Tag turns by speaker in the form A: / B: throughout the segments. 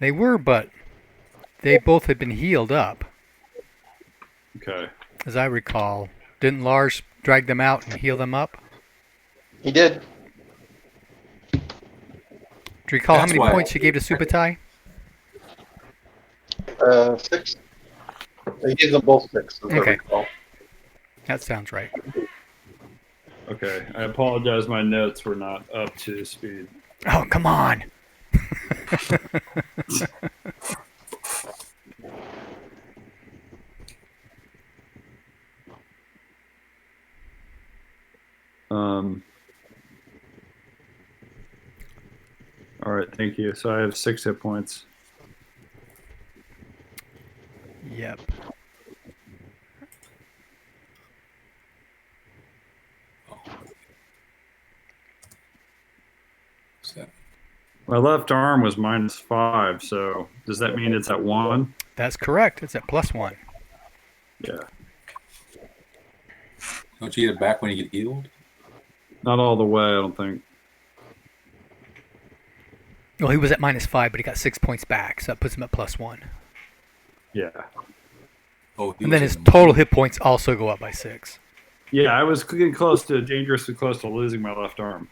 A: They were, but they both had been healed up,
B: Okay.
A: as I recall. Didn't Lars drag them out and heal them up?
C: He did.
A: Do you recall how
D: That's
A: many
D: why-
A: points you gave to Subutai?
C: 6. He gave them both 6. As I
A: Okay.
C: recall.
A: That sounds right.
B: Okay. I apologize. My notes were not up to speed.
A: Oh, come on.
B: All right. Thank you. So I have 6 hit points.
A: Yep.
D: So,
B: My left arm was -5. So does that mean it's at 1?
A: That's correct. It's at +1.
B: Yeah.
D: don't you get it back when you get healed?
B: Not all the way, I don't think.
A: Well, he was at -5, but he got 6 points back, so that puts him at +1.
B: Yeah.
D: Oh, he
A: And then
D: was
A: his
D: in the-
A: total hit points also go up by 6.
B: Yeah, I was getting dangerously close to losing my left arm.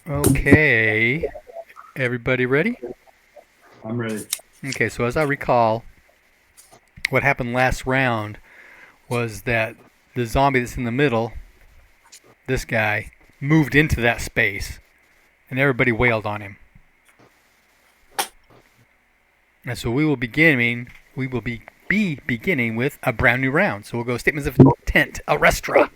A: Okay. Everybody ready?
B: I'm ready.
A: Okay, so as I recall, what happened last round was that the zombie that's in the middle, this guy, moved into that space, and everybody wailed on him. And so we will be beginning with a brand new round. So we'll go statements of intent, Arrestra.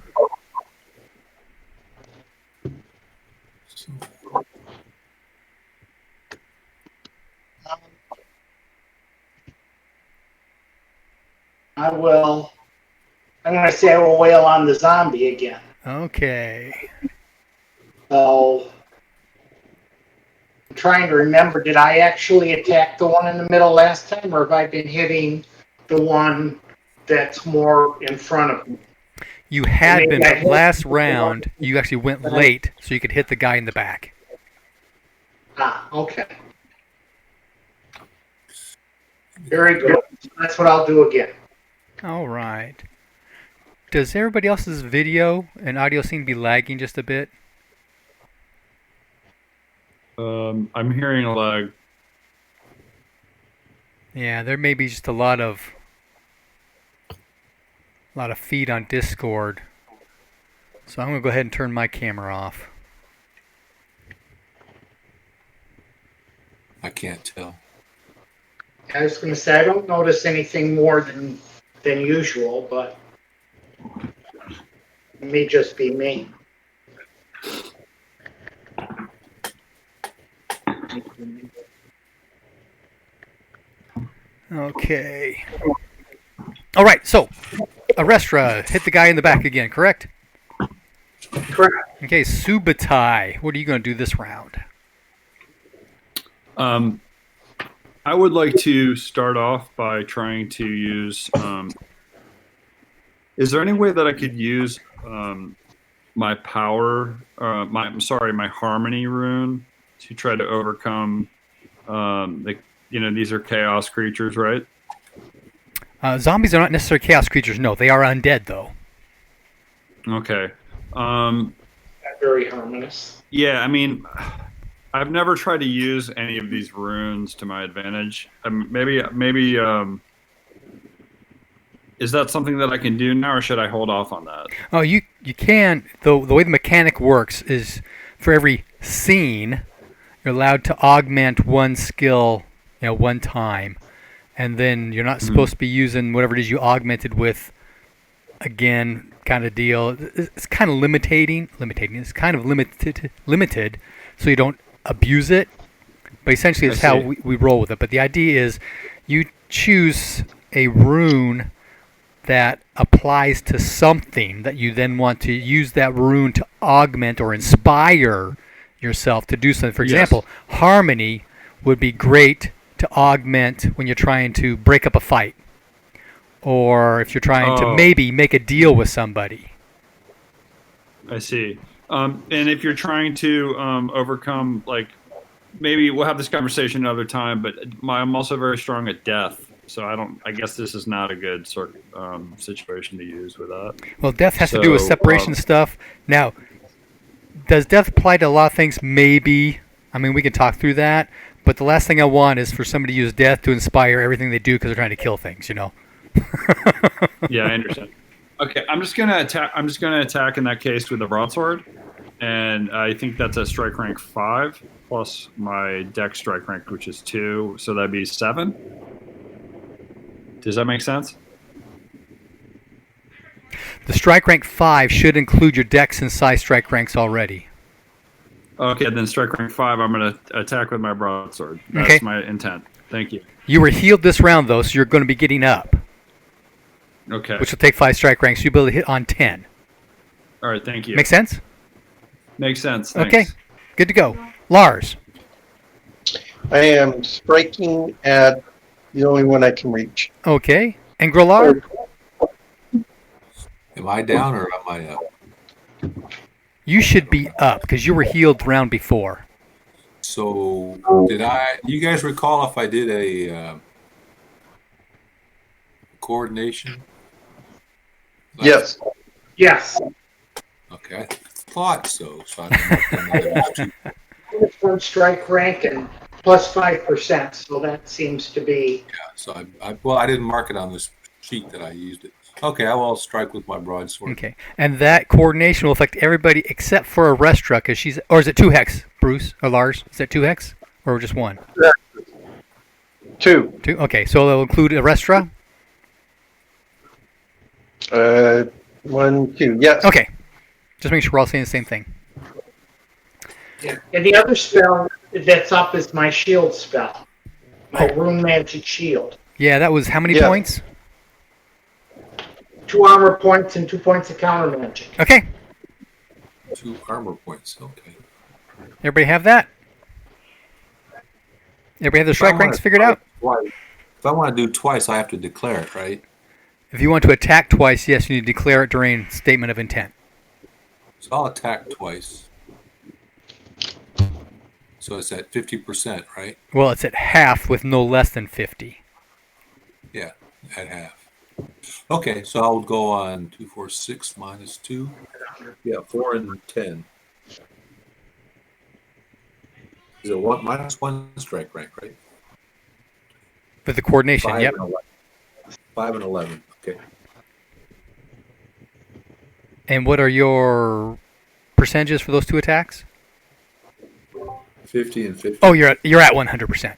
E: I'm going to say I will wail on the zombie again.
A: Okay.
E: So, I'm trying to remember, did I actually attack the one in the middle last time, or have I been hitting the one that's more in front of me?
A: You had been, but last round you actually went late so you could hit the guy in the back.
E: Ah, okay. Very good. That's what I'll do again.
A: All right. Does everybody else's video and audio seem to be lagging just a bit?
B: I'm hearing a lag.
A: Yeah, there may be just a lot of feed on Discord. So I'm going to go ahead and turn my camera off.
D: I can't tell.
E: I was going to say, I don't notice anything more than usual, but it may just be me.
A: Okay. All right, so Arrestra hit the guy in the back again, correct?
E: Correct.
A: Okay, Subutai, what are you going to do this round?
B: I would like to start off by trying to use. Is there any way that I could use my power, my harmony rune to try to overcome? These are chaos creatures, right?
A: Zombies are not necessarily chaos creatures. No, they are undead, though.
B: Okay.
E: Not very harmonious.
B: Yeah, I mean, I've never tried to use any of these runes to my advantage. Maybe. Is that something that I can do now, or should I hold off on that?
A: Oh, you can. The way the mechanic works is for every scene, you're allowed to augment one skill, one time, and then you're not supposed to be using whatever it is you augmented with again, kind of deal. It's kind of limiting. It's kind of limited, so you don't abuse it. But essentially, it's how we roll with it. But the idea is, you choose a rune that applies to something that you then want to use that rune to augment or inspire yourself to do something. For example, harmony would be great to augment when you're trying to break up a fight. or if you're trying to
B: Oh.
A: maybe make a deal with somebody.
B: I see. And if you're trying to overcome, like, maybe we'll have this conversation another time. But I'm also very strong at death, so I don't. I guess this is not a good situation to use with that.
A: Well, death has to do with
B: So,
A: separation stuff. Now, does death apply to a lot of things? Maybe. I mean, we can talk through that. But the last thing I want is for somebody to use death to inspire everything they do because they're trying to kill things, you know?
B: Yeah, I understand. Okay, I'm just gonna attack in that case with the broadsword, and I think that's a strike rank 5 plus my dex strike rank, which is 2, so that'd be 7. Does that make sense?
A: The strike rank 5 should include your dex and psi strike ranks already.
B: Okay, then strike rank 5. I'm gonna attack with my broadsword. That's
A: Okay.
B: my intent. Thank you.
A: You were healed this round, though, so you're going to be getting up,
B: Okay.
A: which will take 5 strike ranks. You'll be able to hit on 10.
B: All right. Thank you.
A: Make sense?
B: Makes sense. Thanks.
A: Okay. Good to go. Lars.
C: I am striking at the only one I can reach.
A: Okay. And Grolar?
D: Am I down or am I up?
A: You should be up because you were healed the round before.
D: So do you guys recall if I did a coordination?
C: Yes.
E: Yes.
D: Okay, I thought so. So I'm marking those two.
E: One strike rank and plus 5%, so that seems to be.
D: So I didn't mark it on this sheet that I used it. Okay, I will strike with my broadsword.
A: Okay. And that coordination will affect everybody except for Arestra because she's... Or is it 2 hex, Bruce or Lars? Is that 2 hex? Or just 1?
C: 2.
A: 2? Okay. So it'll include Arestra?
C: 1, 2. Yes.
A: Okay. Just make sure we're all saying the same thing.
E: Yeah. And the other spell that's up is my shield spell. My rune magic shield.
A: Yeah, that was how many
C: Yeah.
A: points?
E: 2 armor points and 2 points of counter magic.
A: Okay.
D: 2 armor points. Okay.
A: Everybody have that? Everybody have the strike ranks figured out?
D: If I want to do twice, I have to declare it, right?
A: If you want to attack twice, yes, you need to declare it during statement of intent.
D: So I'll attack twice. So it's at 50%, right?
A: Well, it's at half with no less than 50.
D: Yeah, at half. Okay, so I'll go on 2, 4, 6 minus 2. Yeah, 4 and 10. Is it minus 1 strike rank, right?
A: For the coordination,
D: 5
A: yep.
D: and 11. 5 and 11. Okay.
A: And what are your percentages for those 2 attacks?
D: 50 and 50.
A: Oh, you're at 100%.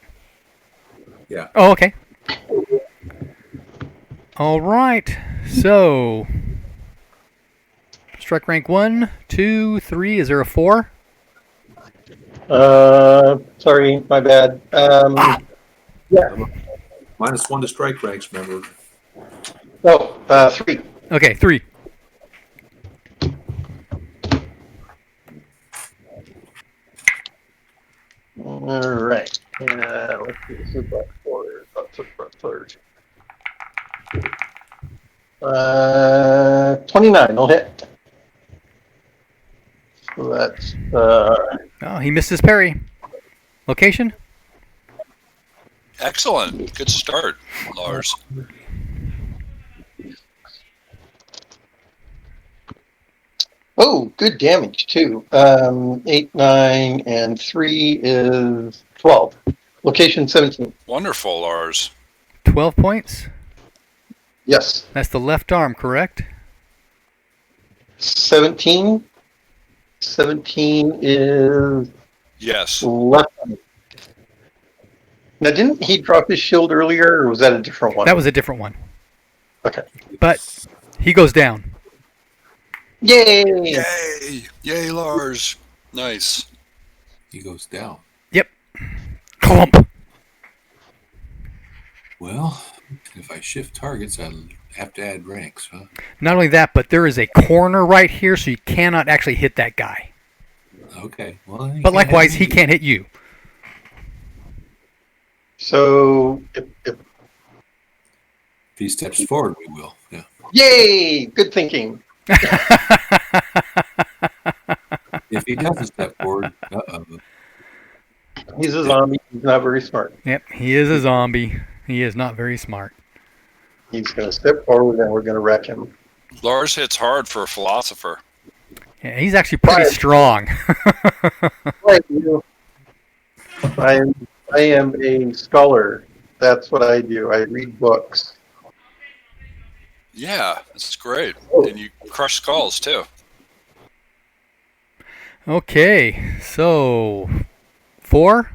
D: Yeah.
A: Oh, okay. All right. So, strike rank 1, 2, 3. Is there a 4?
C: Sorry, my bad. Yeah.
D: Minus 1 to strike ranks, remember?
C: Oh, 3.
A: Okay, 3.
C: All right. Let's see. This is about 4. That's about 3rd. 29. I'll hit. So that's
A: Oh, he missed his parry. Location?
F: Excellent. Good start, Lars.
C: oh, good damage too. 8, 9, and 3 is 12. Location 17.
F: Wonderful, Lars.
A: 12 points.
C: Yes.
A: That's the left arm, correct?
C: 17. 17 is
F: Yes.
C: left. Now, didn't he drop his shield earlier, or was that a different one?
A: That was a different one.
C: Okay.
A: But he goes down.
C: Yay!
F: Yay! Yay, Lars. Nice.
D: He goes down.
A: Yep. Clump.
D: Well, if I shift targets, I'll have to add ranks, huh?
A: Not only that, but there is a corner right here, so you cannot actually hit that guy.
D: Okay. Well, then you
A: But
D: can't have
A: likewise,
D: me.
A: he can't hit you.
C: So, if
D: If he steps forward, we will. Yeah.
C: Yay! Good thinking.
D: If he doesn't step forward, uh-oh.
C: He's a zombie. He's not very smart.
A: Yep, he is a zombie. He is not very smart.
C: He's going to step forward and we're going to wreck him.
F: Lars hits hard for a philosopher.
A: Yeah, he's actually pretty
C: Right.
A: strong.
C: Right, you. I am a scholar. That's what I do. I read books.
F: Yeah, that's great.
C: Oh.
F: And you crush skulls too.
A: Okay, so 4,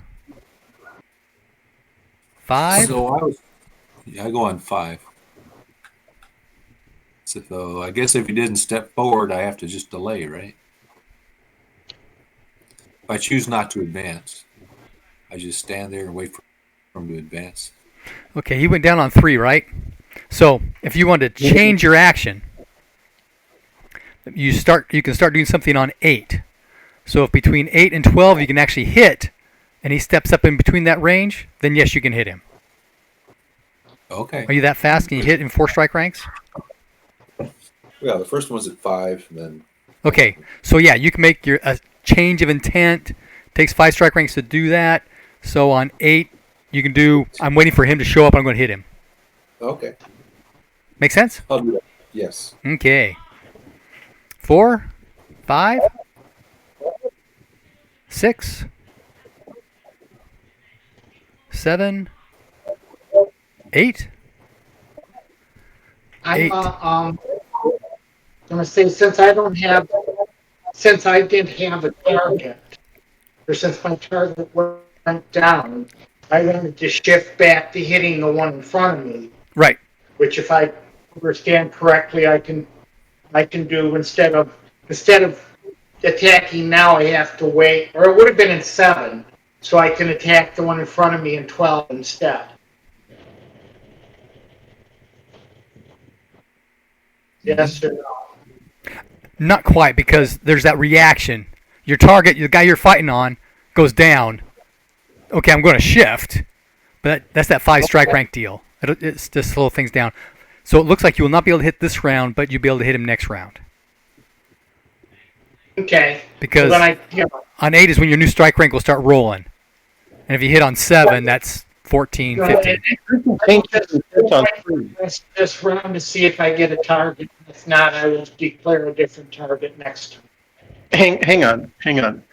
A: 5.
D: So I go on 5. So I guess if he didn't step forward, I have to just delay, right? If I choose not to advance, I just stand there and wait for him to advance.
A: Okay, he went down on 3, right? So if you want to change your action, you can start doing something on 8. So if between 8 and 12 you can actually hit, and he steps up in between that range, then yes, you can hit him.
D: Okay.
A: Are you that fast? Can you hit in 4 strike ranks?
D: Yeah, the first one's at 5, and then
A: Okay, so yeah, you can make a change of intent. Takes 5 strike ranks to do that. So on 8, you can do. I'm waiting for him to show up. I'm going to hit him.
D: okay,
A: Make sense?
D: I'll do that. Yes.
A: Okay. 4, 5, 6, 7, 8.
E: I'm gonna say since I didn't have a target, or since my target went down, I wanted to shift back to hitting the one in front of me.
A: Right.
E: Which, if I understand correctly, I can do instead of attacking now, I have to wait, or it would have been in 7, so I can attack the one in front of me in 12 instead. Yes or no?
A: Not quite, because there's that reaction. Your target, the guy you're fighting on, goes down. Okay, I'm going to shift, but that's that 5 strike rank deal. It's just slow things down. So it looks like you will not be able to hit this round, but you'll be able to hit him next round.
E: Okay.
A: Because
E: So then
A: on 8 is when your new strike rank will start rolling. And if you hit on 7, that's 14, 15.
E: This round to see if I get a target. If not, I will declare a different target next time.
C: Hang on.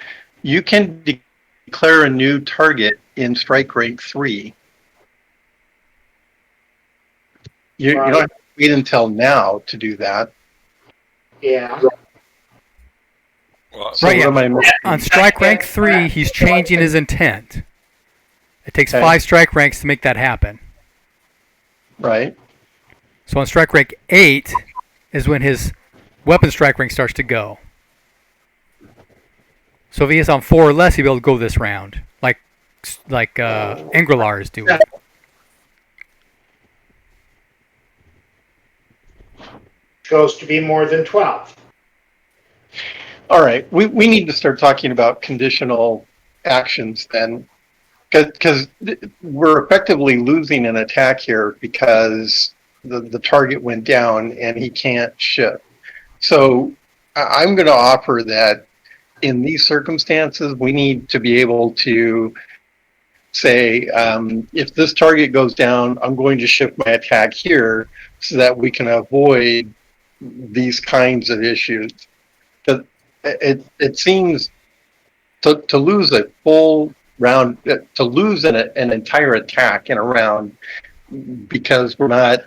C: You can declare a new target in strike rank 3. You don't have to wait until now to do that.
E: Yeah.
F: Well,
C: So
A: Right,
C: what am I missing?
A: On strike rank 3, he's changing his intent. It takes
C: Okay.
A: 5 strike ranks to make that happen.
C: Right.
A: So on strike rank 8 is when his weapon strike rank starts to go. So if he is on 4 or less, he'll be able to go this round, like Engrilar is doing.
E: Goes to be more than 12.
C: All right. We need to start talking about conditional actions then. Because we're effectively losing an attack here because the target went down and he can't shift. So I'm going to offer that in these circumstances, we need to be able to say, if this target goes down, I'm going to shift my attack here so that we can avoid these kinds of issues. It seems to lose a full round, to lose an entire attack in a round because we're not,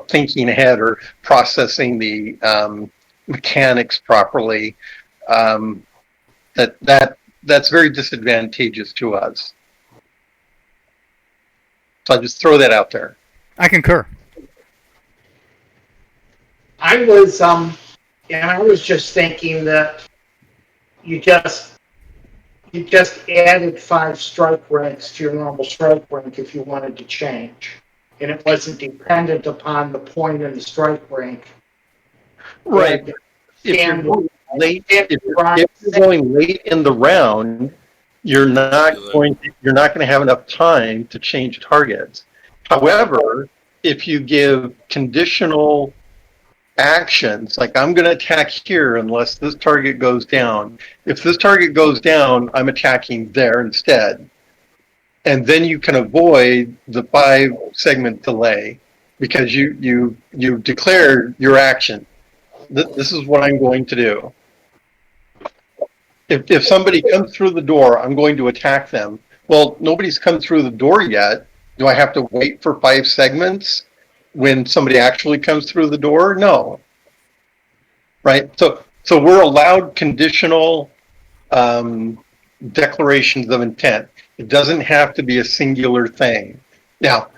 C: thinking ahead or processing the mechanics properly. That's very disadvantageous to us. So I just throw that out there.
A: I concur.
E: I was just thinking that you just added 5 strike ranks to your normal strike rank if you wanted to change, and it wasn't dependent upon the point in the strike rank.
C: Right. If you're going late, if you're going late in the round, you're not going to have enough time to change targets. However, if you give conditional actions, like I'm going to attack here unless this target goes down. If this target goes down, I'm attacking there instead. And then you can avoid the 5-segment delay because you declared your action. This is what I'm going to do. If somebody comes through the door, I'm going to attack them. Well, nobody's come through the door yet. Do I have to wait for 5 segments when somebody actually comes through the door? No. Right? So we're allowed conditional declarations of intent. It doesn't have to be a singular thing. Now,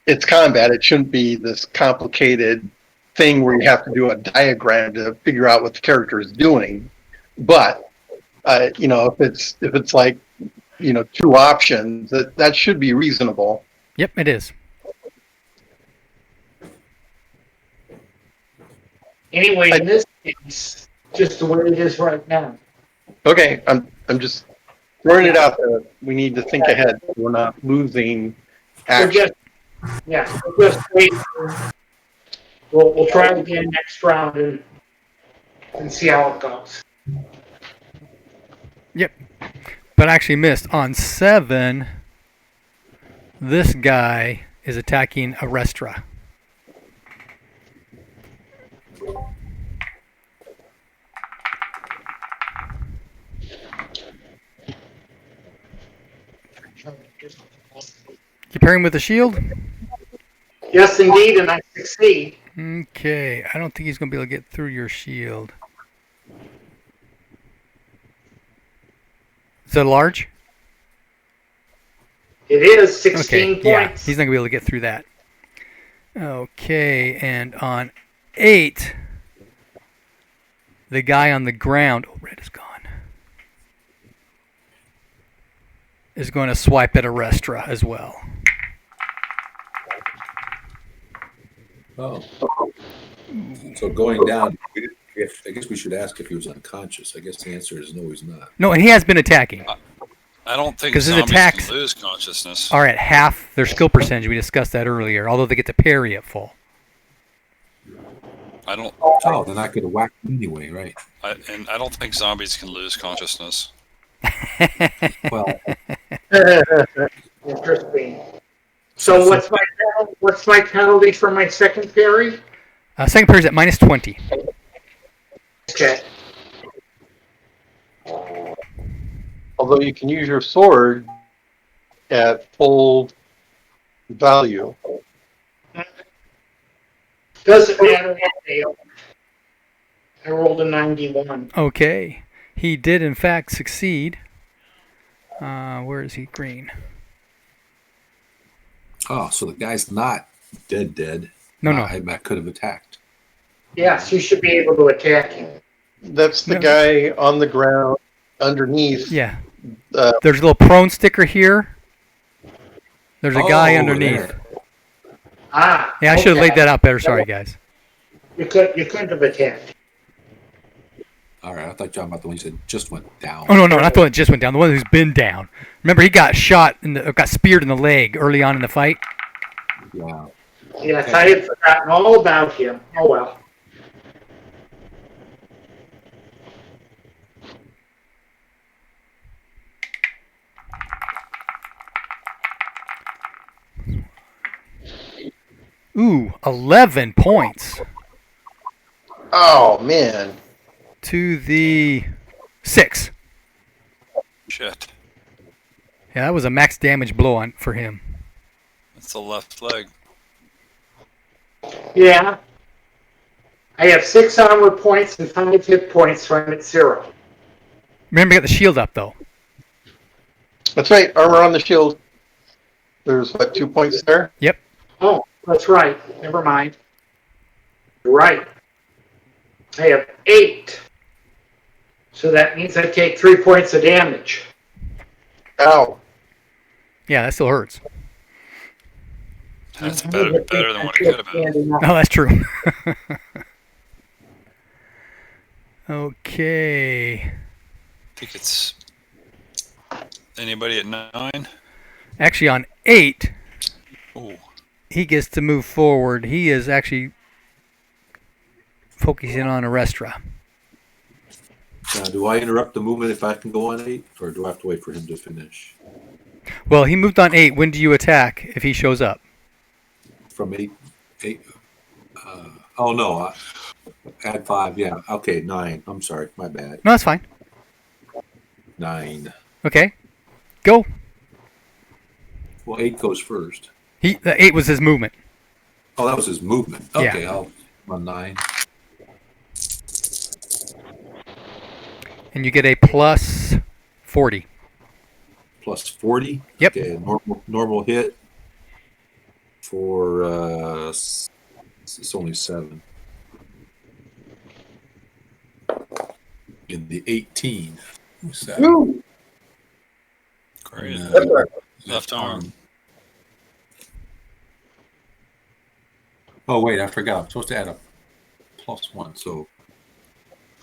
C: it's combat. It shouldn't be this complicated thing where you have to do a diagram to figure out what the character is doing. But if it's like 2 options, that should be reasonable.
A: Yep, it is.
E: Anyway, in this case, just the way it is right now.
C: Okay, I'm just throwing it out there. We need to think ahead. We're not losing action.
E: We'll just wait. We'll try it again next round and see how it goes.
A: Yep. But I actually missed. On 7, this guy is attacking a Restra. You pair him with a shield?
E: Yes, indeed, and I succeed.
A: Okay. I don't think he's going to be able to get through your shield. Is that large?
E: It is 16
A: Okay, yeah.
E: points.
A: He's not going to be able to get through that. Okay, and on 8, the guy on the ground... Oh, red is gone. Is going to swipe at a Restra as well.
D: Oh. So going down, I guess we should ask if he was unconscious. I guess the answer is no, he's not.
A: No, and he has been attacking.
F: I don't think
A: 'Cause his
F: zombies
A: attacks
F: can lose consciousness.
A: Are at half their skill percentage. We discussed that earlier, although they get to parry at full.
F: I don't.
D: Oh, they're not going to whack him anyway, right?
F: And I don't think zombies can lose consciousness.
D: Well,
E: Interesting. So what's my penalty for my second parry?
A: Second parry is at minus 20.
E: Okay.
C: Although you can use your sword at full value.
E: Doesn't matter. I rolled a 91.
A: Okay. He did, in fact, succeed. Where is he? Green.
D: oh, so the guy's not dead.
A: No.
D: I could have attacked.
E: Yes, you should be able to attack him.
C: That's the
A: No.
C: guy on the ground underneath.
A: Yeah. There's a little prone sticker here. There's a guy
D: over
A: underneath.
D: there.
E: Ah.
A: Yeah, I should have
E: okay.
A: laid that out better. Sorry, guys.
E: You couldn't have attacked.
D: All right, I thought you were talking about the one you said just went down.
A: Oh, no, not the one that just went down. The one who's been down. Remember, he got got speared in the leg early on in the fight.
D: Yeah.
E: Yes, I had forgotten all about him. Oh well.
A: Ooh, 11 points
C: Oh man.
A: to the 6.
F: Shit.
A: Yeah, that was a max damage blow for him.
F: That's the left leg.
E: Yeah. I have 6 armor points and 5 hit points, so I'm at 0.
A: Remember, you got the shield up, though.
C: That's right. Armor on the shield. There's 2 points there.
A: Yep.
E: Oh, that's right. Never mind. You're right. I have 8. So that means I take 3 points of damage.
C: Ow.
A: Yeah, that still hurts.
F: That's better than what it could have been.
A: Oh, that's true. Okay.
F: I think it's anybody at 9.
A: Actually, on 8,
F: Ooh.
A: he gets to move forward. He is actually focusing on Arestra.
D: Do I interrupt the movement if I can go on 8, or do I have to wait for him to finish?
A: Well, he moved on 8. When do you attack if he shows up?
D: From 8? Oh, no. Add 5, yeah. Okay, 9. I'm sorry, my bad.
A: No, that's fine.
D: 9.
A: Okay. Go.
D: Well, 8 goes first.
A: The 8 was his movement.
D: Oh, that was his movement.
A: Yeah.
D: Okay, I'll run 9.
A: And you get a plus 40.
D: Plus 40?
A: Yep.
D: Okay, normal hit for, it's only 7. In the 18. What's that?
C: Woo!
F: Great.
D: Uh,
F: Left arm.
D: Oh, wait, I forgot. I'm supposed to add a plus 1. So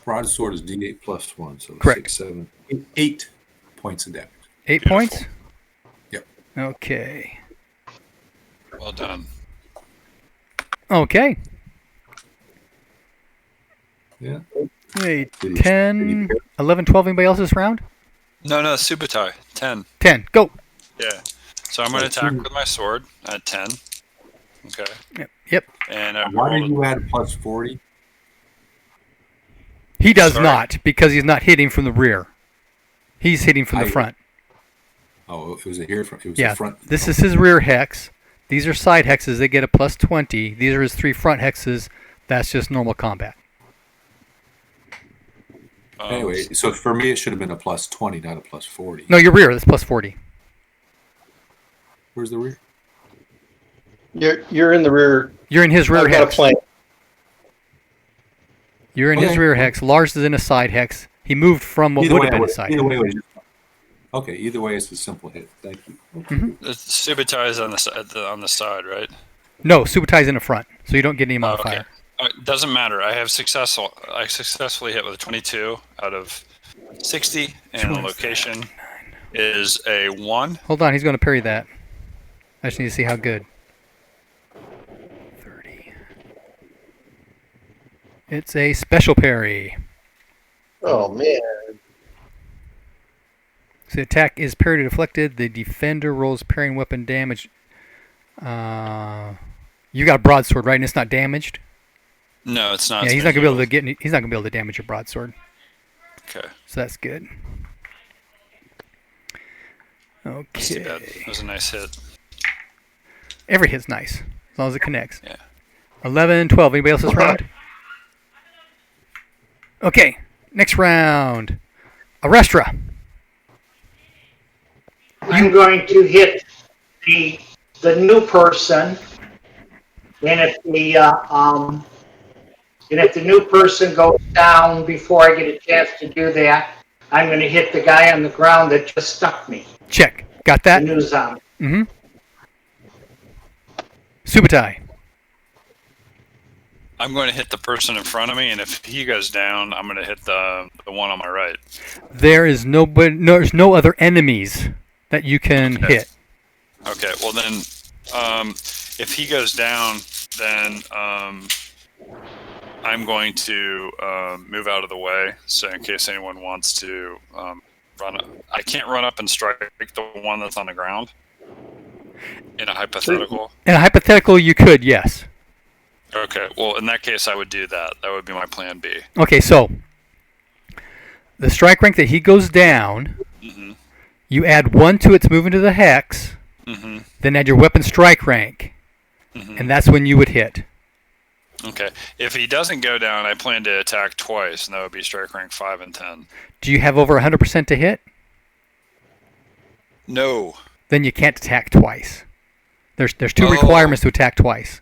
D: broadsword is D8 plus 1. So
A: Correct.
D: 6, 7, 8 points of damage.
A: 8
F: Beautiful.
A: points?
D: Yep.
A: Okay.
F: Well done.
A: Okay.
D: Yeah.
A: Hey,
D: Did he-
A: 10, 11, 12. Anybody else this round?
F: No, Subutai. 10.
A: 10. Go.
F: Yeah. So I'm going to attack with my sword at 10. Okay.
A: Yep.
F: And I
D: Why
F: rolled
D: did you add plus 40?
A: He does
F: Sorry.
A: not because he's not hitting from the rear. He's hitting from the front.
D: Oh, it was a here from. It was
A: Yeah.
D: a front.
A: This is his rear hex. These are side hexes. They get a plus 20. These are his 3 front hexes. That's just normal combat.
D: Anyway, so for me, it should have been a plus 20, not a plus 40.
A: No, your rear. That's plus 40.
D: Where's the rear?
C: You're in the rear.
A: You're in his rear
C: I've got a
A: hex.
C: plan.
A: You're in his
D: Okay.
A: rear hex. Lars is in a side hex. He moved from what would have been a side.
D: Okay, either way, it's a simple hit. Thank you.
F: The Subutai is on the side, right?
A: No, Subutai's in the front, so you don't get any modifier.
F: Doesn't matter. I successfully hit with a 22 out of 60, and the location is a 1.
A: Hold on, he's going to parry that. I just need to see how good. 30. It's a special parry.
C: Oh man.
A: So the attack is parry to deflected. The defender rolls parrying weapon damage. You got a broadsword, right? And it's not damaged.
F: No, it's not.
A: Yeah, he's not gonna be able to get. He's not gonna be able to damage your broadsword.
F: Okay.
A: So that's good.
F: That's too bad.
A: Okay.
F: It was a nice hit.
A: Every hit's nice as long as it connects.
F: Yeah.
A: 11, 12. Anybody else this round? Okay. Next round. Arestra.
E: I'm going to hit the new person, and if the new person goes down before I get a chance to do that, I'm going to hit the guy on the ground that just stuck me.
A: Check. Got
E: The
A: that?
E: new zombie.
A: Mm-hmm. Subutai.
F: I'm going to hit the person in front of me, and if he goes down, I'm going to hit the one on my right.
A: There's no other enemies that you can hit.
F: Okay. Well then, if he goes down, then I'm going to move out of the way, so in case anyone wants to run up. I can't run up and strike the one that's on the ground. In a hypothetical.
A: In a hypothetical, you could, yes.
F: Okay. Well, in that case, I would do that. That would be my plan B.
A: Okay, so the strike rank that he goes down,
F: Mm-hmm.
A: you add 1 to its movement to the hex,
F: Mm-hmm.
A: then add your weapon strike rank,
F: Mm-hmm.
A: and that's when you would hit.
F: Okay. If he doesn't go down, I plan to attack twice, and that would be strike rank 5 and 10.
A: Do you have over 100% to hit?
F: No.
A: Then you can't attack twice. There's 2 requirements to attack twice.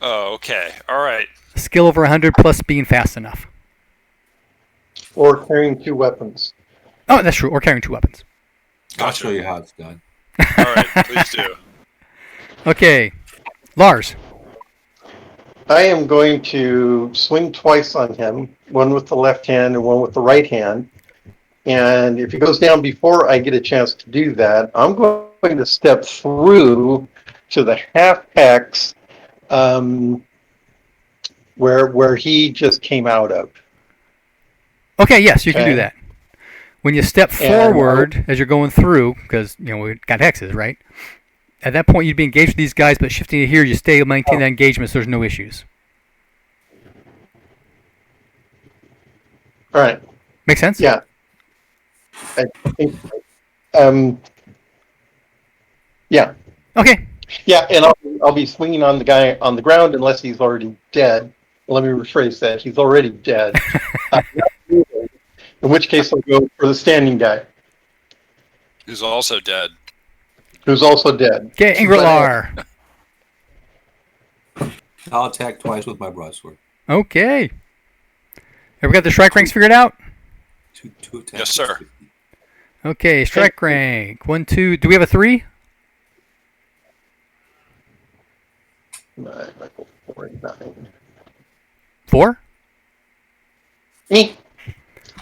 F: Oh, okay. All right.
A: Skill over 100 plus being fast enough.
C: Or carrying 2 weapons.
A: Oh, that's true. Or carrying 2 weapons.
D: I'll
F: Gotcha.
D: show you how it's done.
F: All right. Please do.
A: Okay. Lars.
C: I am going to swing twice on him, one with the left hand and one with the right hand. And if he goes down before I get a chance to do that, I'm going to step through to the half hex where he just came out of.
A: Okay, yes, you can do
C: Okay.
A: that. When you step forward as you're going through, because we got hexes, right? At that point, you'd be engaged with these guys, but shifting to here, you maintain that engagement, so there's no issues.
C: All right.
A: Make sense?
C: Yeah. I think, yeah.
A: Okay.
C: Yeah, and I'll be swinging on the guy on the ground unless he's already dead. Let me rephrase that. He's already dead. In which case, I'll go for the standing guy,
F: Who's also dead.
C: who's also dead.
A: Okay, Ingrilar.
D: I'll attack twice with my broadsword.
A: Okay. Have we got the strike ranks figured out?
D: Two attacks.
F: Yes, sir.
A: Okay, strike rank. 1, 2. Do we have a 3?
C: Michael, 4, 9.
A: 4?
C: Me.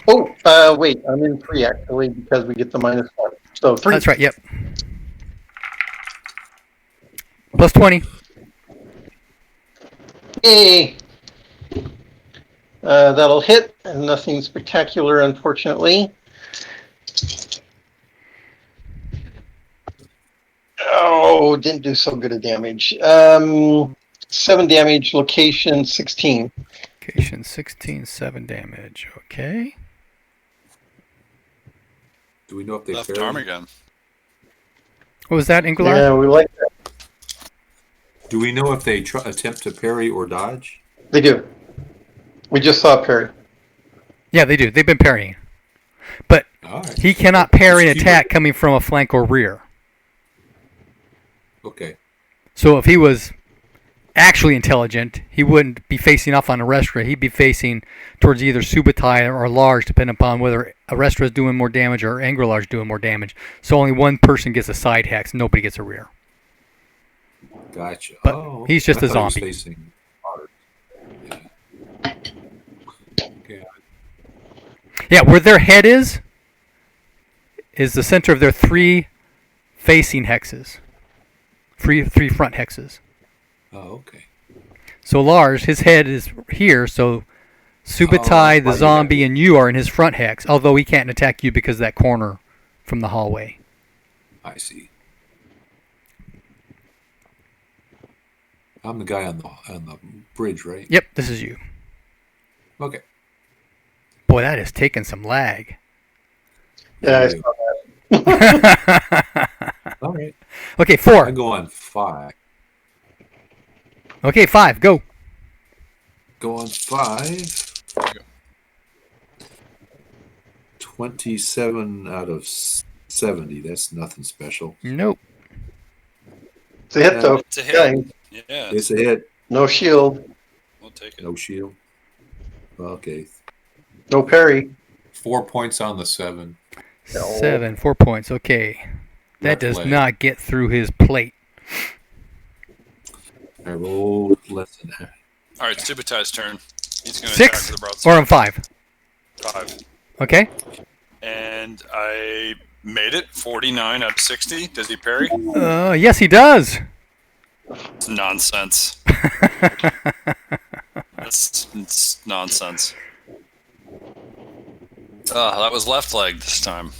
C: Oh, wait. I'm in 3 actually because we get the -1. So 3.
A: That's right. Yep. Plus 20.
C: Yay! That'll hit, and nothing spectacular, unfortunately. Oh, didn't do so good a damage. 7 damage, location 16.
A: Location 16, 7 damage. Okay.
D: Do we know if they
F: Left
D: parry?
F: arm again.
A: What was that, Ingrilar?
C: Yeah, we like that.
D: Do we know if they attempt to parry or dodge?
C: They do. We just saw Perry.
A: Yeah, they do. They've been parrying. But
D: All right.
A: he cannot parry an attack coming from a flank or rear.
D: Okay.
A: So if he was actually intelligent, he wouldn't be facing off on Arestra. He'd be facing towards either Subutai or Large, depending upon whether Arestra is doing more damage or Angrilar is doing more damage. So only one person gets a side hex, nobody gets a rear.
D: Gotcha.
A: But he's just
D: I
A: a
D: thought he
A: zombie.
D: was facing hard. Yeah. Okay.
A: Yeah, where their head is the center of their 3 facing hexes. Three front hexes.
D: Oh, okay.
A: So Lars, his head is here, so Subutai, the zombie, and you are in his front hex, although he can't attack you because of that corner from the hallway.
D: I see. I'm the guy on the bridge, right?
A: Yep, this is you.
D: Okay.
A: Boy, that is taking some lag.
C: Yeah, I
D: I
C: saw
D: do.
C: that.
D: All right.
A: Okay,
D: I
A: 4.
D: go on 5.
A: Okay, 5, go.
D: Go on 5. 27 out of 70. That's nothing special.
A: Nope.
C: It's a hit, though.
F: It's a hit.
C: Yeah,
F: Yeah,
D: It's a hit.
C: no shield,
F: we'll take it.
D: No shield. Okay.
C: no parry.
D: 4 points on the 7.
A: 7, 4 points. Okay. That
D: Left
A: does
D: leg.
A: not get through his plate.
D: I rolled less than that.
F: All right, Subutai's turn. He's going to
A: 6
F: attack with the
A: or
F: broadsword.
A: on 5.
F: 5.
A: Okay.
F: And I made it 49 out of 60. Does he parry?
A: Yes, he does.
F: It's nonsense. It's nonsense. That was left leg this time.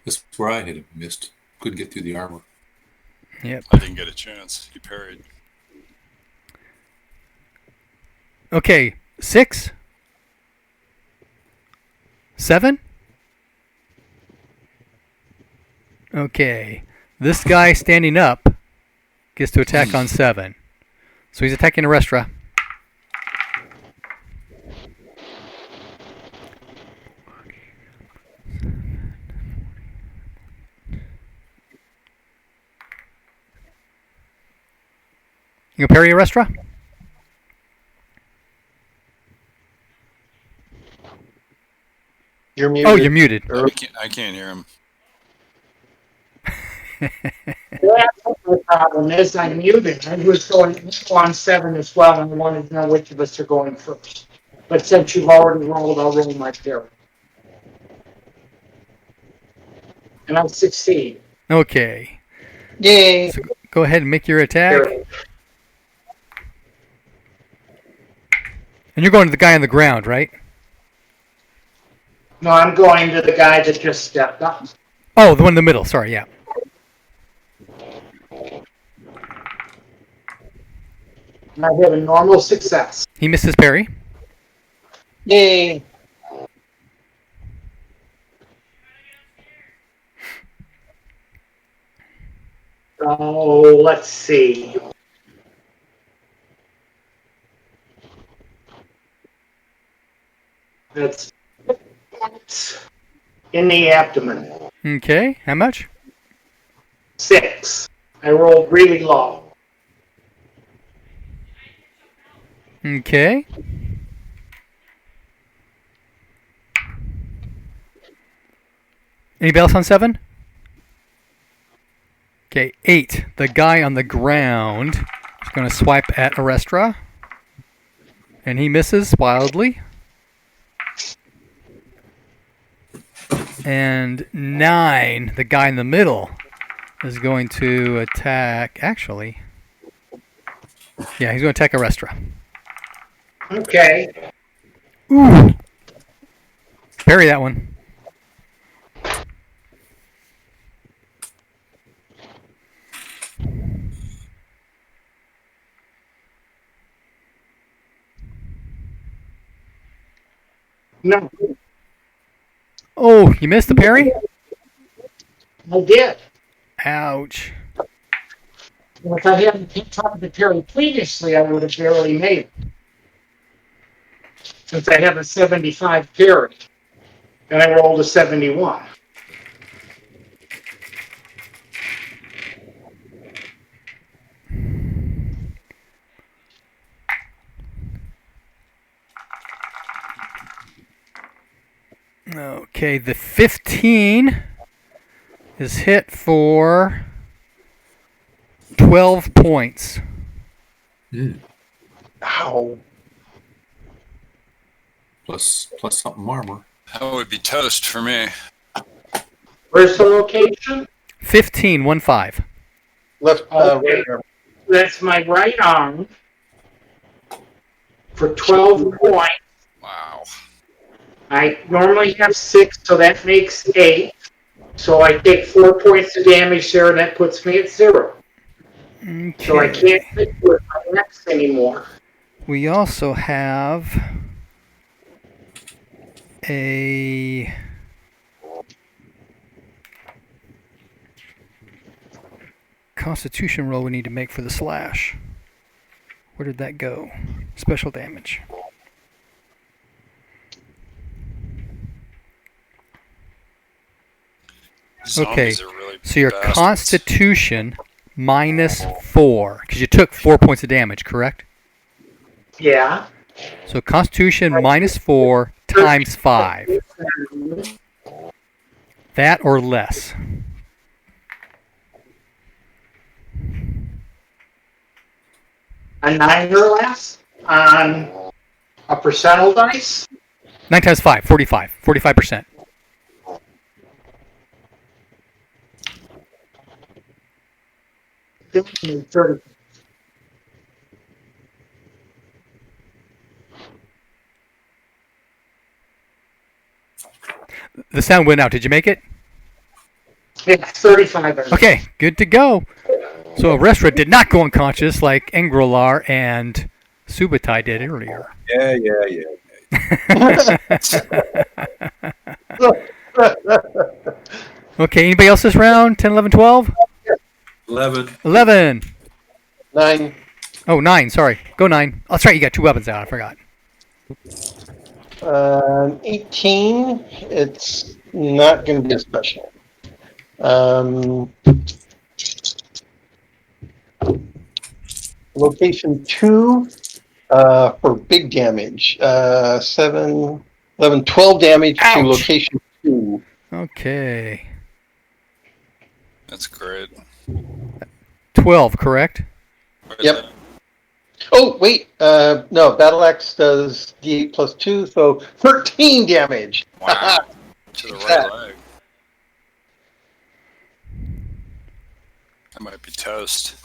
D: That's where I hit him. Missed. Couldn't get through the armor.
A: Yep.
F: I didn't get a chance. He parried.
A: Okay, 6? 7? Okay. This guy standing up gets to attack on 7. So he's attacking Arestra. You gonna parry Arestra?
C: You're muted.
A: Oh, you're muted.
F: I can't hear him.
E: That's what the problem is. I'm muted. I was going on 7 as well, and I wanted to know which of us are going first. But since you've already rolled, I'll roll my parry. And I'll succeed.
A: Okay.
C: Yay!
A: So go ahead and make your attack. And you're going to the guy on the ground, right?
E: No, I'm going to the guy that just stepped up.
A: Oh, the one in the middle. Sorry, yeah.
E: And I have a normal success.
A: He missed his parry.
C: Yay!
E: So let's see. That's in the abdomen.
A: Okay, how much?
E: 6. I rolled really low.
A: Okay. Anybody else on 7? Okay, 8. The guy on the ground is going to swipe at Arestra. And he misses wildly. And 9, the guy in the middle, is going to attack... Actually... Yeah, he's going to attack Arestra.
E: Okay.
A: Ooh! Parry that one.
E: No,
A: Oh, you missed the parry?
E: I did.
A: Ouch.
E: Well, if I hadn't picked up the parry previously, I would have barely made it. Since I have a 75 parry. And I rolled a 71.
A: Okay, the 15 is hit for 12 points.
C: Ow.
D: Plus something armor.
F: That would be toast for me.
E: Where's the location?
A: 15, 1-5.
C: Left,
E: Okay.
C: right arm.
E: That's my right arm for 12 points.
F: Wow.
E: I normally have 6, so that makes 8. So I take 4 points of damage there, and that puts me at 0. So I can't hit with my axe anymore.
A: We also have a Constitution roll we need to make for the slash. Where did that go? Special damage. Okay,
F: Zombies are really
A: so your
F: bastards.
A: Constitution minus 4, because you took 4 points of damage, correct?
E: Yeah.
A: So Constitution minus 4 times 5. That or less.
E: A 9 or less on a percentile dice.
A: 9 times 5, 45. 45%. The sound went out. Did you make it?
E: It's 35.
A: Okay, good to go. So Arestra did not go unconscious like Engrolar and Subutai did earlier.
D: Yeah.
A: Okay, anybody else this round? 10, 11, 12?
D: 11.
A: 11.
C: 9.
A: Oh, 9, sorry. Go 9. Oh, that's right, you got 2 weapons out. I forgot.
C: 18. It's not going to be a special. Location 2 for big damage. 7, 11, 12 damage to
A: Ouch.
C: location 2.
A: Okay.
F: That's great.
A: 12, correct?
C: Yep. Oh, wait. No, Battle Axe does D8 plus 2, so 13 damage.
F: Wow. To the right leg. That might be toast.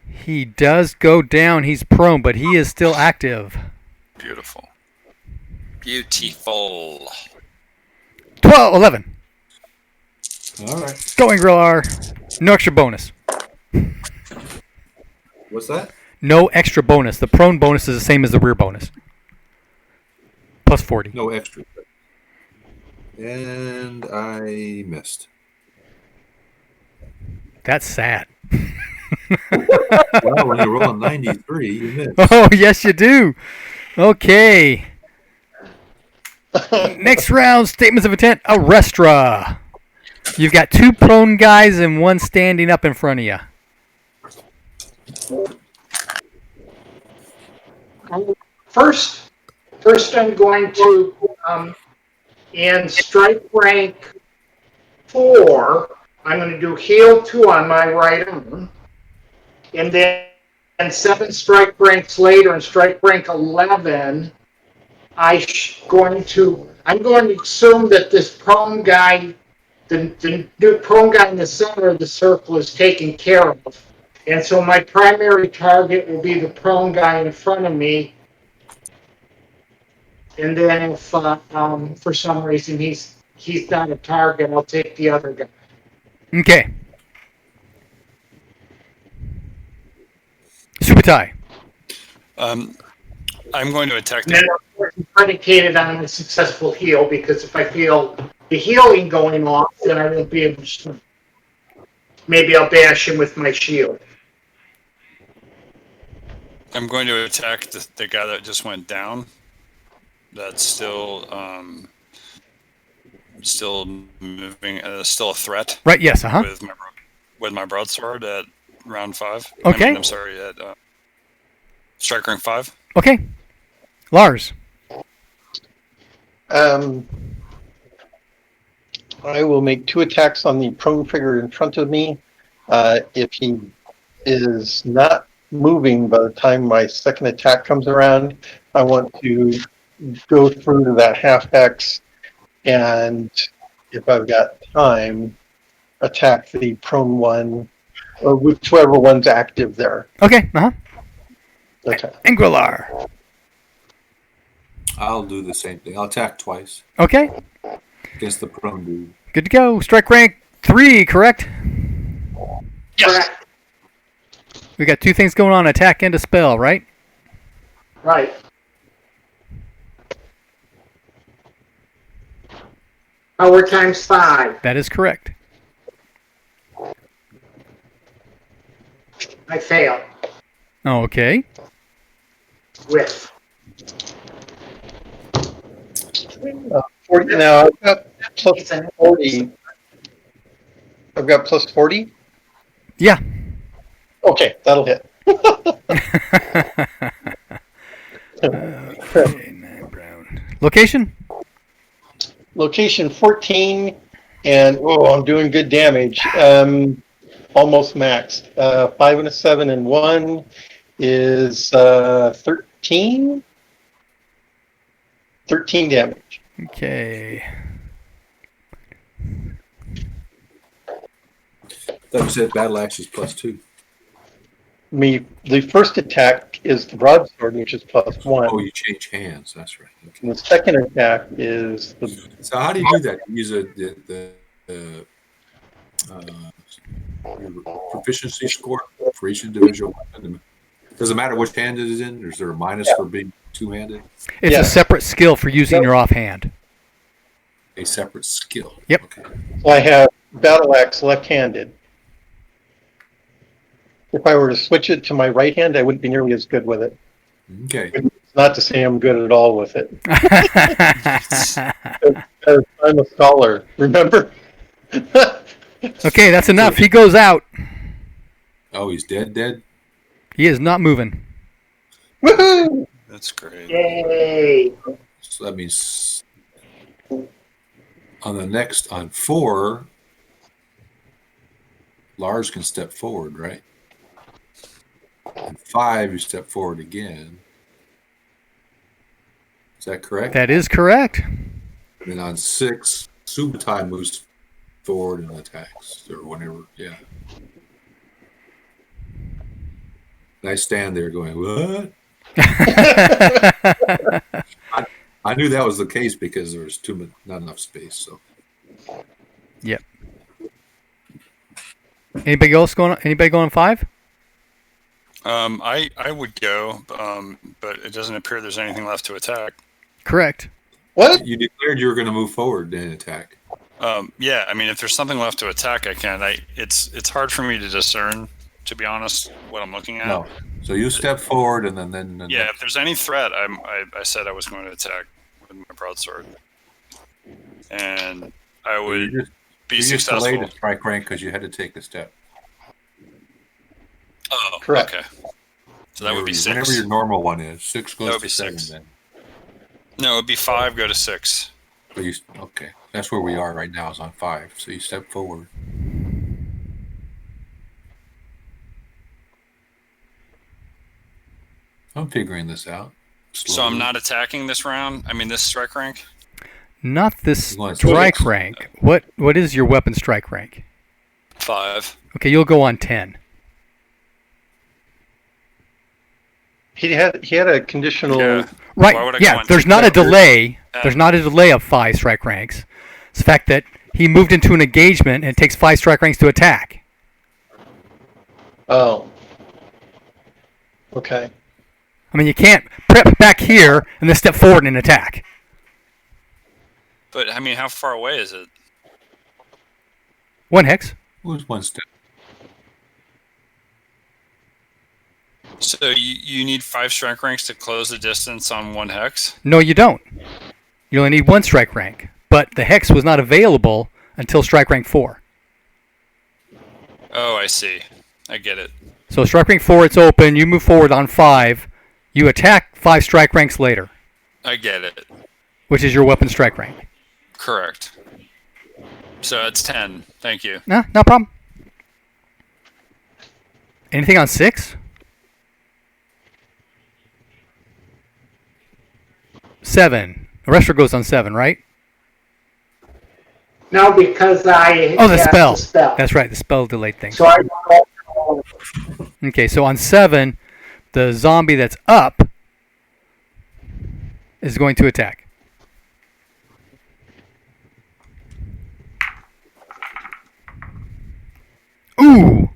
A: He does go down. He's prone, but he is still active.
F: Beautiful. Beautiful.
A: 11.
D: All right.
A: Going, Grillar. No extra bonus.
D: What's that?
A: No extra bonus. The prone bonus is the same as the rear bonus. Plus 40.
D: No extra. And I missed.
A: That's sad.
D: Well, when you roll a 93, you miss.
A: Oh, yes, you do. Okay. Next round, statements of intent. Arrestra. You've got 2 prone guys and 1 standing up in front of you.
E: First I'm going to, in strike rank 4, I'm going to do heal 2 on my right arm. And then 7 strike ranks later, in strike rank 11, I'm going to assume that this prone guy, the new prone guy in the center of the circle is taken care of. And so my primary target will be the prone guy in front of me. And then if for some reason he's not a target, I'll take the other guy.
A: Okay. Super tie.
F: I'm going to attack
E: And then
F: the.
E: of course it's predicated on a successful heal, because if I feel the healing going off, then I won't be able to. Maybe I'll bash him with my shield.
F: I'm going to attack the guy that just went down. That's still moving. Still a threat.
A: Right, yes, uh-huh.
F: With my broadsword at round 5.
A: Okay.
F: I'm sorry, at strike rank 5.
A: Okay. Lars.
C: I will make 2 attacks on the prone figure in front of me. If he is not moving by the time my second attack comes around, I want to go through to that half hex, and if I've got time, attack the prone one, or whichever one's active there.
A: Okay, uh-huh.
C: Okay.
A: Ingrillar.
D: I'll do the same thing. I'll attack twice
A: Okay.
D: against the prone dude.
A: Good to go. Strike rank 3, correct?
C: Yes.
A: We got 2 things going on, attack and a spell, right?
E: Right. Power times 5.
A: That is correct.
E: I fail.
A: Okay.
E: With.
C: 40 now. I've got plus 40. I've got plus 40.
A: Yeah.
C: Okay, that'll hit.
A: Okay, Matt Brown. Location?
C: Location 14, and I'm doing good damage. Almost maxed. 5 and a 7 and 1 is 13. 13 damage.
A: Okay.
D: That you said battle axe is +2.
C: The first attack is the broadsword, which is plus 1.
D: Oh, you change hands. That's right. Okay.
C: And the second attack is the
D: So how do you do that? You use the proficiency score for each individual weapon. Does it matter which hand it is in? Or is there a minus for being two-handed?
A: It's
C: Yes.
A: a separate skill for using your offhand.
D: A separate skill.
A: Yep.
D: Okay.
C: I have battle axe left-handed. If I were to switch it to my right hand, I wouldn't be nearly as good with it.
D: Okay.
C: It's not to say I'm good at all with it. Because I'm a scholar, remember?
A: Okay, that's enough. He goes out.
D: Oh, he's dead?
A: He is not moving.
C: Woohoo!
F: That's great.
E: Yay!
D: So that means on 4, Lars can step forward, right? On 5, you step forward again. Is that correct?
A: That is correct.
D: And then on 6, Subutai moves forward and attacks or whenever. Yeah. And I stand there going, what? I knew that was the case because there was not enough space. So.
A: Yep. Anybody else going? Anybody going 5?
F: I would go, but it doesn't appear there's anything left to attack.
A: Correct.
C: What?
D: You declared you were going to move forward and attack.
F: Yeah, I mean, if there's something left to attack, I can. It's hard for me to discern, to be honest, what I'm looking at.
D: No. So you step forward and then
F: Yeah, if there's any threat, I said I was going to attack with my broadsword, and I would be
D: you just
F: successful.
D: delayed a strike rank because you had to take a step.
F: Oh,
C: Correct.
F: okay. So that would be 6.
D: Whatever your normal one is. 6 goes
F: That would
D: to
F: be
D: 7
F: 6.
D: then.
F: No, it would be 5. Go to 6.
D: So okay. That's where we are right now is on 5. So you step forward. I'm figuring this out.
F: So I'm not attacking this round. I mean, this strike rank.
A: Not this
D: You want
A: strike
D: 6?
A: rank. What is your weapon strike rank?
F: 5.
A: Okay, you'll go on 10.
C: He had a conditional.
F: Yeah.
A: Right.
F: Why would I go
A: Yeah.
F: on
A: There's
F: 10?
A: not a delay.
F: Yeah.
A: There's not a delay of 5 strike ranks. It's the fact that he moved into an engagement and it takes 5 strike ranks to attack.
C: Oh. Okay.
A: I mean, you can't prep back here and then step forward and attack.
F: But I mean, how far away is it?
A: 1 hex.
D: Who's one step?
F: So you need 5 strike ranks to close the distance on 1 hex?
A: No, you don't. You only need 1 strike rank. But the hex was not available until strike rank 4.
F: Oh, I see. I get it.
A: So strike rank 4, it's open. You move forward on 5. You attack 5 strike ranks later,
F: I get it.
A: which is your weapon strike rank.
F: Correct. So it's 10. Thank you.
A: No problem. Anything on 6? 7. The rest goes on 7, right?
E: No, because I
A: Oh, the
E: cast
A: spell.
E: the spell.
A: That's right, the spell delayed thing.
E: So I
A: Okay, so on 7, the zombie that's up is going to attack. Ooh!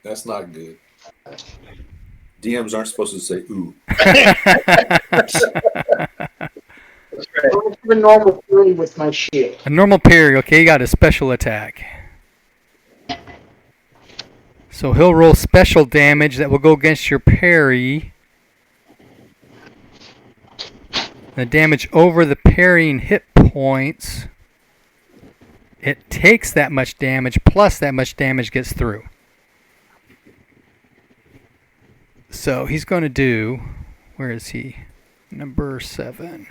D: That's not good. DMs aren't supposed to say ooh.
C: That's right.
E: go to a normal 3 with my shield.
A: A normal parry, okay, you got a special attack. So he'll roll special damage that will go against your parry. The damage over the parrying hit points. It takes that much damage, plus that much damage gets through. So he's going to do, where is he? Number 7.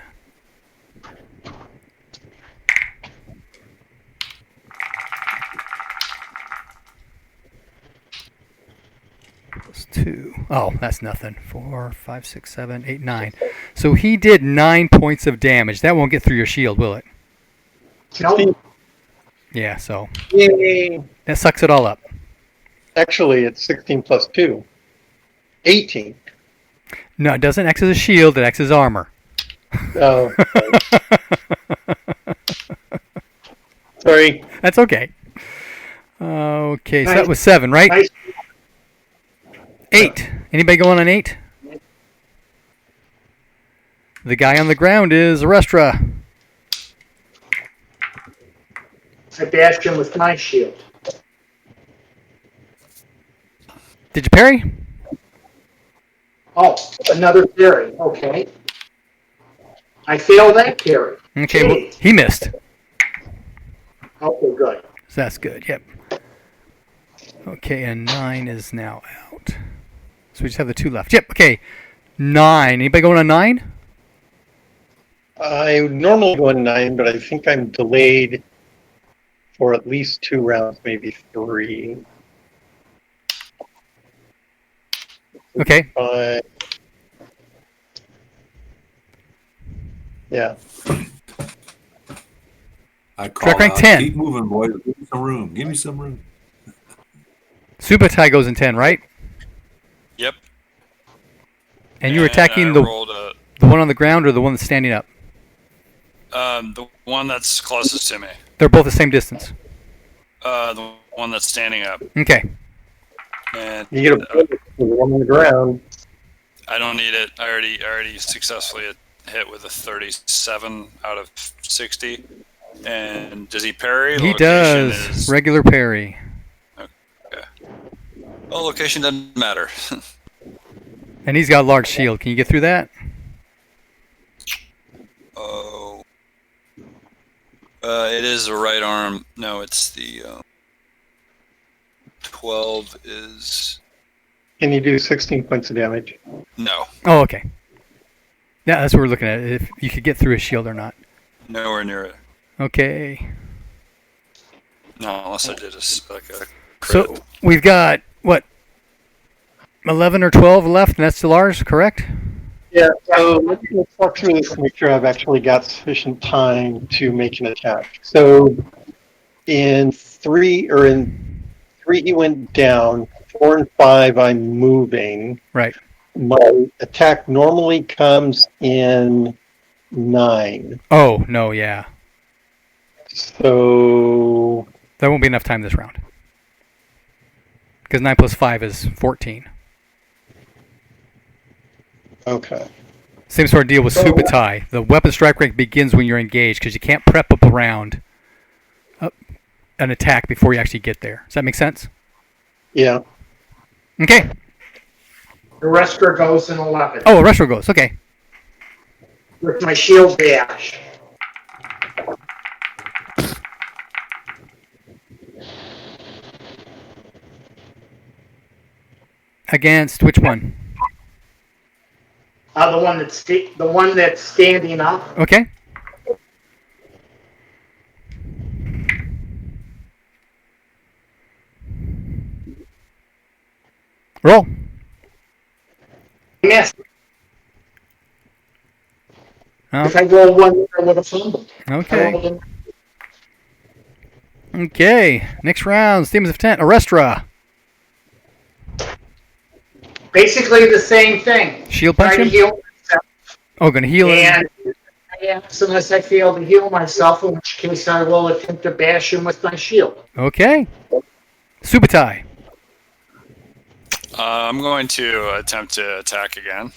A: Plus 2. Oh, that's nothing. 4, 5, 6, 7, 8, 9. So he did 9 points of damage. That won't get through your shield, will it?
E: Nope.
A: Yeah, so
C: Yay.
A: that sucks it all up.
C: Actually, it's 16 plus 2. 18.
A: No, it doesn't X as a shield, it X as armor.
C: Oh. Sorry.
A: That's okay. Okay, so that
E: Nice.
A: was 7, right?
E: Nice.
A: 8. Anybody going on 8? The guy on the ground is Restra.
E: I bashed him with my shield.
A: Did you parry?
E: Oh, another parry. Okay. I failed that parry.
A: Okay, well,
E: Jeez.
A: he missed.
E: Okay, good.
A: So that's good, yep. Okay, and 9 is now out. So we just have the 2 left. Yep, okay. 9. Anybody going on 9?
C: I would normally go on 9, but I think I'm delayed for at least 2 rounds, maybe 3.
A: Okay.
C: Yeah.
D: I call
A: Strike rank
D: out,
A: 10.
D: keep moving, boys. Give me some room. Give me some room. Give me some room.
A: Subutai goes in 10, right?
F: Yep.
A: And you're attacking
F: I
A: the
F: rolled
A: one on the ground or the one that's standing up?
F: the one that's closest to me.
A: They're both the same distance.
F: The one that's standing up.
A: Okay.
F: And
C: You get a bonus for the one on the ground.
F: I don't need it. I already successfully hit with a 37 out of 60. And does he parry?
A: He
F: Location
A: does.
F: is-
A: Regular parry.
F: Well, location doesn't matter.
A: And he's got a large shield. Can you get through that?
F: Oh. It is a right arm. No, it's the 12 is...
C: Can you do 16 points of damage?
F: No.
A: Oh, okay. Yeah, that's what we're looking at. If you could get through a shield or not.
F: Nowhere near it.
A: Okay.
F: No, unless I did a crit.
A: So we've got, what, 11 or 12 left, and that's still ours, correct?
C: Yeah, so let's walk through this and make sure I've actually got sufficient time to make an attack. So in three he went down, 4 and 5 I'm moving.
A: Right.
C: My attack normally comes in 9.
A: Oh, no, yeah.
C: So
A: There won't be enough time this round. Because 9 plus 5 is 14.
C: okay.
A: Same sort of deal with Subutai. The weapon strike rank begins when you're engaged because you can't prep up around an attack before you actually get there. Does that make sense?
C: Yeah.
A: Okay.
E: The Restra goes in 11
A: Oh, a retro goes. Okay.
E: with my shield dash.
A: Against which one?
E: The one that's standing up.
A: Okay. Roll.
E: Yes.
A: Oh,
E: If I roll one, I would have fumbled.
A: okay. Okay. Next round. Demons of Tent. Arrestra.
E: Basically the same thing.
A: Shield
E: Try
A: punch
E: to
A: him?
E: heal myself.
A: Oh, gonna heal him.
E: And as soon as I fail to heal myself, in which case I will attempt to bash him with my shield.
A: Okay. Subutai.
F: I'm going to attempt to attack again.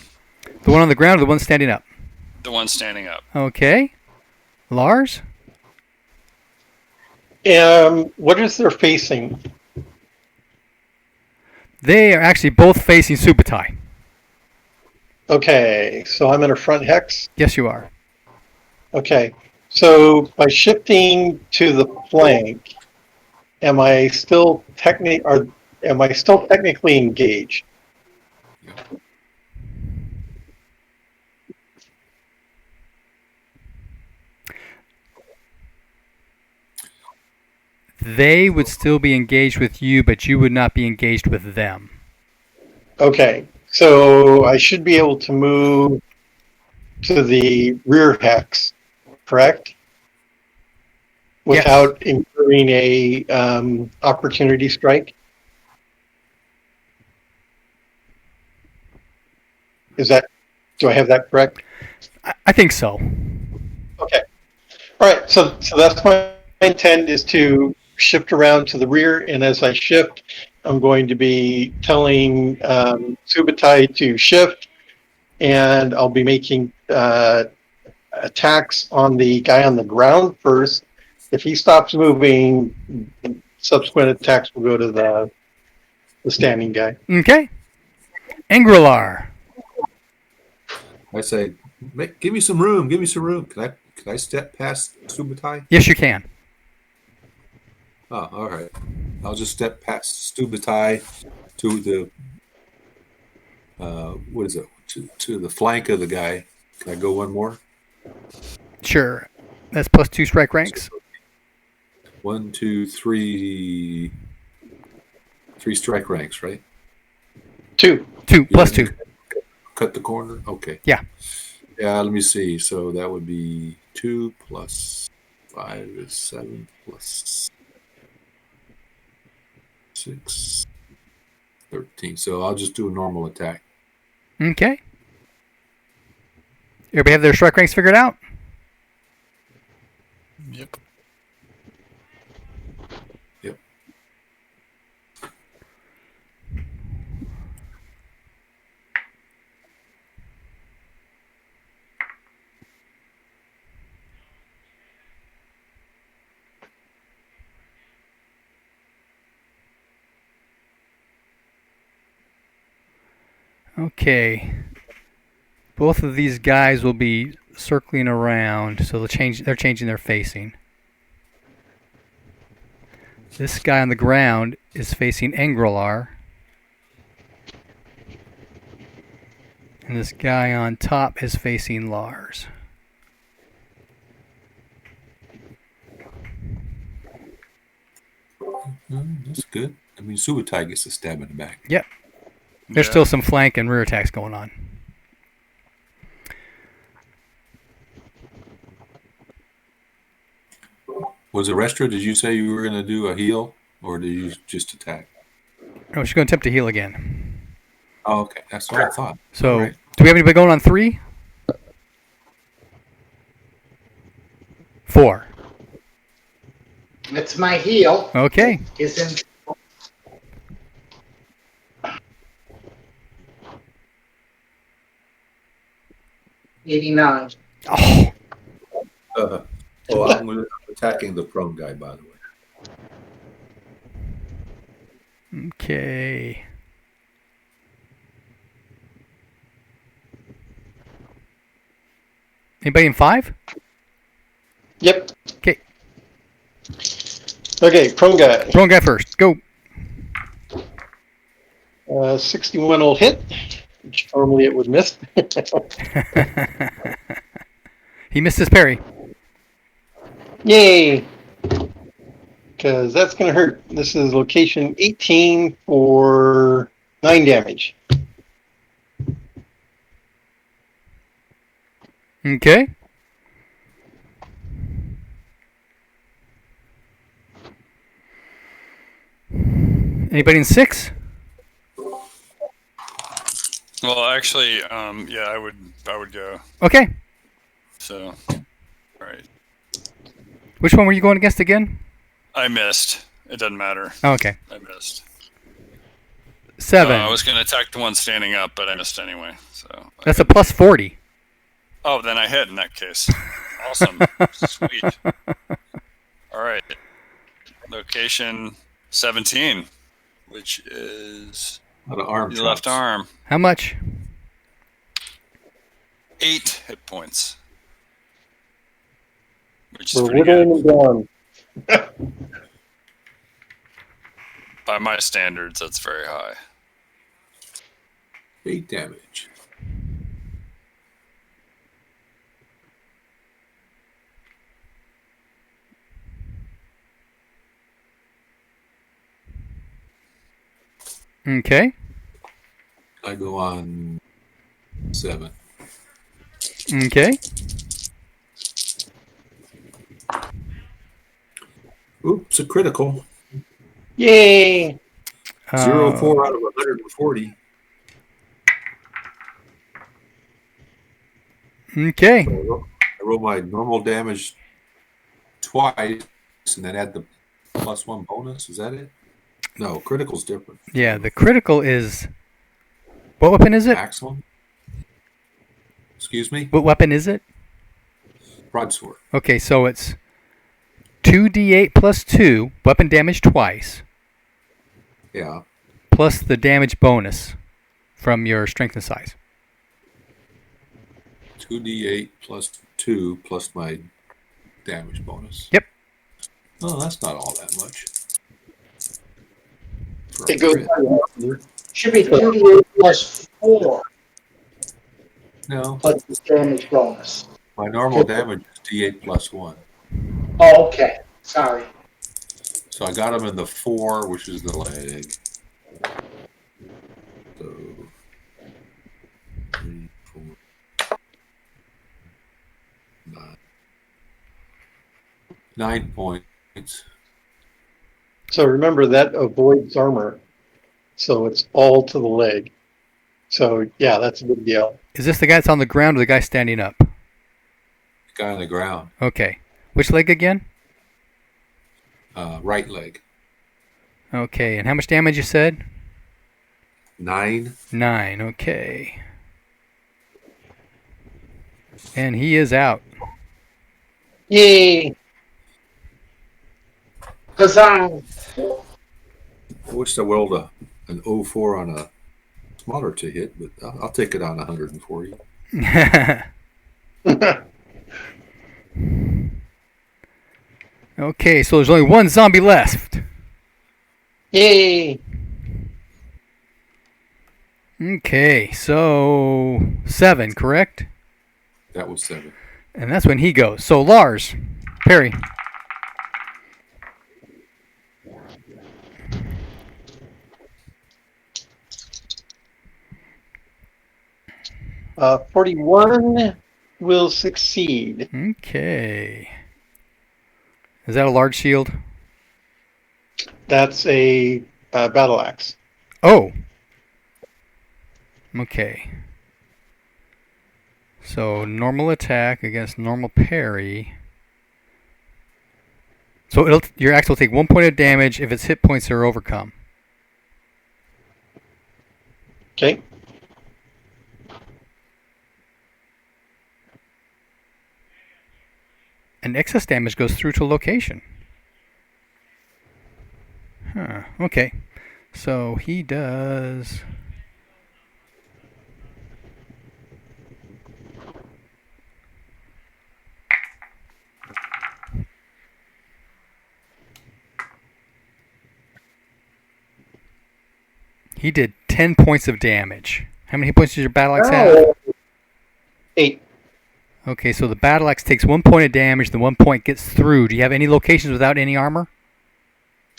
A: The one on the ground or the one standing up?
F: The one standing up.
A: Okay. Lars?
C: What is their facing?
A: They are actually both facing Subutai.
C: Okay, so I'm in a front hex.
A: Yes, you are.
C: Okay, so by shifting to the flank, am I still technically engaged?
A: They would still be engaged with you, but you would not be engaged with them.
C: Okay, so I should be able to move to the rear hex, correct? Without incurring a opportunity strike. Do I have that correct?
A: I think so.
C: Okay. All right. So that's my intent, is to shift around to the rear, and as I shift, I'm going to be telling Subutai to shift, and I'll be making attacks on the guy on the ground first. If he stops moving, subsequent attacks will go to the standing guy.
A: Okay. Angrilar.
D: I say, give me some room. Give me some room. Can I step past Subutai?
A: Yes, you can.
D: Oh, all right. I'll just step past Subutai to the what is it? To the flank of the guy. Can I go one more?
A: Sure. That's plus 2 strike ranks.
D: 1, 2, 3. 3 strike ranks, right?
C: 2.
A: 2 plus 2.
D: Cut the corner. Okay.
A: Yeah.
D: Yeah. Let me see. So that would be 2 plus 5 is 7 plus 6, 13. So I'll just do a normal attack.
A: Okay. Everybody have their strike ranks figured out?
F: Yep.
D: Yep.
A: Okay. Both of these guys will be circling around, so they're changing their facing. This guy on the ground is facing Engrilar. And this guy on top is facing Lars.
D: That's good. I mean, Subutai gets a stab in the back.
A: Yep. There's still some flank and rear attacks going on.
D: Was it Restra? Did you say you were going to do a heal, or did you just attack?
A: Oh, she's going to attempt to heal again.
D: Oh, okay. That's what I thought.
A: So,
D: All right.
A: do we have anybody going on 3? 4.
E: It's my heel.
A: Okay.
E: Is in 89.
A: Oh,
D: I'm attacking the prone guy, by the way.
A: okay. Anybody in 5?
C: Yep.
A: Okay.
C: Okay, prone guy.
A: Prone guy first. Go.
C: 61 will hit, which normally it would miss.
A: He missed his parry.
C: Yay! Because that's going to hurt. This is location 18 for 9 damage.
A: Okay. Anybody in 6?
F: Well, actually, yeah, I would go.
A: Okay.
F: So, all right.
A: Which one were you going against again?
F: I missed. It doesn't matter.
A: Oh, okay.
F: I missed.
A: 7.
F: I was going to attack the one standing up, but I missed anyway. So
A: That's a plus 40.
F: Oh, then I hit in that case. Awesome. Sweet. All right. Location 17, which is
D: The arm
F: the left
D: drops.
F: arm.
A: How much?
F: 8 hit points. Which is
C: We're
F: pretty good.
C: whittling them down.
F: By my standards, that's very high.
D: 8 damage.
A: Okay.
D: I go on 7.
A: Okay.
D: Oops, a critical.
C: Yay!
D: 0-4 out of 140.
A: Okay.
D: So I roll my normal damage twice and then add the +1 bonus. Is that it? No, critical's different.
A: Yeah, the critical is... What weapon is it?
D: Maximum. Excuse me?
A: What weapon is it?
D: Broadsword.
A: Okay, so it's 2d8 plus 2, weapon damage twice,
D: Yeah.
A: plus the damage bonus from your strength and size.
D: 2d8 plus 2 plus my damage bonus.
A: Yep.
D: Oh, that's not all that much. For a
C: It goes
D: crit.
E: Should be 2d8 plus 4
D: No,
E: plus the damage bonus.
D: my normal damage is d8 plus 1.
E: Oh, okay. Sorry.
D: So I got him in the 4, which is the leg. So 3, 4, 9, 9 points.
C: So remember that avoids armor. So it's all to the leg. So yeah, that's a big deal.
A: Is this the guy that's on the ground or the guy standing up?
D: Guy on the ground.
A: Okay. Which leg again?
D: Right leg.
A: Okay, and how much damage you said?
D: 9.
A: 9, okay. And he is out.
C: Yay!
E: Huzzah!
D: I wish I rolled an 04 on a smaller to hit, but I'll take it on 140.
A: Okay, so there's only one zombie left.
C: Yay!
A: Okay, so 7, correct?
D: That was 7.
A: And that's when he goes. So Lars, Perry.
C: 41 will succeed.
A: Okay. Is that a large shield?
C: That's a battle axe.
A: Oh. Okay. So normal attack against normal parry. So your axe will take 1 point of damage if its hit points are overcome.
C: Okay.
A: And excess damage goes through to location. Huh. Okay. So he does... He did 10 points of damage. How many hit points does your battle axe have?
C: 8.
A: Okay, so the battle axe takes 1 point of damage, the 1 point gets through. Do you have any locations without any armor?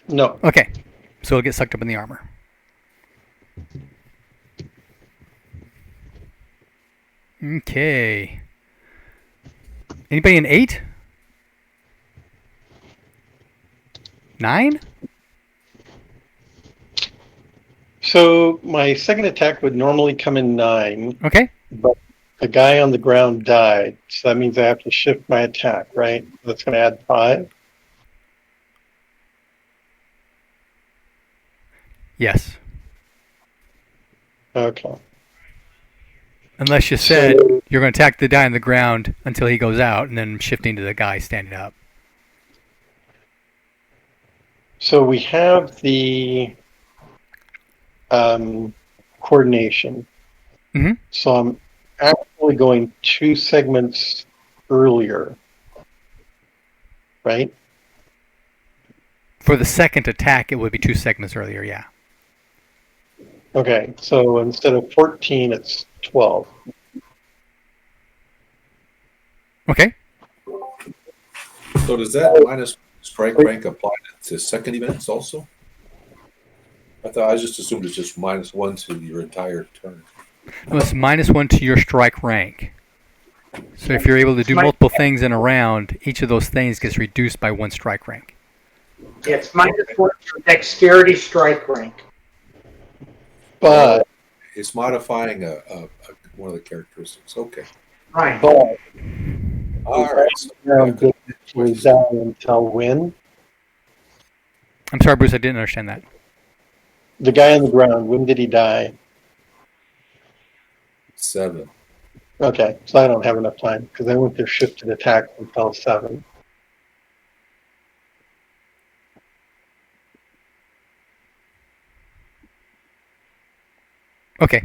C: No.
A: Okay, so it'll get sucked up in the armor. Okay. Anybody in 8? 9?
C: So my second attack would normally come in 9,
A: Okay.
C: but the guy on the ground died. So that means I have to shift my attack, right? That's going to add 5.
A: Yes.
C: Okay.
A: Unless you said you're going to attack the guy on the ground until he goes out and then shifting to the guy standing up.
C: So we have the coordination.
A: Mhm.
C: So I'm actually going 2 segments earlier, right?
A: For the second attack, it would be 2 segments earlier, yeah.
C: Okay, so instead of 14, it's 12.
A: Okay.
D: So does that minus strike rank apply to second events also? I just assumed it's just -1 to your entire turn.
A: Well, it's -1 to your strike rank. So if you're able to do multiple things in a round, each of those things gets reduced by 1 strike rank.
E: It's -1 to dexterity strike rank.
C: But
D: It's modifying one of the characteristics. Okay.
E: Right.
C: but
D: All right. So
C: round didn't actually die until when?
A: I'm sorry, Bruce, I didn't understand that.
C: The guy on the ground, when did he die?
D: 7.
C: Okay, so I don't have enough time because I went to shifted attack until 7.
A: Okay.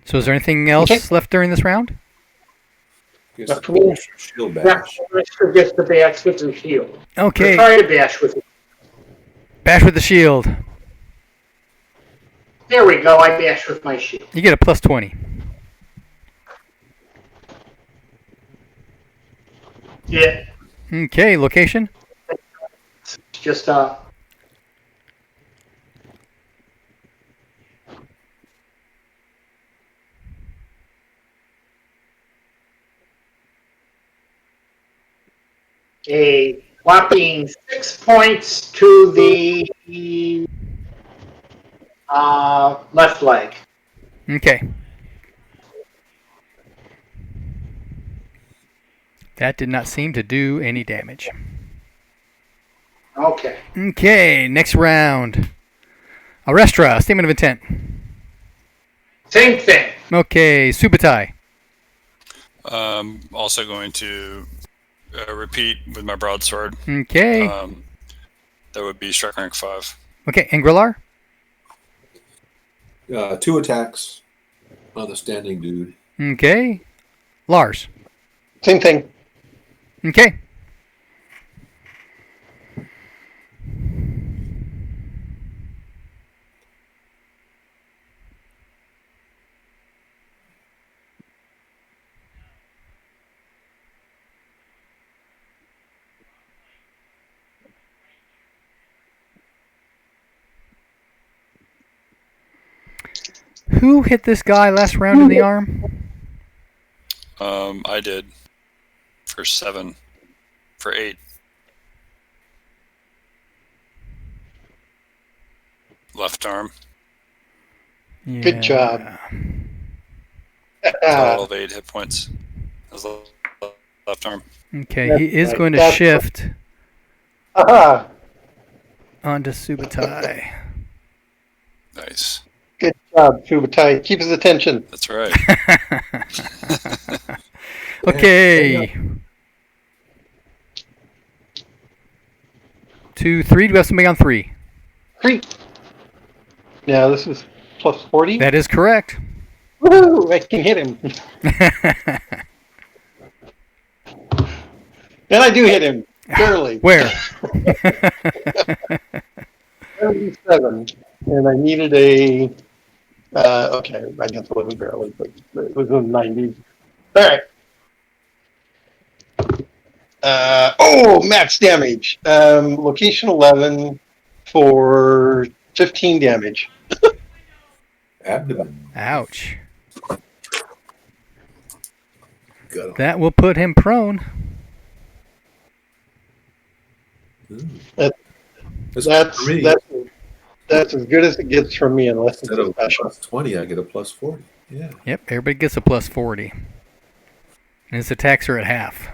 A: So is there anything else left during this round?
D: Guess
C: Not for me.
D: shield
E: Yeah,
D: bash.
E: let's forget the bash with the shield.
A: Okay.
E: Try to bash with it.
A: Bash with the shield.
E: There we go. I bash with my shield.
A: You get a +20.
E: Yeah.
A: Okay, location?
E: It's just a whopping 6 points to the left leg.
A: Okay. That did not seem to do any damage.
E: Okay.
A: Okay, next round. Arestra, statement of intent.
E: Same thing.
A: Okay, Subutai.
F: Also going to repeat with my broadsword.
A: Okay.
F: That would be strike rank 5.
A: Okay, Angrilar.
D: 2 attacks on the standing dude.
A: Okay. Lars.
C: Same thing.
A: Okay. Who hit this guy last round in the arm?
F: I did. For 7. For 8. Left arm.
A: Yeah.
C: Good job.
F: Total of 8 hit points. That's left arm.
A: Okay,
C: That's
A: he is
C: right.
A: going to
C: That's
A: shift
C: Aha!
A: onto Subutai.
F: Nice.
C: Good job, Subutai. Keep his attention.
F: That's right.
A: Okay. 2, 3. Do we have somebody on 3?
C: 3. Yeah, this is plus 40.
A: That is correct.
C: Woohoo! I can hit him. And I do hit him. Barely.
A: Where?
C: 77. And I needed a... okay, I guess it wasn't barely, but it was in the 90s. All right. Max damage. Location 11 for 15 damage.
D: Abdomen.
A: Ouch.
D: Got him.
A: That will put him prone.
D: Ooh.
C: That's
D: three.
C: that's as good as it gets from me unless it's
D: Instead
C: a
D: of
C: special.
D: plus 20, I get a plus 40. Yeah.
A: Yep, everybody gets a plus 40. And his attacks are at half.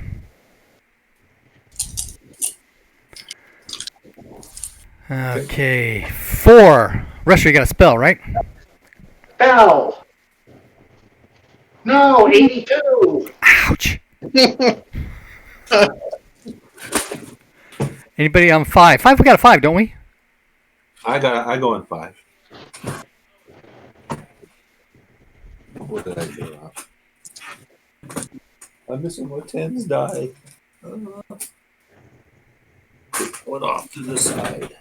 A: Okay, 4. Rusher, you got a spell, right?
E: Spell. No, 82.
A: Ouch. Anybody on 5? 5, we got a 5, don't we?
D: I go on 5. What did I get off? I'm missing my 10s die. One off to the side.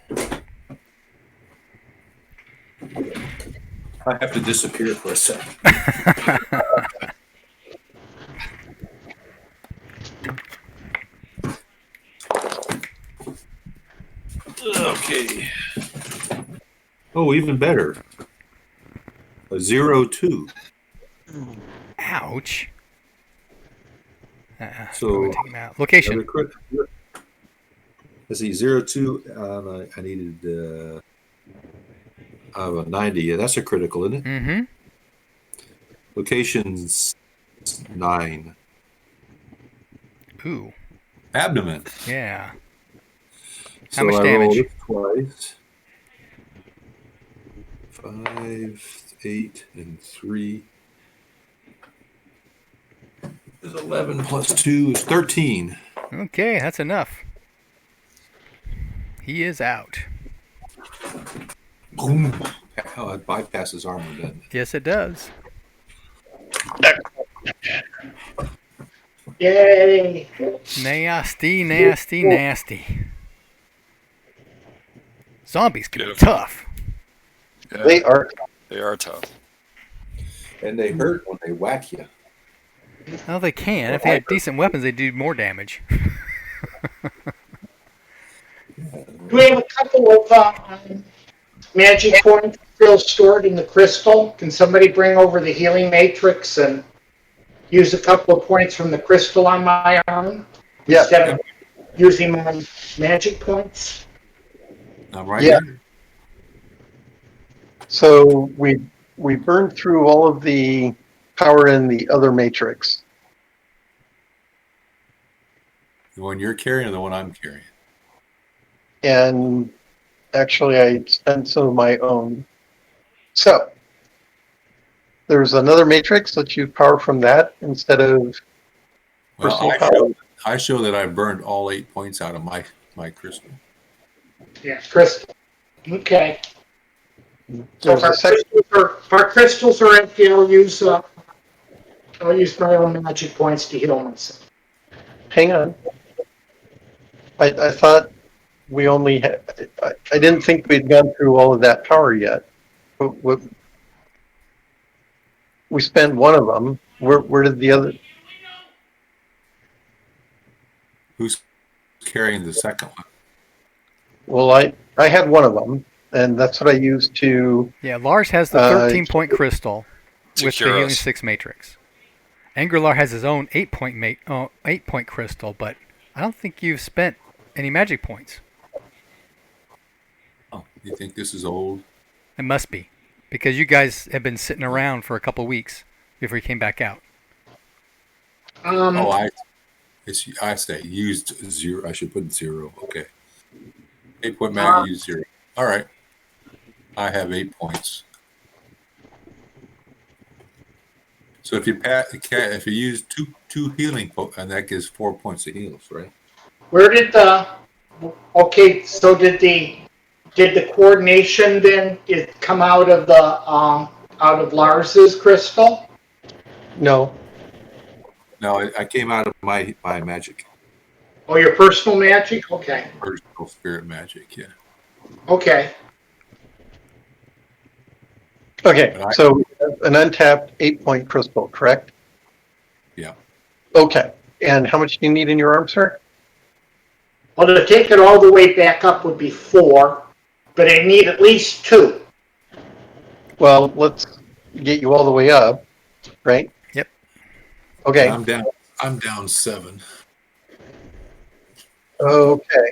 D: I have to disappear for a second. Okay. Oh, even better. A 0-2.
A: Ouch.
D: So
A: Take him out. Location.
D: Let's see, 0-2. I needed a 90. Yeah, that's a critical, isn't it?
A: Mm-hmm.
D: Location's 9.
A: Ooh.
D: Abdomen.
A: Yeah.
D: So
A: How much
D: I
A: damage?
D: rolled it twice. 5, 8, and 3 is 11 plus 2 is 13.
A: Okay, that's enough. He is out.
D: Boom. Oh, it bypasses armor, doesn't it?
A: Yes, it does.
E: Yay.
A: Nasty, nasty, nasty. Zombies can be
F: Beautiful.
A: tough.
F: Yeah,
C: They are.
F: they are tough.
D: And they hurt when they whack you.
A: Well, they can. If they had decent weapons, they'd do more damage.
E: Do we have a couple of magic points still stored in the crystal? Can somebody bring over the healing matrix and use a couple of points from the crystal on my arm?
C: Yeah.
E: Instead of using my magic points.
D: I'm right
C: Yeah.
D: here.
C: So we burned through all of the power in the other matrix.
D: The one you're carrying or the one I'm carrying?
C: And actually I spent some of my own. So there's another matrix. Let's use power from that instead of
D: Well,
C: personal power.
D: I show that I burned all 8 points out of my crystal.
E: Yeah, crystal. Okay. So
C: There's a second.
E: if our crystals are empty, I'll use my own magic points to heal myself.
C: Hang on. I thought we only had. I didn't think we'd gone through all of that power yet. We spent one of them. Where did the other?
D: Who's carrying the second one?
C: Well, I had one of them, and that's what I used to.
A: Yeah, Lars has the 13-point crystal
F: To
A: with the
F: cure
A: healing
F: us.
A: 6 matrix. Angrelar has his own 8-point crystal, but I don't think you've spent any magic points.
D: Oh, you think this is old?
A: It must be, because you guys have been sitting around for a couple weeks before you came back out.
D: Oh, I say used 0. I should put 0. Okay. 8-point mag used 0. All right. I have 8 points. So if you use two healing and that gives 4 points of heals, right?
E: Where did okay, so did the coordination then come out of Lars's crystal?
C: No.
D: No, I came out of my magic.
E: Oh, your personal magic? Okay.
D: Personal spirit magic, yeah.
E: Okay.
C: Okay, so an untapped 8-point crystal, correct?
D: Yeah.
C: Okay, and how much do you need in your arm, sir?
E: Well, to take it all the way back up would be 4, but I need at least 2.
C: Well, let's get you all the way up, right?
A: Yep.
C: Okay.
D: I'm down 7.
C: Okay.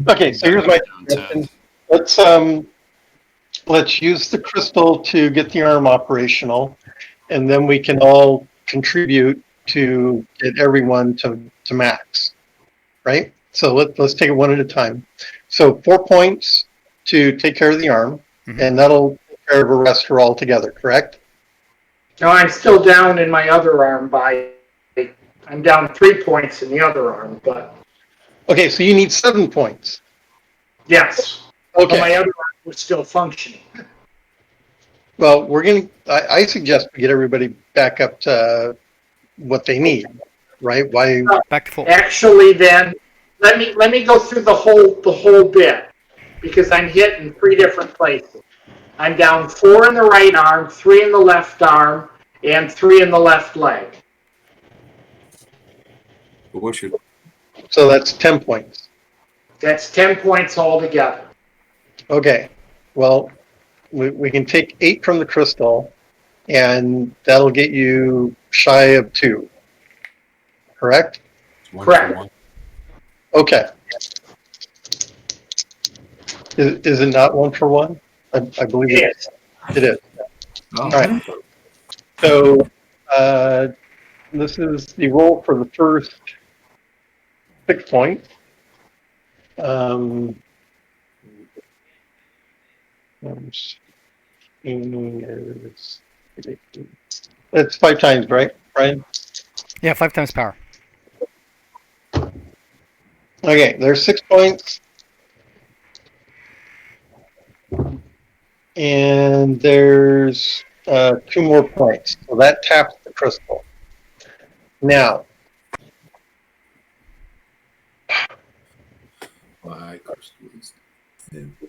C: Okay, so here's my suggestion. Let's use the crystal to get the arm operational, and then we can all contribute to get everyone to max, right? So let's take it one at a time. So 4 points to take care of the arm, and that'll take care of a rester altogether, correct?
E: No, I'm still down in my other arm I'm down 3 points in the other arm, but
C: Okay, so you need 7 points.
E: yes.
C: Okay.
E: But my other arm was still functioning.
C: Well, I suggest we get everybody back up to what they need, right? Why?
A: Back to full.
E: Actually, then let me go through the whole bit because I'm hit in 3 different places. I'm down 4 in the right arm, 3 in the left arm, and 3 in the left leg.
D: But what should
C: So that's 10 points.
E: That's 10 points altogether.
C: Okay. Well, we can take 8 from the crystal, and that'll get you shy of 2. Correct?
D: one
E: Correct.
D: for one?
C: Okay. Is it not 1 for 1? I believe
E: It is.
C: It is.
D: Oh,
C: All right. So this is the roll for the first 6 points. It's 5 times, right, Brian?
A: Yeah, 5 times power.
C: Okay, there's 6 points. And there's 2 more points. So that taps the crystal. Now,
D: my crystal is empty.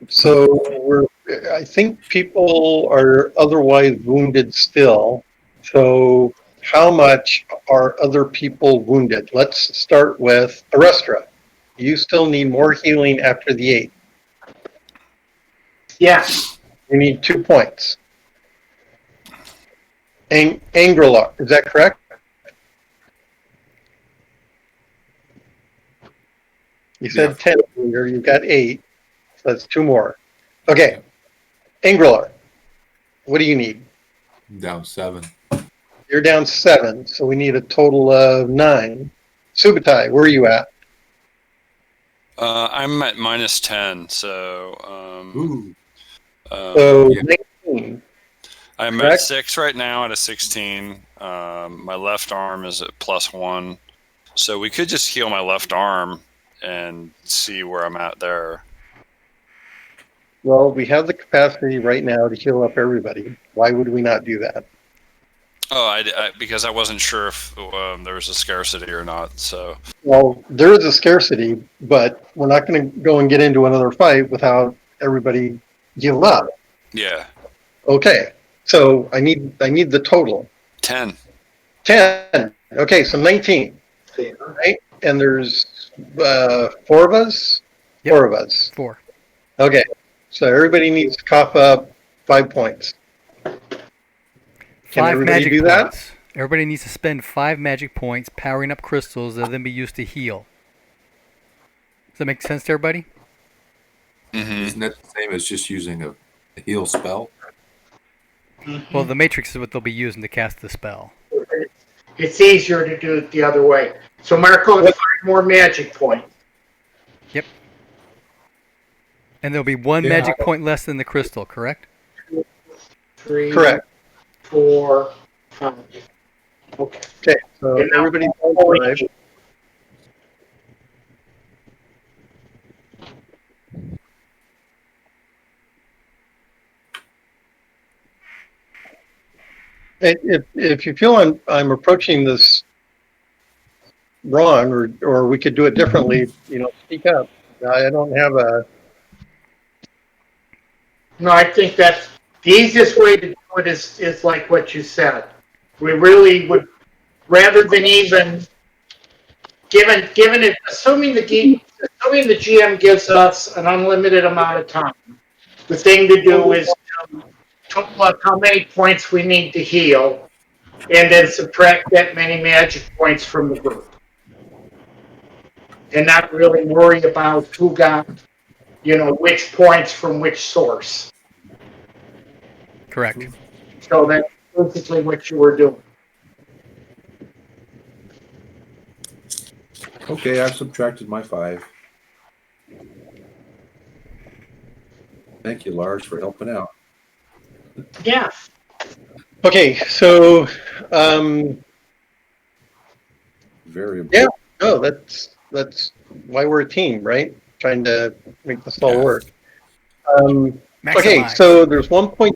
C: so I think people are otherwise wounded still. So how much are other people wounded? Let's start with Arestra. You still need more healing after the 8.
E: Yes.
C: You need 2 points. Angrela, is that correct? You said 10 earlier. You've got 8. So that's 2 more. Okay. Angler, what do you need?
D: I'm down 7.
C: You're down 7, so we need a total of 9. Subutai, where are you at?
F: I'm at -10, so
D: Ooh.
C: So
D: Yeah.
C: 19.
F: I'm
C: correct?
F: at 6 right now at a 16. My left arm is at +1, so we could just heal my left arm and see where I'm at there.
C: Well, we have the capacity right now to heal up everybody. Why would we not do that?
F: Oh, because I wasn't sure if there was a scarcity or not. So
C: Well, there is a scarcity, but we're not going to go and get into another fight without everybody healed up.
F: yeah,
C: Okay, so I need the total.
F: 10.
C: 10. Okay, so 19. Right? And there's 4 of us?
A: Yep.
C: 4 of us.
A: 4.
C: Okay, so everybody needs to cough up 5 points. Can
A: 5
C: everybody
A: magic
C: do that?
A: points. Everybody needs to spend 5 magic points powering up crystals that then be used to heal. Does that make sense to everybody?
F: Mm-hmm.
D: Isn't that the same as just using a heal spell?
A: Well, the matrix is what they'll be using to cast the spell.
E: It's easier to do it the other way. So Marco, 5 more magic points.
A: And there'll be 1
D: Yeah.
A: magic point less than the crystal, correct?
E: 3,
C: Correct.
E: 4, 5. Okay.
C: Okay, so
E: And now-
C: everybody's on 5. If you feel I'm approaching this wrong, or we could do it differently, speak up. I don't have a.
E: No, I think that's the easiest way to do it is like what you said. We really would, rather than even given it, assuming the GM gives us an unlimited amount of time, the thing to do is total up how many points we need to heal, and then subtract that many magic points from the group, and not really worry about who got, which points from which source.
A: Correct.
E: So that's basically what you were doing.
D: Okay, I've subtracted my 5. Thank you, Lars, for helping out.
E: Yeah.
C: Okay, so
D: Very important.
C: Yeah. no, that's why we're a team, right? Trying to make this all
D: Yeah.
C: work. Okay,
A: Maximize.
C: so there's 1 point.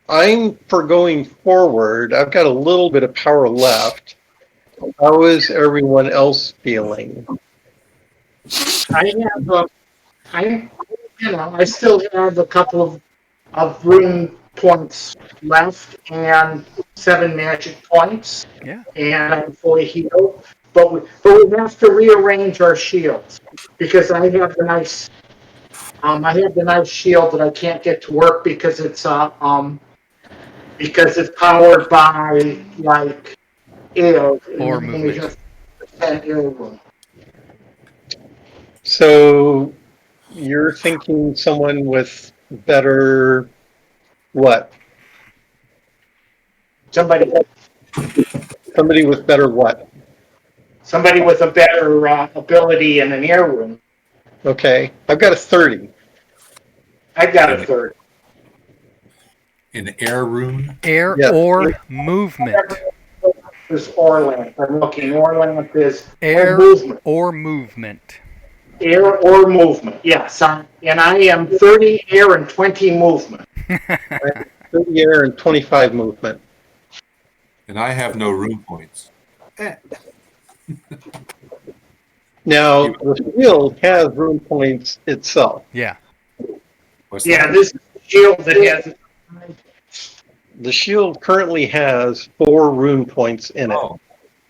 C: I'm for going forward. I've got a little bit of power left. How is everyone else feeling?
E: I still have a couple of rune points left and 7 magic points.
A: Yeah.
E: And I'm fully healed. But we have to rearrange our shields because I have the nice shield that I can't get to work because it's powered by like air.
A: Or
E: and only
A: movement.
E: has 10 air room.
C: So you're thinking someone with better what?
E: Somebody
C: With better what?
E: Somebody with a better ability in an air room.
C: Okay, I've got a 30.
E: I've got a 30.
D: An air rune?
A: Air
C: Yeah.
A: or movement.
E: This Orlant. I'm looking. Orlant is
A: Air
E: movement.
A: or movement.
E: Air or movement. Yes. And I am 30 air and 20 movement.
C: 30 air and 25 movement.
D: And I have no rune points.
C: Now, the shield has rune points itself.
A: Yeah.
D: What's
E: Yeah,
D: that?
E: this shield that has.
C: The shield currently has 4 rune points in it.
D: Oh,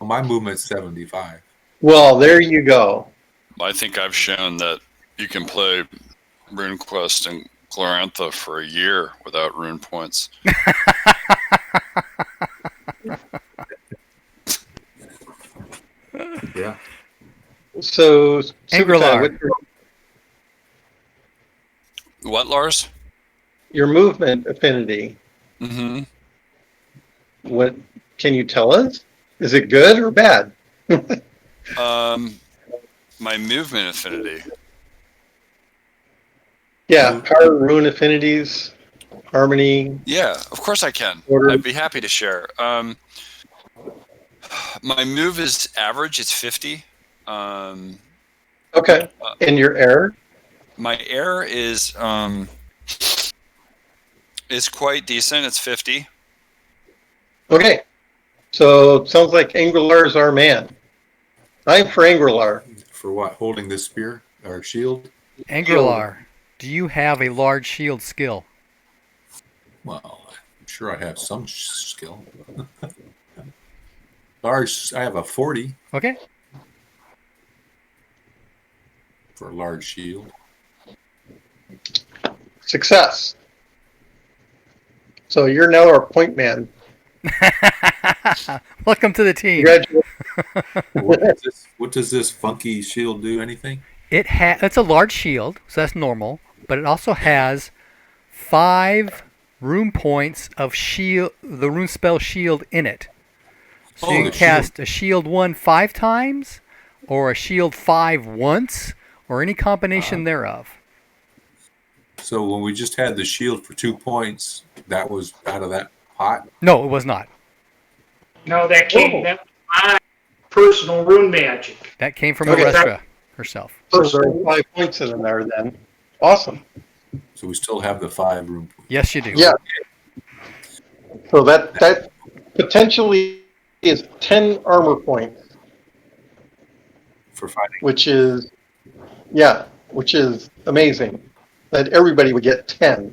D: well, my movement's 75.
C: Well, there you go.
F: I think I've shown that you can play RuneQuest and Glorantha for a year without rune points.
C: So,
A: Angrilar.
C: what's
F: What, Lars?
C: your movement affinity?
F: Mm-hmm.
C: What can you tell us? Is it good or bad?
F: My movement affinity.
C: Yeah, power, rune affinities, harmony.
F: Yeah, of course I can.
C: Order.
F: I'd be happy to share. My move is average. It's 50.
C: Okay. And your error?
F: My air is quite decent. It's 50.
C: Okay. So it sounds like Angrilar is our man. I'm for Angrilar.
D: For what? Holding this spear or shield?
A: Angrilar, do you have a large shield skill?
D: Well, I'm sure I have some skill. Large, I have a 40
A: Okay.
D: for a large shield.
C: Success. So you're now our point man.
A: Welcome to the team.
C: Congratulations.
D: What does this funky shield do? Anything?
A: It's a large shield, so that's normal, but it also has 5 rune points of shield, the rune spell shield in it. So you can cast a shield 1 5 times, or a shield 5 once, or any combination thereof.
D: So when we just had the shield for 2 points, that was out of that pot?
A: No, it was not.
E: No, that came from my personal rune magic.
A: That came from
C: Okay.
A: Arestra herself.
C: So there are 5 points in there then. Awesome.
D: So we still have the 5 room.
A: Yes, you do.
C: Yeah. So that potentially is 10 armor points,
D: For fighting.
C: which is amazing. That everybody would get 10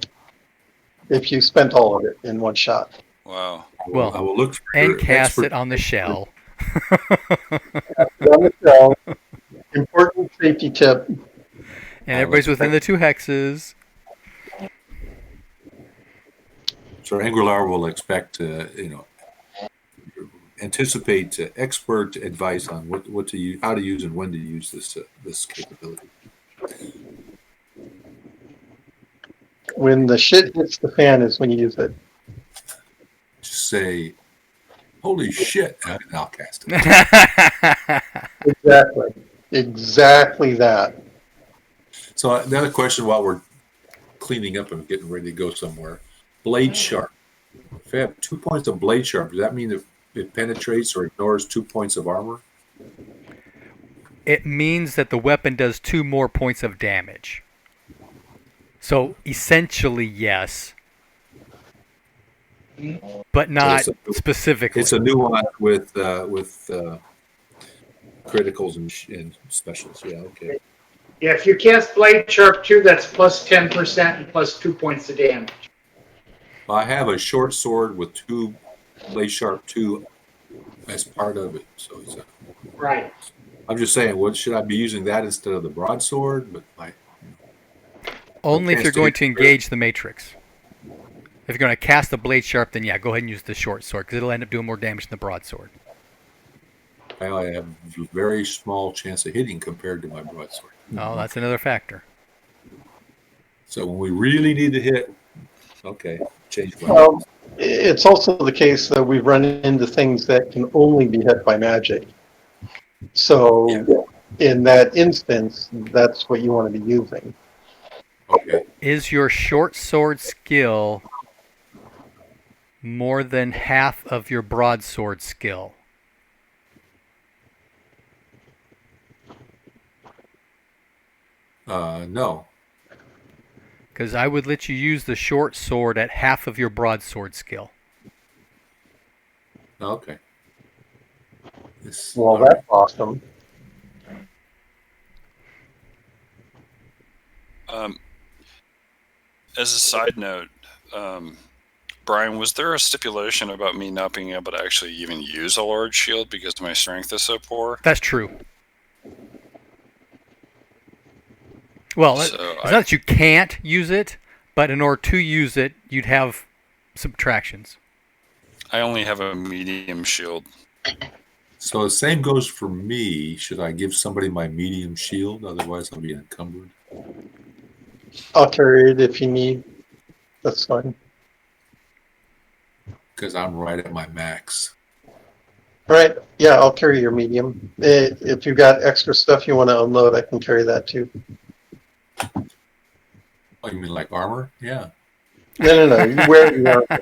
C: if you spent all of it in one shot.
F: Wow.
A: Well,
D: I will look for
A: and
D: your
A: cast
D: expert-
A: it on the shell.
C: On the shell, important safety tip.
A: And everybody's within the 2 hexes.
D: So Angrilar will expect anticipate expert advice on what to use, how to use, and when to use this capability.
C: When the shit hits the fan is when you use it.
D: Just say, "Holy shit!" and I'll cast it.
C: Exactly that.
D: So another question while we're cleaning up and getting ready to go somewhere: blade sharp. If I have 2 points of blade sharp, does that mean that it penetrates or ignores 2 points of armor?
A: It means that the weapon does 2 more points of damage. So essentially, yes, but not specifically.
D: It's a nuance with criticals and specials. Yeah, okay.
E: Yeah, if you cast Blade Sharp 2, that's plus 10% and plus 2 points of damage.
D: I have a short sword with 2 blade sharp 2 as part of it. So
E: Right.
D: I'm just saying, what should I be using that instead of the broadsword? But
A: Only if you're going to engage the matrix. If you're going to cast the blade sharp, then yeah, go ahead and use the short sword because it'll end up doing more damage than the broadsword.
D: Well, I have a very small chance of hitting compared to my broadsword.
A: Oh, that's another factor.
D: So when we really need to hit, okay, change my.
C: Well, it's also the case that we've run into things that can only be hit by magic. So in that instance, that's what you want to be using.
D: Okay.
A: Is your short sword skill more than half of your broadsword skill?
D: No.
A: Because I would let you use the short sword at half of your broadsword skill.
D: Okay.
C: Well, that's awesome.
F: As a side note, Brian, was there a stipulation about me not being able to actually even use a large shield because my strength is so poor?
A: That's true. Well,
F: So
A: it's not that you can't use it, but in order to use it, you'd have subtractions.
F: I only have a medium shield.
D: So the same goes for me. Should I give somebody my medium shield? Otherwise, I'll be encumbered.
C: I'll carry it if you need. That's fine.
D: Because I'm right at my max.
C: All right. Yeah, I'll carry your medium. If you've got extra stuff you want to unload, I can carry that too.
D: Oh, you mean like armor? Yeah.
C: No. You wear your armor.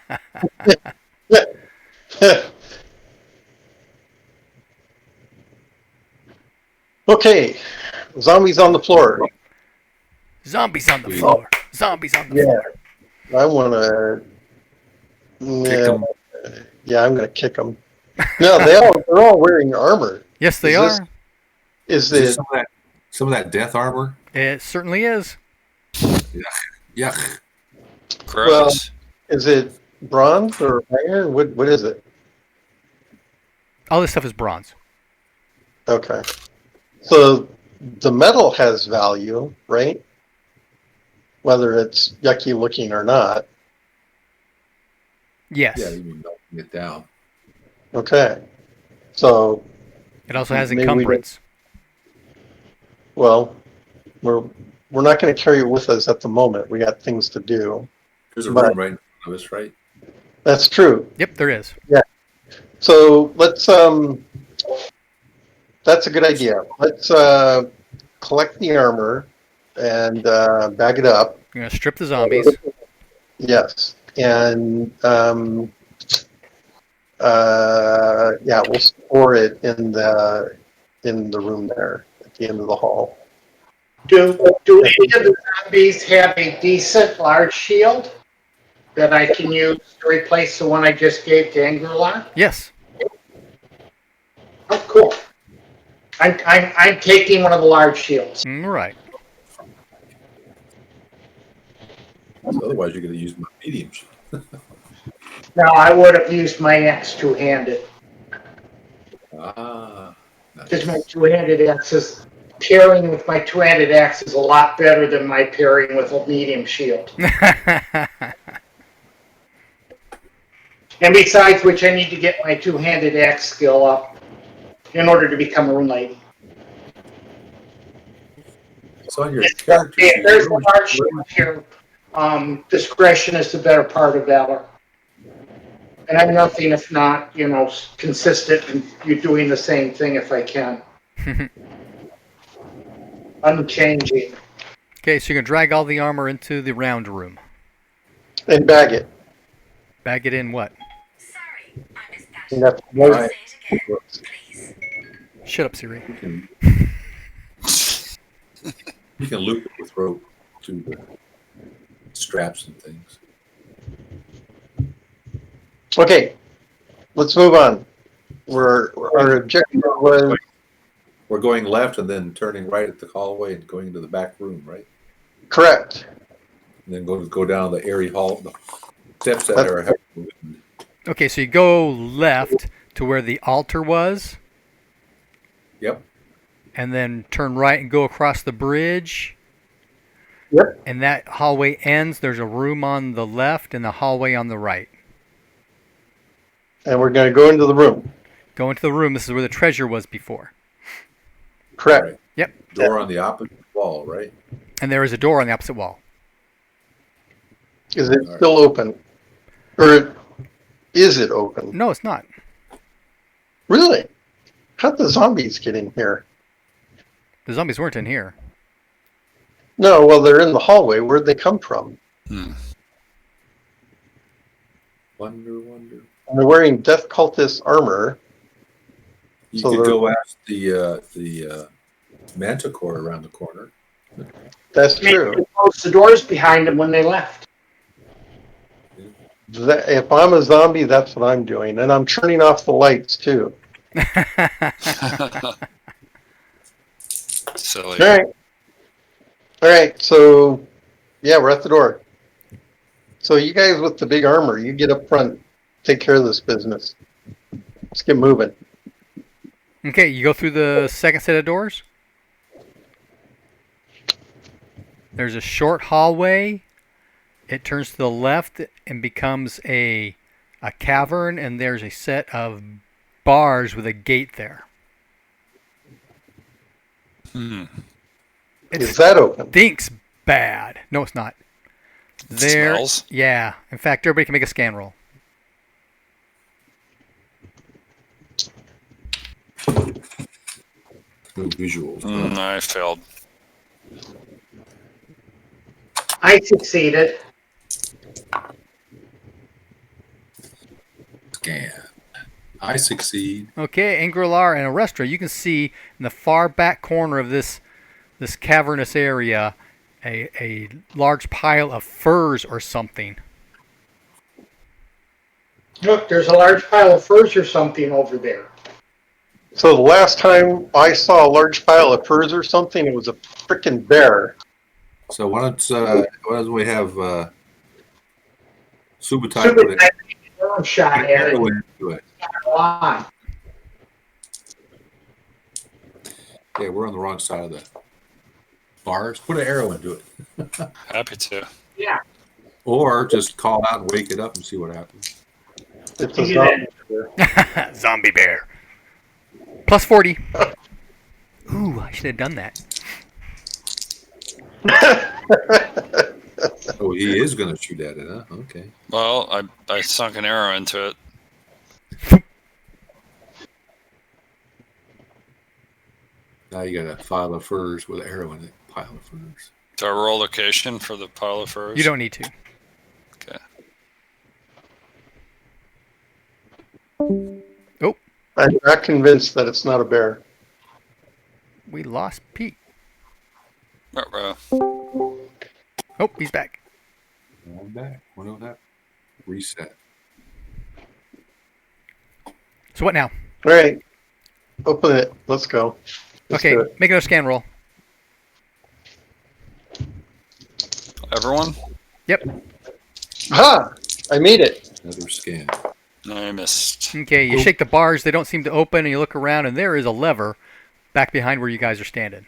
C: Okay. Zombies on the floor.
A: Zombies on the floor. Zombies on the
C: Yeah.
A: floor.
C: I want to.
D: Kick them.
C: Yeah, I'm going to kick them. No, they're all wearing armor.
A: Yes, they
C: Is
A: are.
C: Is
D: Is
C: it?
D: some of that death armor?
A: It certainly is.
D: Yuck.
F: Gross.
C: Is it bronze or iron? What is it?
A: All this stuff is bronze.
C: Okay. So the metal has value, right? Whether it's yucky looking or not.
A: Yes.
D: Yeah, you mean melting it down.
C: Okay. So,
A: It also has
C: Maybe we
A: encumbrance.
C: well, we're not going to carry it with us at the moment. We got things to do.
D: There's a
C: But-
D: room right in front of us, right?
C: That's true.
A: Yep, there is.
C: So let's that's a good idea. Let's collect the armor and bag it up.
A: You're going to strip the zombies.
C: Yes, and we'll store it in the room there at the end of the hall.
E: Do any of the zombies have a decent large shield that I can use to replace the one I just gave to Angela?
A: Yes.
E: Oh, cool. I'm taking one of the large shields.
A: Right.
D: Otherwise, you're going to use my mediums.
E: Now, I would have used my axe two-handed.
D: Ah. Nice.
E: Because my two-handed axe is, pairing with my two-handed axe is a lot better than my pairing with a medium shield. And besides which, I need to get my two-handed axe skill up in order to become a rune lady.
D: So on your character
E: Yeah,
D: sheet,
E: there's a large shield here. Discretion is the better part of valor. And I'm nothing if not, consistent in you doing the same thing if I can. Unchanging.
A: Okay, so you're going to drag all the armor into the round room.
C: And bag it.
A: Bag it in what?
G: Sorry, I missed that.
C: And that's
D: Right.
G: Say it again, please.
A: Shut up, Siri.
D: You can loop it with rope to the straps and things.
C: Okay. Let's move on. Our objective was
D: We're going left and then turning right at the hallway and going into the back room, right?
C: correct.
D: And then go down the airy hall, the steps that are.
A: Okay, so you go left to where the altar was,
D: Yep.
A: and then turn right and go across the bridge.
C: Yep.
A: And that hallway ends. There's a room on the left and the hallway on the right.
C: And we're going to go into the room.
A: Go into the room. This is where the treasure was before.
C: Correct.
D: Right.
A: Yep.
D: Door on the opposite wall, right?
A: And there is a door on the opposite wall.
C: Is it still open? Or is it open?
A: No, it's not.
C: Really? How'd the zombies get in here?
A: The zombies weren't in here.
C: No, well, they're in the hallway. Where'd they come from?
D: Wonder.
C: And they're wearing death cultist armor.
D: You
C: So
D: could
C: they're-
D: go ask the manticore around the corner.
C: That's
E: Maybe
C: true.
E: they closed the doors behind them when they left.
C: If I'm a zombie, that's what I'm doing. And I'm turning off the lights, too.
F: Silly.
C: All right. So, yeah, we're at the door. So you guys with the big armor, you get up front. Take care of this business. Let's get moving.
A: Okay, you go through the second set of doors. There's a short hallway. It turns to the left and becomes a cavern, and there's a set of bars with a gate there.
C: Is that open?
A: Stinks bad. No, it's not. There.
F: Smells?
A: Yeah. In fact, everybody can make a scan roll.
D: No visuals.
F: I failed.
E: I succeeded.
D: Scan. I succeed.
A: Okay, Angrilar and Arestra, you can see in the far back corner of this cavernous area a large pile of furs or something.
E: Look, there's a large pile of furs or something over there.
C: So the last time I saw a large pile of furs or something, it was a freaking bear.
D: So why don't we have Subutai
E: Super
D: put
E: nice shot at it.
D: arrow into it?
E: Why?
D: Yeah, we're on the wrong side of the bars. Put an arrow into it.
F: Happy to.
E: Yeah.
D: Or just call out and wake it up and see what happens.
C: It's a
E: Yeah.
C: zombie bear.
A: Zombie bear. Plus 40. Ooh, I should have done that.
D: Oh, he is going to shoot at it, huh? Okay.
F: Well, I sunk an arrow into it.
D: Now you got a pile of furs with an arrow in it. Pile of furs.
F: Do I roll location for the pile of furs?
A: You don't need to.
F: Okay.
A: Oh,
C: I'm not convinced that it's not a bear.
A: we lost Pete.
F: Ruh-roh.
A: Oh, he's back.
D: I'm back. What was that? Reset.
A: So what now?
C: All right. Open it. Let's go. Let's
A: Okay,
C: do it.
A: make another scan roll.
F: Everyone?
A: Yep.
C: Ha! I made it.
D: Another scan.
F: I missed.
A: Okay, you shake the bars, they don't seem to open, and you look around, and there is a lever back behind where you guys are standing.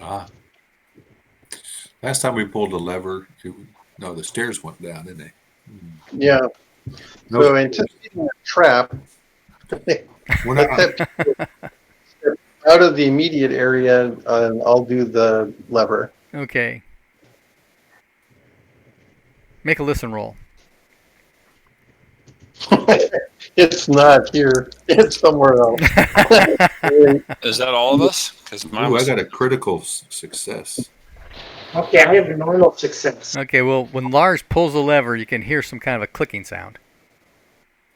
D: Ah. Last time we pulled the lever, the stairs went down, didn't they?
C: Yeah.
D: No,
C: So anticipating a trap,
D: we're
C: let
D: not.
C: that step out of the immediate area, and I'll do the lever.
A: Okay. Make a listen roll.
C: It's not here. It's somewhere else.
F: Is that all of us? Because mine
D: Ooh, I
F: was.
D: got a critical success.
E: Okay, I have a normal success.
A: Okay, well, when Lars pulls the lever, you can hear some kind of a clicking sound.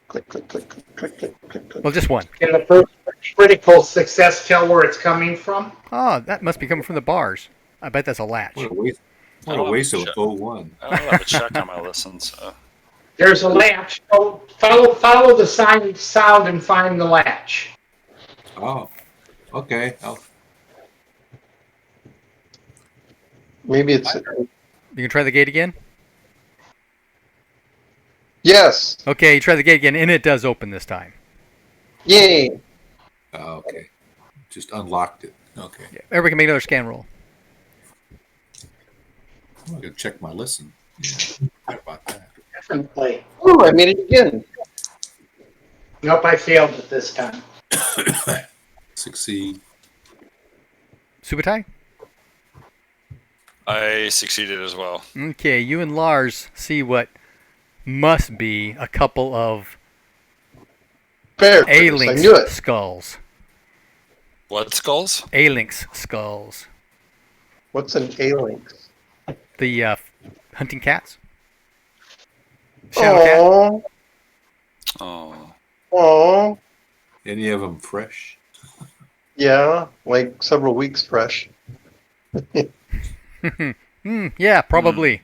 C: Click, click, click, click, click, click, click, click.
A: Well, just one.
E: Can the first critical success tell where it's coming from?
A: Oh, that must be coming from the bars. I bet that's a latch.
D: What a waste!
F: I
D: What a
F: don't
D: waste of
F: have
D: 01.
F: I don't have a check on my listen, so.
E: There's a latch. Follow the sound and find the latch.
D: Oh, okay.
C: Maybe it's
A: You can try the gate again?
C: yes.
A: Okay, you try the gate again, and it does open this time.
C: Yay!
D: Okay. Just unlocked it. Okay.
A: Yeah. Everybody can make another scan roll.
D: I'm going to check my listen. Yeah. How about that?
E: Definitely.
C: Oh, I made it again.
E: Nope, I failed it this time.
D: Succeed.
A: Subutai?
F: I succeeded as well.
A: Okay, you and Lars see what must be a couple of
C: Bear. I knew
A: A-Lynx
C: it.
A: skulls.
F: What skulls?
A: A-Lynx skulls.
C: What's an A-Lynx?
A: The hunting cats? Shadow cat?
C: Oh,
F: Oh.
C: oh,
D: Any of them fresh?
C: yeah, like several weeks fresh.
A: Yeah, probably.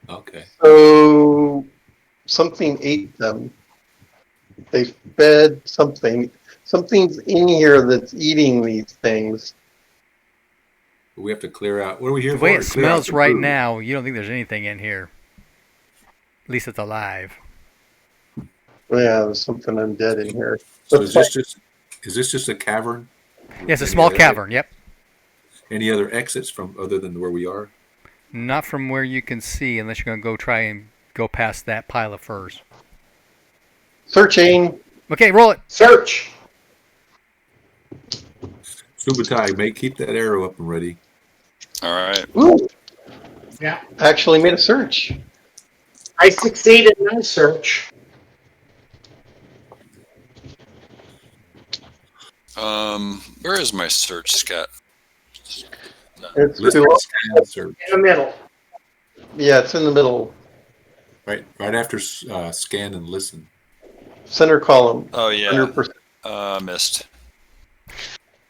D: Okay.
C: So something ate them. They fed something. Something's in here that's eating these things.
D: We have to clear out. What are we here
A: The
D: for?
A: way it
D: Clear out
A: smells
D: the
A: right
D: food.
A: now, you don't think there's anything in here. At least it's alive.
C: Yeah, there's something undead in here.
D: So is this just a cavern?
A: Yeah, it's a
D: Any
A: small
D: other-
A: cavern, yep.
D: Any other exits from other than where we are?
A: Not from where you can see, unless you're going to go try and go past that pile of furs.
C: Searching.
A: Okay, roll it.
E: Search.
D: Subutai, keep that arrow up and ready.
F: All right.
C: Ooh,
E: Yeah.
C: actually made a search.
E: I succeeded in my search.
F: Where is my search, Scott?
C: It's
D: Listen,
C: below.
D: scan, search.
E: In the middle.
C: Yeah, it's in the middle.
D: Right after scan and listen.
C: Center column.
F: Oh yeah.
C: 100%.
F: Missed.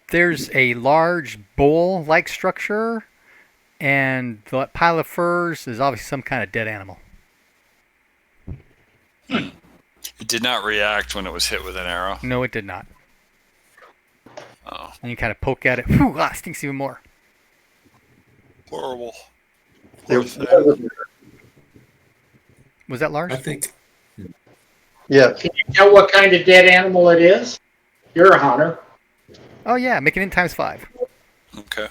A: There's a large bowl-like structure, and the pile of furs is obviously some kind of dead animal.
F: It did not react when it was hit with an arrow.
A: No, it did not.
F: Oh,
A: And you kind of poke at it. Whew, it stinks even more.
F: horrible.
C: There-
A: Was that large?
D: I think
C: Yeah.
E: Can you tell what kind of dead animal it is? You're a hunter.
A: Oh yeah, make it in times 5.
F: Okay.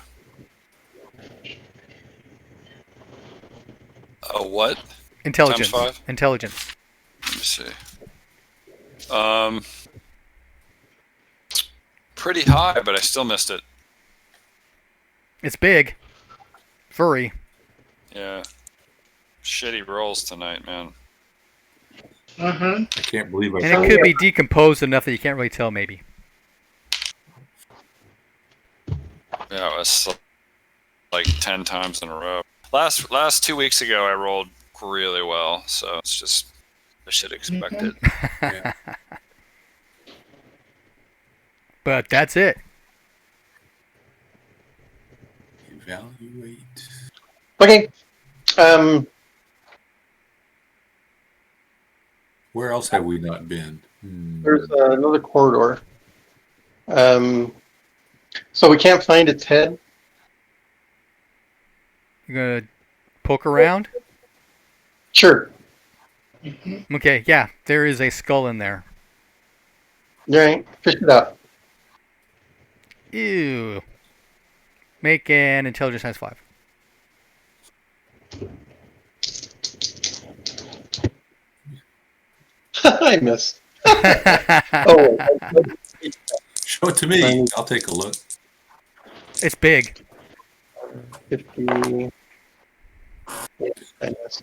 F: What?
A: Intelligence.
F: Times 5?
A: Intelligence.
F: Let me see. Pretty high, but I still missed it.
A: It's big. Furry.
F: Yeah. Shitty rolls tonight, man.
E: Mm-hmm.
D: I can't believe I
A: And
D: found
A: it could be decomposed enough that you can't really tell, maybe.
F: Yeah, it was like 10 times in a row. Last 2 weeks ago, I rolled really well, so it's just I should expect it.
D: Yeah.
A: But that's it.
D: Evaluate.
C: Okay.
D: Where else have we not been?
C: There's another corridor. So we can't find its head.
A: You're gonna poke around?
C: Sure.
A: Okay, yeah, there is a skull in there.
C: All right. Fish it out.
A: Ew. Make an intelligence times 5.
C: I missed. Oh,
D: Show it to me. I'll take a look.
A: It's big.
C: 50. Yeah, I missed.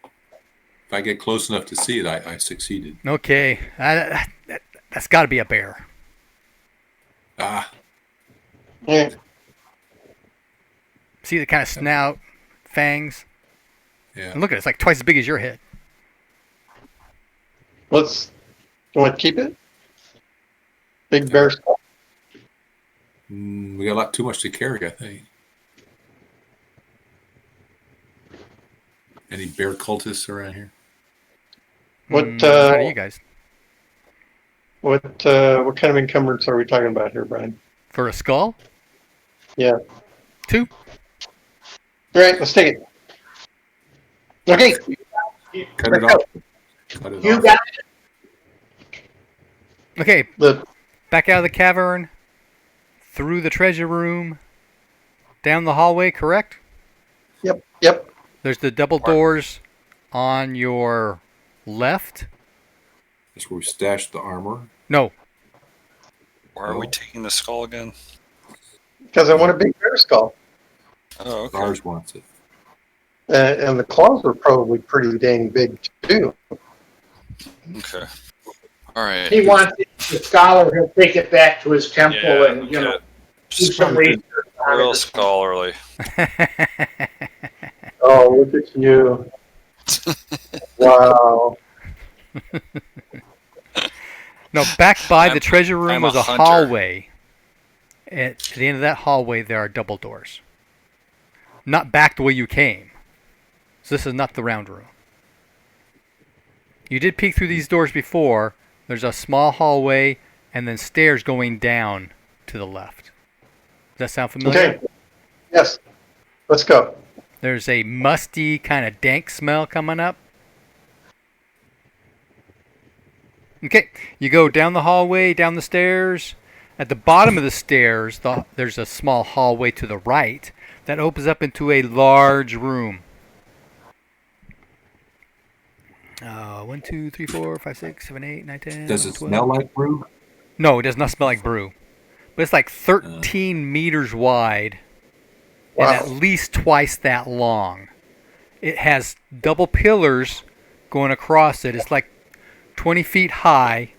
D: If I get close enough to see it, I succeeded.
A: Okay, that's got to be a bear.
D: Ah,
C: Yeah.
A: See the kind of snout, fangs.
D: yeah.
A: And look at it; it's like twice as big as your head.
C: Let's. You want to keep it? Big bear skull.
D: We got a lot too much to carry, I think. Any bear cultists around here?
C: What?
A: How do you guys?
C: What kind of encumbrance are we talking about here, Brian?
A: For a skull?
C: Yeah.
A: 2.
C: All right. Let's take it. Okay.
D: Cut it off. Cut it
E: You
D: off.
E: got it.
A: Okay,
C: The
A: back out of the cavern, through the treasure room, down the hallway. Correct?
C: Yep. Yep.
A: There's the double doors on your left.
D: That's where we stashed the armor.
A: No,
F: Why are we taking the skull again?
C: Because I want a big bear skull.
F: Oh, okay.
D: Ours wants it.
C: And the claws were probably pretty dang big too.
F: Okay. All right.
E: He wants it, the scholar. He'll take it back to his temple
F: Yeah,
E: and you know
F: okay.
E: do some research on
F: Real
E: it.
F: scholarly.
C: Oh, look at you! Wow.
A: no. Back by the
F: I'm-
A: treasure room
F: I'm a
A: was a
F: hunter.
A: hallway. At the end of that hallway, there are double doors. Not back the way you came. So this is not the round room. You did peek through these doors before. There's a small hallway and then stairs going down to the left. Does that sound familiar?
C: Okay. Yes. Let's go.
A: There's a musty, kind of dank smell coming up. Okay, you go down the hallway, down the stairs. At the bottom of the stairs, there's a small hallway to the right that opens up into a large room. 1, 2, 3, 4, 5, 6, 7, 8, 9, 10,
D: Does it
A: 12.
D: smell like brew?
A: No, it does not smell like brew. But it's like
D: Uh,
A: 13 meters wide and
C: Wow.
A: at least twice that long. It has double pillars going across it. It's like 20 feet high,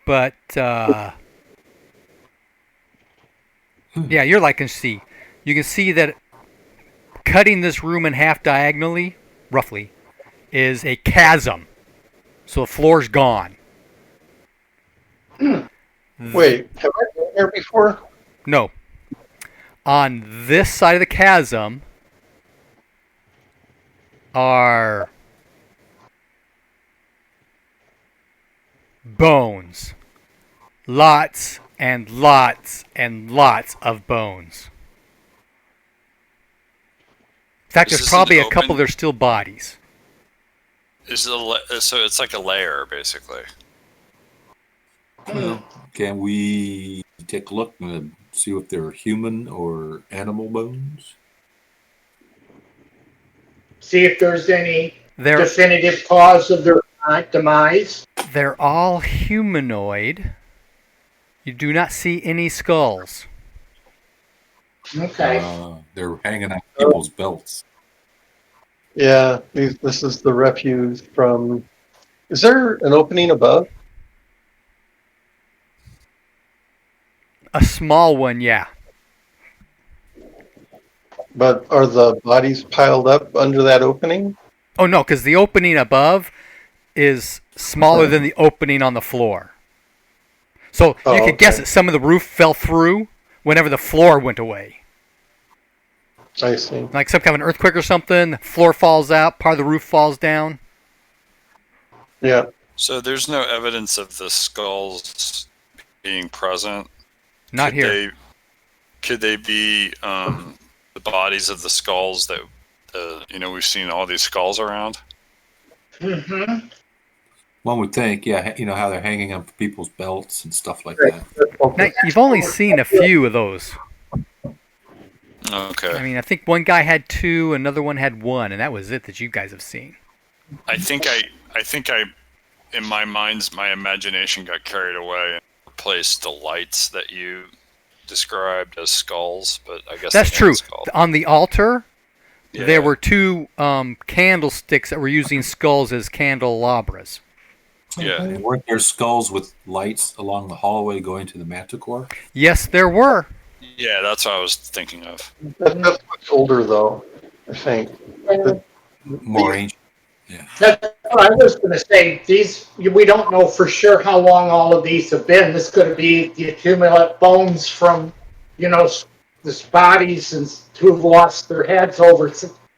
A: but yeah, you're like can see. You can see that cutting this room in half diagonally, roughly, is a chasm. So the floor's gone.
C: Wait, have I been there before?
A: No. On this side of the chasm are bones. Lots and lots and lots of bones. In fact,
F: Is
A: there's
F: this
A: probably
F: an
A: a couple
F: open-
A: there's still bodies.
F: So it's like a layer, basically.
D: well, can we take a look and see if they're human or animal bones?
E: See if there's any
A: They're
E: definitive cause of their demise.
A: they're all humanoid. You do not see any skulls.
E: Okay.
D: They're hanging on people's belts.
C: Yeah, this is the refuse from. Is there an opening above?
A: A small one, yeah.
C: But are the bodies piled up under that opening?
A: Oh no, because the opening above is smaller than the opening on the floor. So
C: Oh,
A: you could guess
C: okay.
A: that some of the roof fell through whenever the floor went away.
C: I see.
A: Like some kind of an earthquake or something, the floor falls out, part of the roof falls down.
C: Yeah.
F: So there's no evidence of the skulls being present.
A: Not here.
F: Could they be the bodies of the skulls that we've seen all these skulls around?
E: Mm-hmm.
D: One would think, yeah, you know how they're hanging on people's belts and stuff like
C: Right.
D: that.
A: Now, you've only seen a few of those.
F: Okay.
A: I mean, I think one guy had 2, another one had 1, and that was it that you guys have seen.
F: I think in my imagination got carried away and replaced the lights that you described as skulls, but I guess
A: That's
F: they
A: true.
F: weren't skulls.
A: On the altar,
F: Yeah.
A: there were 2 candlesticks that were using skulls as candelabras.
F: Yeah.
D: And weren't there skulls with lights along the hallway going to the manticore?
A: Yes, there were.
F: Yeah, that's what I was thinking of.
C: That's much older, though, I think.
D: More ancient.
E: That's what I was going to say. We don't know for sure how long all of these have been. This could be the accumulate bones from, the bodies and who have lost their heads over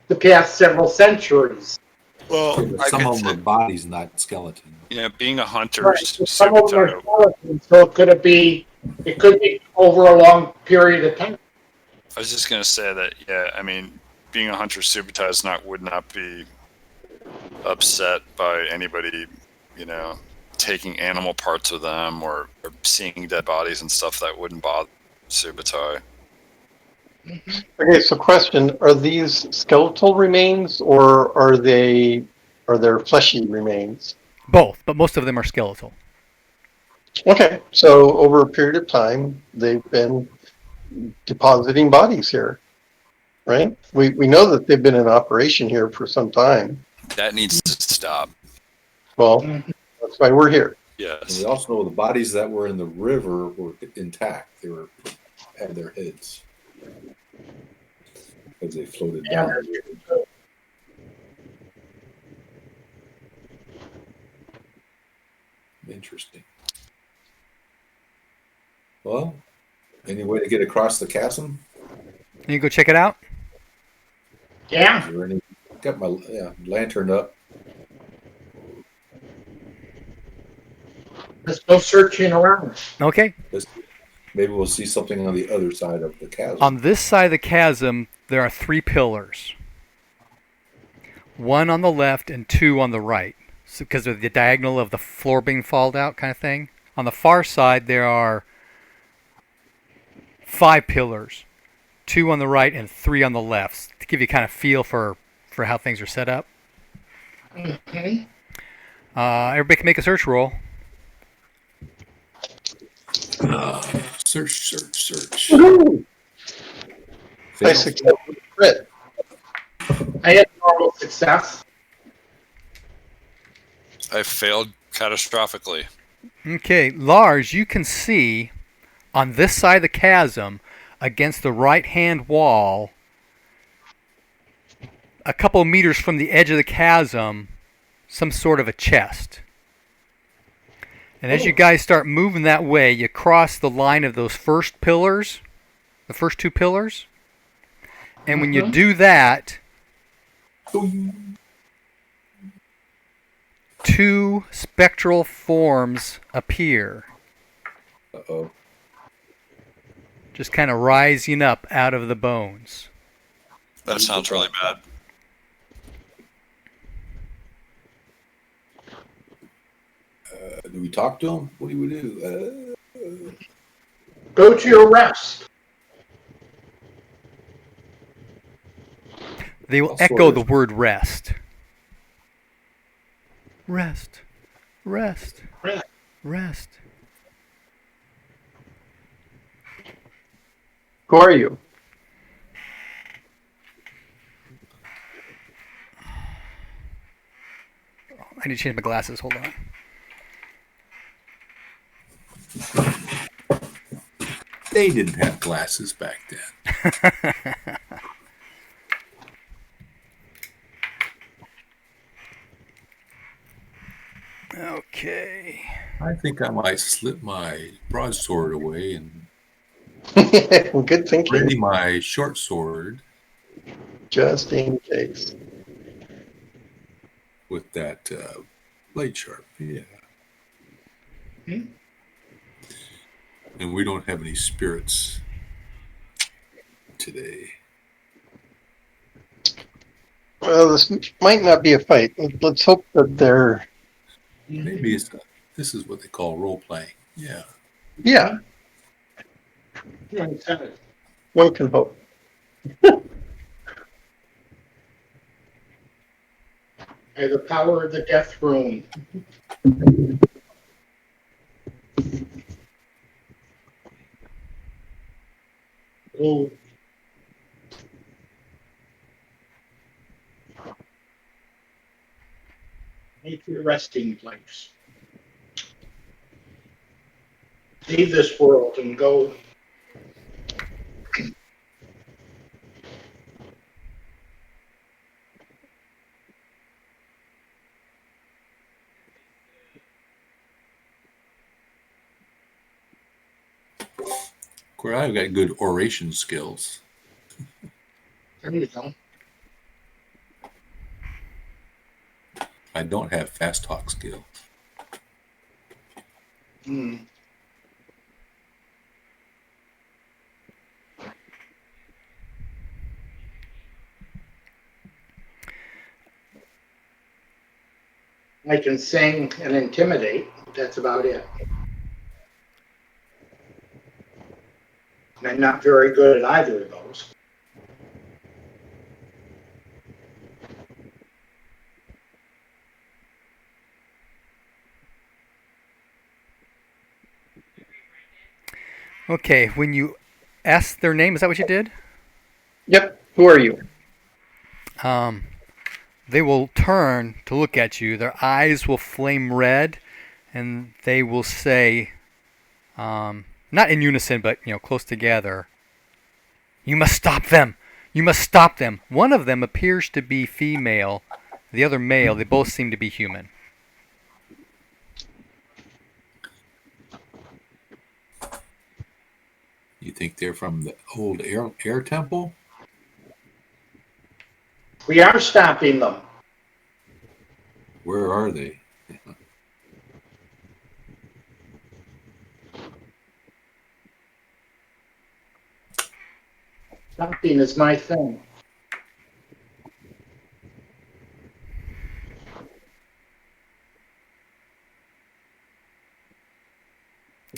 E: the past several centuries.
F: Well,
D: But some of them are bodies, not skeletons.
F: being a hunter,
E: Right. Some of them are skeletons, so it could be over a long period of time.
F: I was just gonna say that. Yeah, I mean, being a hunter, Subutai would not be upset by anybody, taking animal parts with them or seeing dead bodies and stuff. That wouldn't bother Subutai.
C: Okay, so question: are these skeletal remains, or are there fleshy remains?
A: Both, but most of them are skeletal.
C: Okay, so over a period of time, they've been depositing bodies here, right? We know that they've been in operation here for some time.
F: That needs to stop.
C: Well, that's why we're here.
D: And
F: Yes.
D: we also know the bodies that were in the river were intact. They had their heads as they floated
E: Yeah.
D: down. Interesting. Well, any way to get across the chasm?
A: You go check it out.
E: Yeah.
D: Is there any? Got my lantern up.
E: There's no searching around.
A: Okay.
D: Maybe we'll see something on the other side of the chasm.
A: On this side of the chasm, there are 3 pillars. 1 on the left and 2 on the right, because of the diagonal of the floor being falled out kind of thing. On the far side, there are 5 pillars, 2 on the right and 3 on the left, to give you kind of feel for how things are set up.
E: Mhm.
A: Everybody can make a search roll.
D: Search.
C: Woohoo! I
D: Fail.
C: successfully crit.
E: I had normal success.
F: I failed catastrophically.
A: Okay, Lars, you can see on this side of the chasm, against the right-hand wall, a couple of meters from the edge of the chasm, some sort of a chest. And as you guys start moving that way, you cross the line of those first pillars, the first two pillars. And when you do that, two spectral forms appear,
D: Uh-oh.
A: just kind of rising up out of the bones.
F: That sounds really bad.
D: Do we talk to him? What do we do?
E: Go to your rest.
A: They will
D: I'll
A: echo
D: sort
A: the
D: of-
A: word rest. Rest. Rest.
E: Rest.
A: Rest.
C: Who are you?
A: I need to change my glasses. Hold on.
D: They didn't have glasses back then.
A: Okay.
D: I think I might slip my broadsword away and
C: Good thinking.
D: ready my short sword
C: Just in case.
D: with that blade sharp. Yeah.
E: Hmm?
D: And we don't have any spirits today.
C: Well, this might not be a fight. Let's hope that they're.
D: Maybe this is what they call role playing. Yeah.
C: Yeah, one can hope.
E: By the power of the death rune. Oh. Make your resting place. Leave this world and go.
D: Of course, I've got good oration skills.
E: There you go.
D: I don't have fast talk skills.
E: Hmm. I can sing and intimidate. That's about it. I'm not very good at either of those.
A: Okay, when you ask their name, is that what you did?
C: Yep. Who are you?
A: They will turn to look at you. Their eyes will flame red, and they will say, not in unison, but close together, "You must stop them! You must stop them!" One of them appears to be female, the other male. They both seem to be human.
D: You think they're from the old air temple?
E: We are stopping them.
D: Where are they?
E: Stopping is my thing.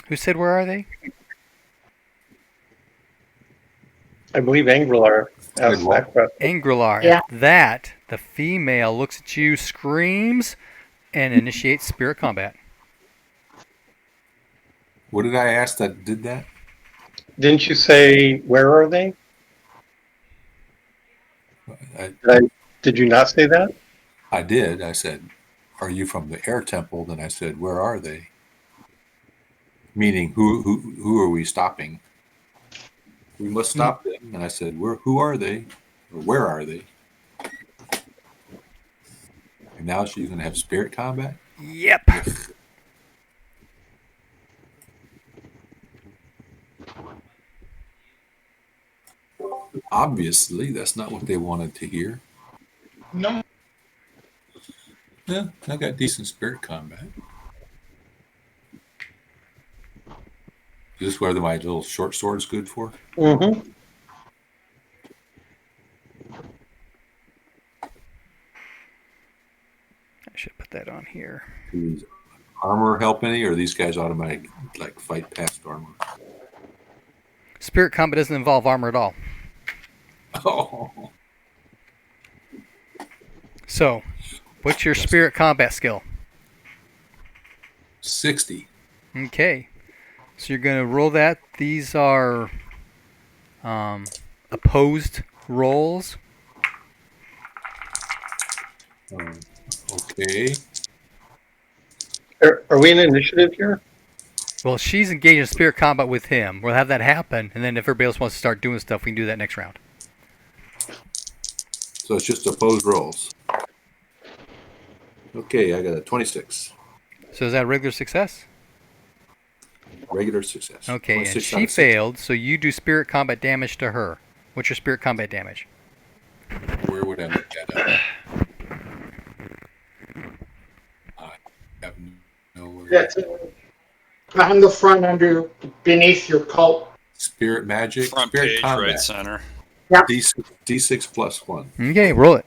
A: Who said, "Where are they"?
C: I believe Anglar. Ask that question.
A: Angrilar.
E: Yeah.
A: At that, the female looks at you, screams, and initiates spirit combat.
D: What did I ask that did that?
C: Didn't you say where are they? Did you not say that?
D: I did. I said, "Are you from the air temple?" Then I said, "Where are they?" Meaning, who are we stopping? We must stop them. And I said, who are they? Or where are they? And now she's going to have spirit combat?
A: Yep.
D: Obviously, that's not what they wanted to hear.
E: No.
D: Yeah, I got decent spirit combat. Is this where my little short sword's good for?
C: Mm-hmm.
A: I should put that on here.
D: Does armor help any, or are these guys automatic, like, fight past armor?
A: Spirit combat doesn't involve armor at all.
D: Oh.
A: So, what's your spirit combat skill?
D: 60.
A: Okay. So you're going to roll that. These are opposed rolls.
D: Okay.
C: Are we in initiative here?
A: Well, she's engaged in spirit combat with him. We'll have that happen, and then if everybody else wants to start doing stuff, we can do that next round.
D: So it's just opposed rolls. Okay, I got a 26.
A: So is that a regular success?
D: Regular success.
A: Okay, and
D: 26 out
A: she
D: of 60.
A: failed, so you do spirit combat damage to her. What's your spirit combat damage?
D: Where would I look that up? I have no
E: That's on the front under beneath your cult.
D: spirit magic.
F: Front
D: spirit
F: page,
D: combat.
F: right center.
D: D6 plus 1.
A: Okay, roll it.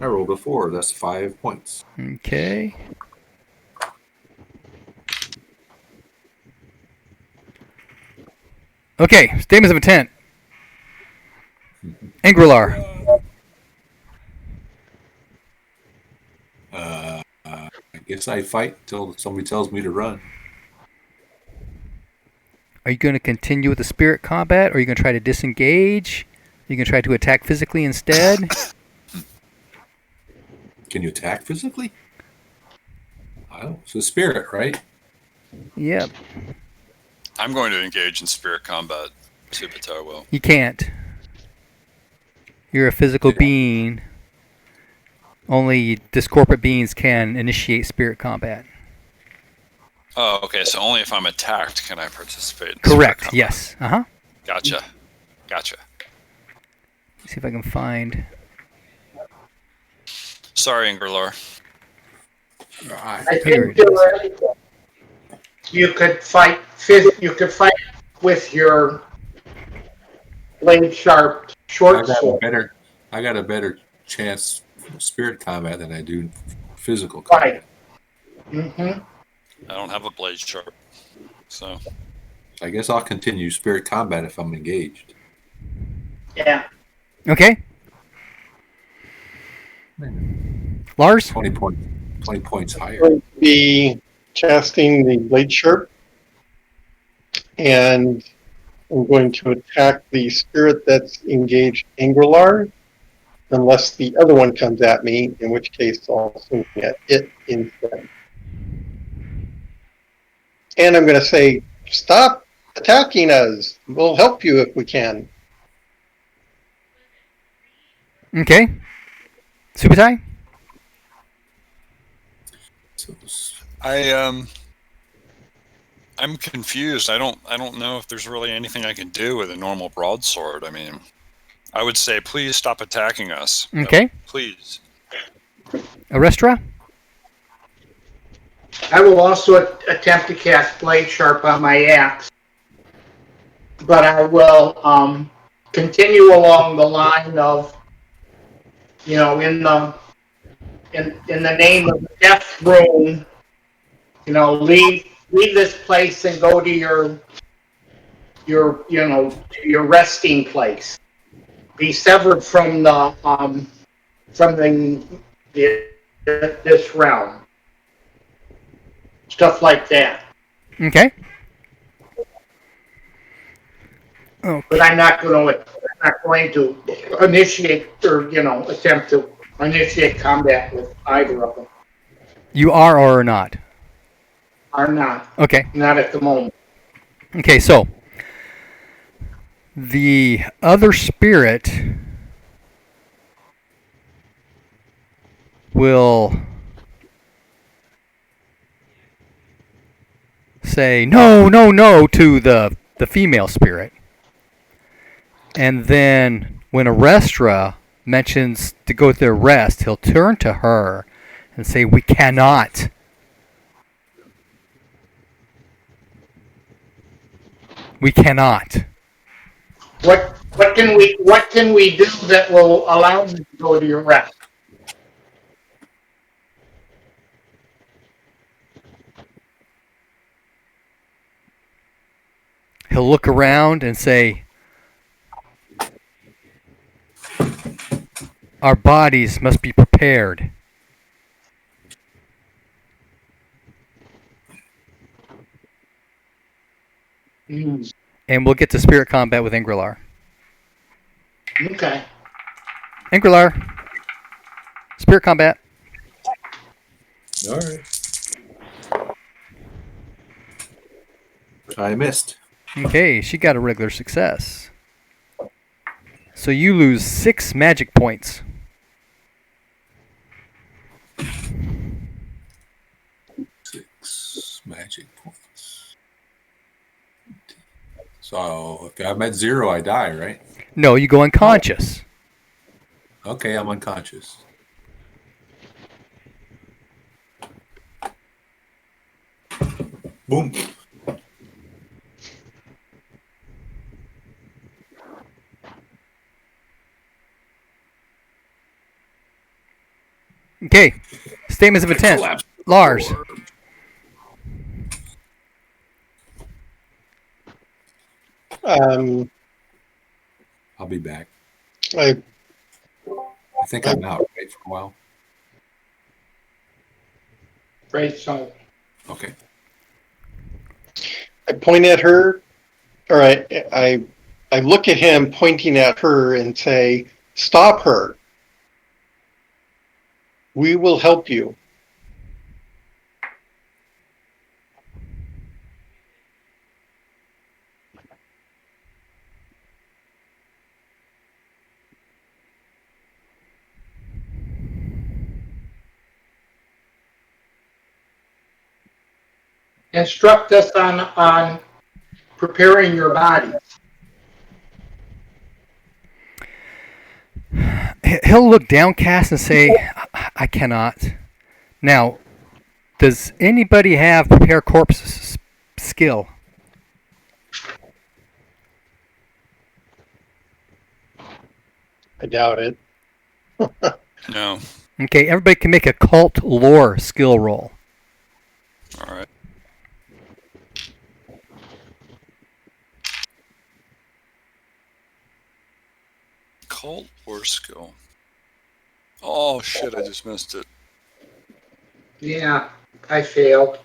D: I rolled a 4. That's 5 points.
A: Okay. Okay, statements of intent. Angrilar.
D: I guess I fight until somebody tells me to run.
A: Are you going to continue with the spirit combat, or are you going to try to disengage? Are you going to try to attack physically instead?
D: Can you attack physically? I don't. It's a spirit, right?
A: Yep.
F: I'm going to engage in spirit combat. Subitar will.
A: You can't. You're a physical being. Only discorporate beings can initiate spirit combat.
F: Oh, okay. So only if I'm attacked can I participate. In
A: Correct.
F: spirit combat.
A: Yes. Uh-huh.
F: Gotcha.
A: See if I can find.
F: Sorry, Ingrilor.
E: I
A: Here
E: think
A: it is.
E: you could fight. You could fight with your blade sharp short sword.
D: I got a better chance for spirit combat than I do physical combat.
E: Right. Mm-hmm.
F: I don't have a blade sharp, so
D: I guess I'll continue spirit combat if I'm engaged.
E: Yeah.
A: Okay. Lars?
D: 20 points higher.
C: I'm going to be casting the Blade Sharp, and I'm going to attack the spirit that's engaged Angrilar, unless the other one comes at me, in which case I'll swing at it instead. And I'm going to say, stop attacking us. We'll help you if we can.
A: Okay. Subutai?
D: So,
F: I'm confused. I don't know if there's really anything I can do with a normal broadsword. I mean, I would say please stop attacking us.
A: Okay.
F: Please.
A: Arestra?
E: I will also attempt to cast blade sharp on my axe, but I will continue along the line of, in the name of the death rune, leave this place and go to your your resting place. Be severed from this realm. Stuff like that.
A: Okay. Oh,
E: But I'm not going to initiate or attempt to initiate combat with either of them.
A: you are or not?
E: Are not.
A: Okay.
E: Not at the moment.
A: Okay, so the other spirit will say no, no, no to the female spirit. And then when Arestra mentions to go to their rest, he'll turn to her and say, "We cannot." We cannot.
E: What can we do that will allow you to go to your rest?
A: He'll look around and say, "Our bodies must be prepared." And we'll get to spirit combat with Ingrilar.
E: Okay.
A: Ingrilar, spirit combat.
D: All right. I missed.
A: Okay, she got a regular success. So you lose 6 magic points.
D: Six magic points. So if I'm at 0, I die, right?
A: No, you go unconscious.
D: Okay, I'm unconscious. Boom.
A: Okay, statements of intent.
D: Collapse.
A: Lars.
C: Um,
D: I'll be back.
C: I
D: I think I'm out, right, for a while.
E: Great. So
D: Okay.
C: I point at her, or I look at him pointing at her and say, "Stop her. We will help you."
E: instruct us on preparing your body.
A: He'll look downcast and say, "I cannot." Now, does anybody have prepare corpse skill?
C: I doubt it.
F: No.
A: Okay, everybody can make a cult lore skill roll.
F: All right. Cult or skill? Oh shit! I just missed it.
E: Yeah, I failed.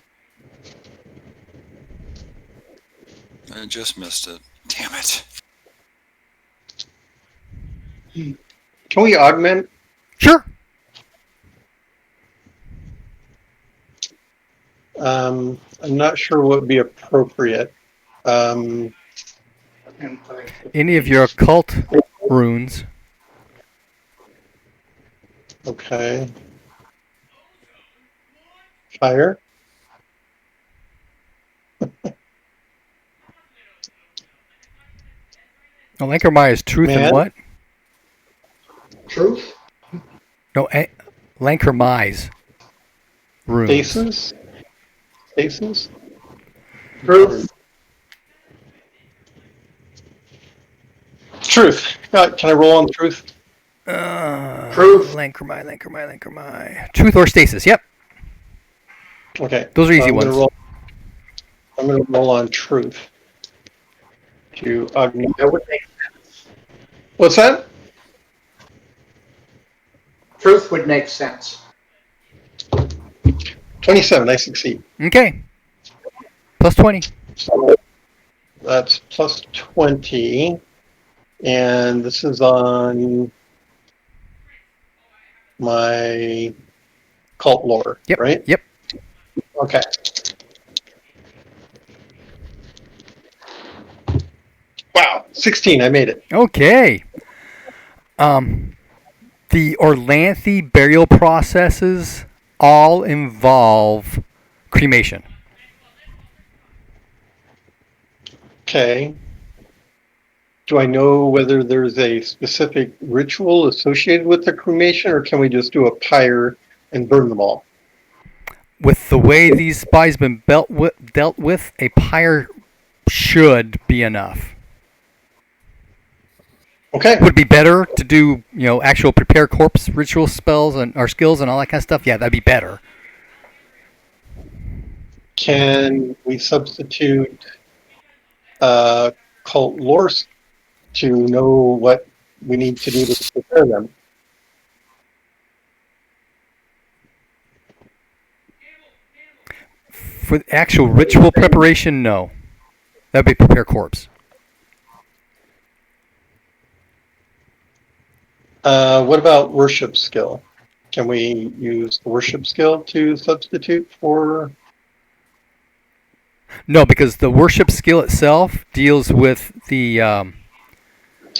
F: I just missed it. Damn it.
C: Can we augment?
A: Sure.
C: I'm not sure what would be appropriate.
A: Any of your occult runes.
C: Okay. Fire.
A: Lankermai is truth and
C: Man.
A: what?
E: Truth?
A: No, Lankermai's runes.
C: Stasis. Stasis.
E: Truth?
C: Truth. Can I roll on truth?
E: Truth.
A: Lankermai. Truth or stasis, yep.
C: Okay.
A: Those are easy
C: I'm
A: ones.
C: I'm going to roll on truth. to augment.
E: That would make sense.
C: What's that?
E: Truth would make sense.
C: 27. I succeed.
A: Okay. Plus 20.
C: So that's plus 20. And this is on my cult lore,
A: Yep.
C: right?
A: Yep.
C: Okay. Wow, 16. I made it.
A: Okay. The Orlanthe burial processes all involve cremation.
C: Okay. Do I know whether there's a specific ritual associated with the cremation, or can we just do a pyre and burn them all?
A: With the way these bodies have been dealt with, a pyre should be enough.
C: Okay.
A: Would it be better to do, actual prepare corpse ritual spells and or skills and all that kind of stuff? Yeah, that'd be better.
C: Can we substitute cult lore to know what we need to do to prepare them?
A: For the actual ritual preparation, no. That'd be prepare corpse.
C: What about worship skill? Can we use the worship skill to substitute for?
A: No, because the worship skill itself deals with the
C: All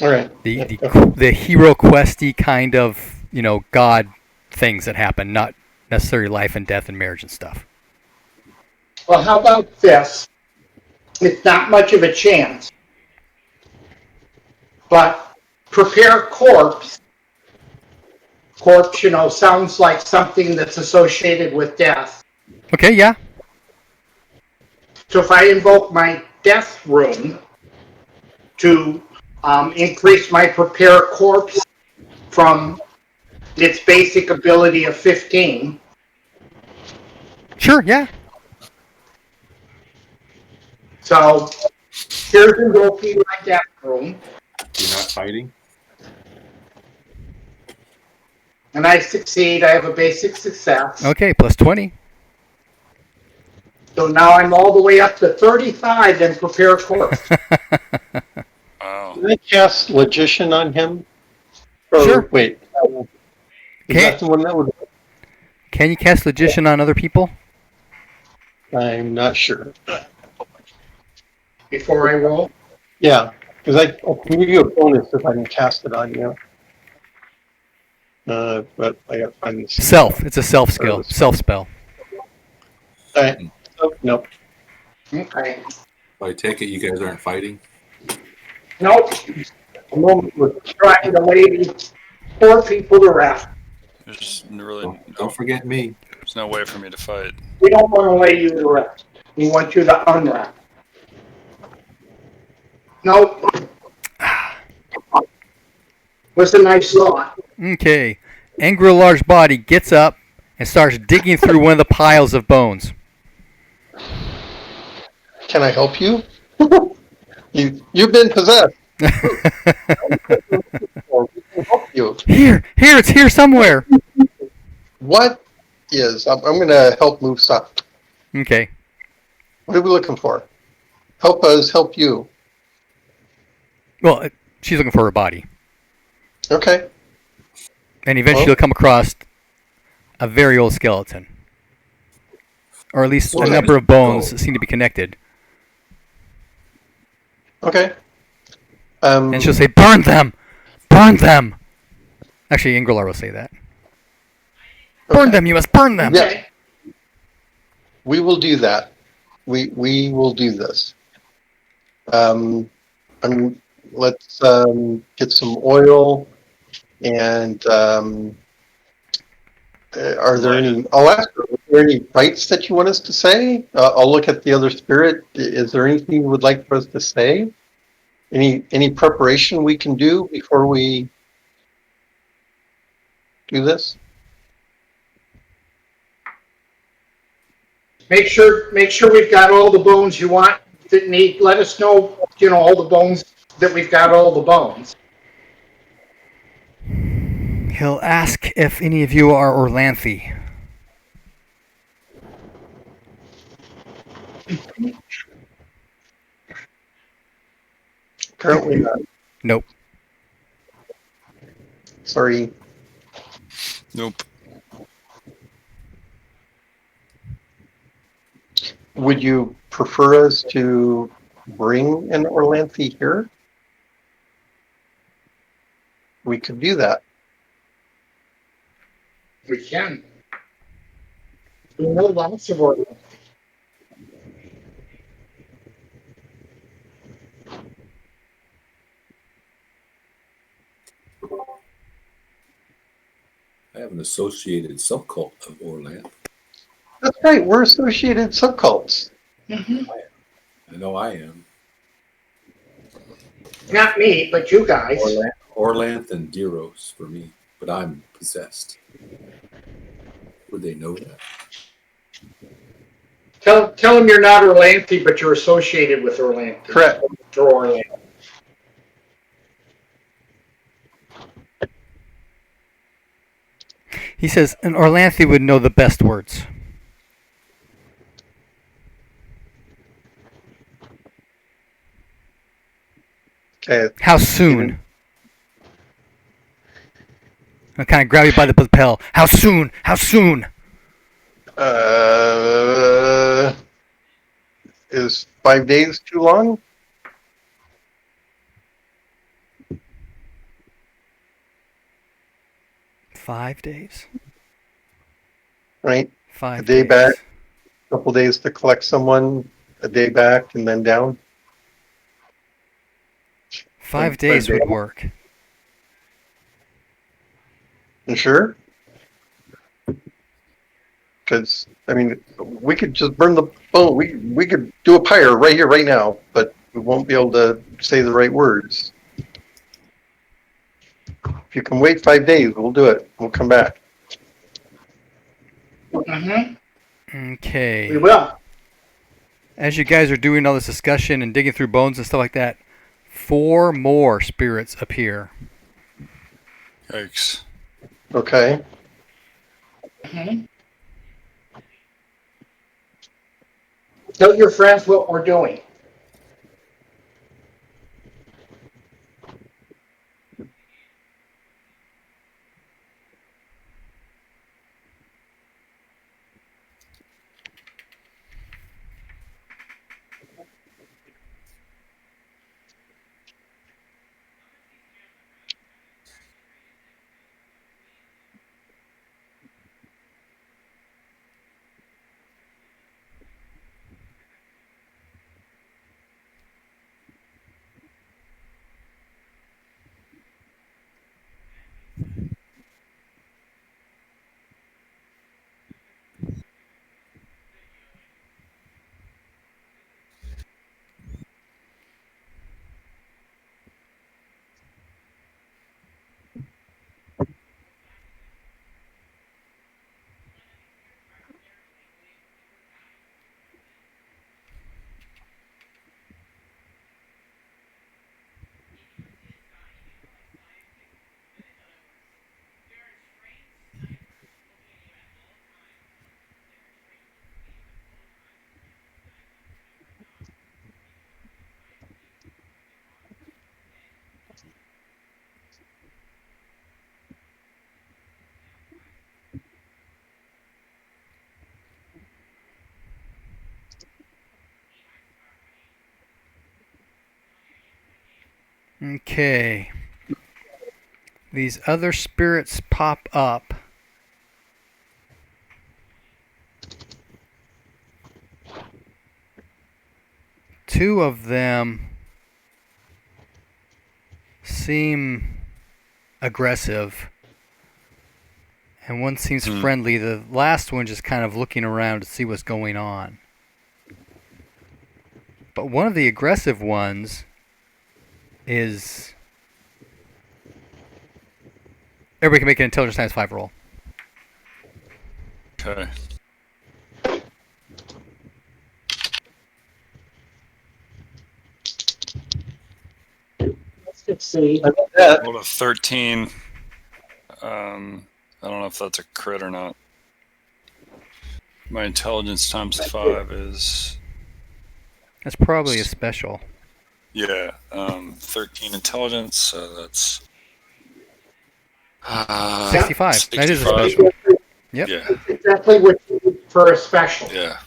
C: right.
A: the hero questy kind of god things that happen, not necessarily life and death and marriage and stuff.
E: Well, how about this? It's not much of a chance. But prepare corpse, sounds like something that's associated with death.
A: Okay, yeah.
E: So if I invoke my death rune to increase my prepare corpse from its basic ability of 15.
A: Sure, yeah.
E: So here's invoking my death rune.
D: You're not fighting?
E: And I succeed. I have a basic success.
A: Okay, plus 20.
E: So now I'm all the way up to 35 and prepare corpse.
F: Wow.
C: Can I cast Logician on him? Or,
A: Sure.
C: Wait. Is that the one that would?
A: Can you cast Logician on other people?
C: I'm not sure.
E: Before I roll.
C: Yeah, because I can give you a bonus if I can cast it on you. But I got to find this.
A: Self. It's a self skill. Self spell.
C: All right. Oh, nope.
E: Okay.
D: I take it you guys aren't fighting?
E: Nope. The moment we're trying to lay these poor people to rest.
F: There's really
D: Don't forget me.
F: there's no way for me to fight.
E: We don't want to lay you to rest. We want you to unrest. Nope. Was a nice thought.
A: Okay. Angry large body gets up and starts digging through one of the piles of bones.
C: Can I help you? You've been possessed. Or we can help you.
A: Here, it's here somewhere.
C: What is? I'm going to help move stuff.
A: Okay.
C: What are we looking for? Help us help you.
A: Well, she's looking for her body.
C: Okay.
A: And eventually
C: Well-
A: you'll come across a very old skeleton. Or at least a
D: Okay.
A: number of bones that seem to be connected.
C: Okay.
A: And she'll say, burn them! Burn them! Actually, Ingrilar will say that. Burn them, you must burn them!
C: Yeah. We will do that. We will do this. Let's get some oil and are there any? I'll ask her. Are there any rites that you want us to say? I'll look at the other spirit. Is there anything you would like for us to say? Any preparation we can do before we do this?
E: Make sure we've got all the bones you want that need, let us know, all the bones, that we've got all the bones.
A: He'll ask if any of you are Orlanthi.
C: Apparently not.
A: Nope.
C: Sorry.
F: Nope.
C: Would you prefer us to bring an Orlanthi here? We could do that.
E: We can. We know lots of order.
D: I have an associated subcult of Orlanth.
C: That's right. We're associated subcults.
E: Mm-hmm.
D: I know I am.
E: Not me, but you guys.
D: Orlanth and Deros for me, but I'm possessed. Would they know that?
E: Tell them you're not Orlanthi, but you're associated with Orlanthi.
C: Correct.
E: Or Orlanthi.
A: He says an Orlanthi would know the best words.
C: Okay.
A: How soon? I'll kind of grab you by the lapel. How soon? How soon?
C: Is 5 days too long?
A: Five days.
C: Right?
A: 5
C: A day
A: days.
C: back. A couple days to collect someone, a day back, and then down.
A: 5 days would work.
C: You sure? Because, I mean, we could just burn the bone. We could do a pyre right here, right now, but we won't be able to say the right words. If you can wait 5 days, we'll do it. We'll come back.
E: Mm-hmm.
A: Okay.
E: We will.
A: As you guys are doing all this discussion and digging through bones and stuff like that, 4 more spirits appear.
F: Yikes.
C: Okay.
E: Mm-hmm. Tell your friends what we're doing.
A: Okay. These other spirits pop up. Two of them seem aggressive, and one seems friendly. The last one just kind of looking around to see what's going on. But one of the aggressive ones is... Everybody can make an intelligence times 5 roll.
F: Okay.
E: Let's see.
C: I bet that.
F: Rolled a 13. I don't know if that's a crit or not. My intelligence times 5 is,
A: That's probably a special.
F: 13 intelligence, so that's
A: 65. That is a
F: 65.
A: special. Yep.
F: Yeah,
E: It's exactly what you need for a special.
F: yeah.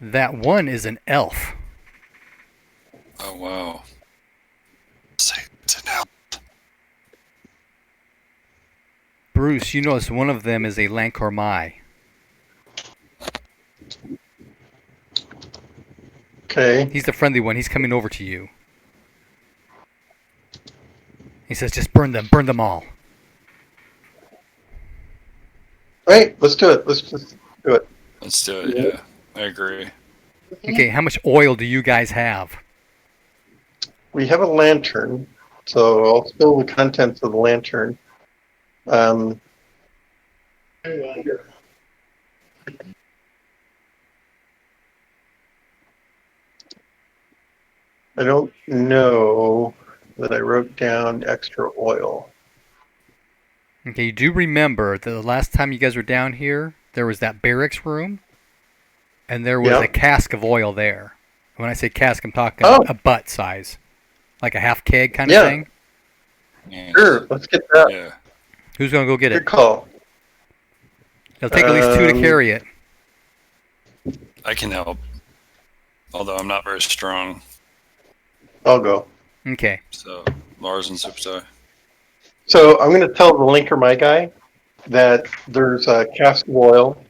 A: That one is an elf.
F: Oh, wow. Say it's an elf.
A: Bruce, you notice one of them is a Lankormai.
C: Okay.
A: He's the friendly one. He's coming over to you. He says, just burn them all.
C: All right, let's do it. Let's just do it.
F: Let's do it, yeah. I agree.
A: Okay, how much oil do you guys have?
C: We have a lantern, so I'll spill the contents of the lantern.
E: I wonder.
C: I don't know that I wrote down extra oil.
A: Okay, you do remember that the last time you guys were down here, there was that barracks room, and there was
C: Yeah.
A: a cask of oil there. When I say cask, I'm talking
C: Oh.
A: a butt size. Like a half keg kind
C: Yeah.
A: of thing.
F: Yeah.
C: Sure, let's get that.
F: Yeah.
A: Who's going to go get
C: Good
A: it?
C: call.
A: It'll take at least 2 to
C: Um,
A: carry it.
F: I can help. Although I'm not very strong.
C: I'll go.
A: Okay.
F: So, Lars and Superstar.
C: So I'm going to tell the linker my guy that there's a cask of oil.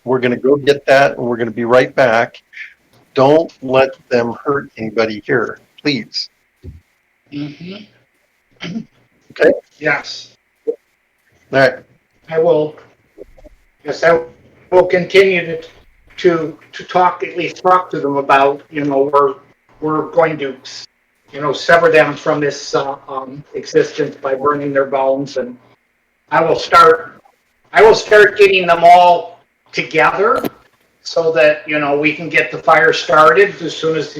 C: We're going to go get that, and we're going to be right back. Don't let them hurt anybody here, please.
E: Mm-hmm.
C: Okay.
E: Yes,
C: All right.
E: I will. Yes, I will continue to talk, at least talk to them about, we're going to, sever them from this existence by burning their bones, and I will start getting them all together so that we can get the fire started as soon as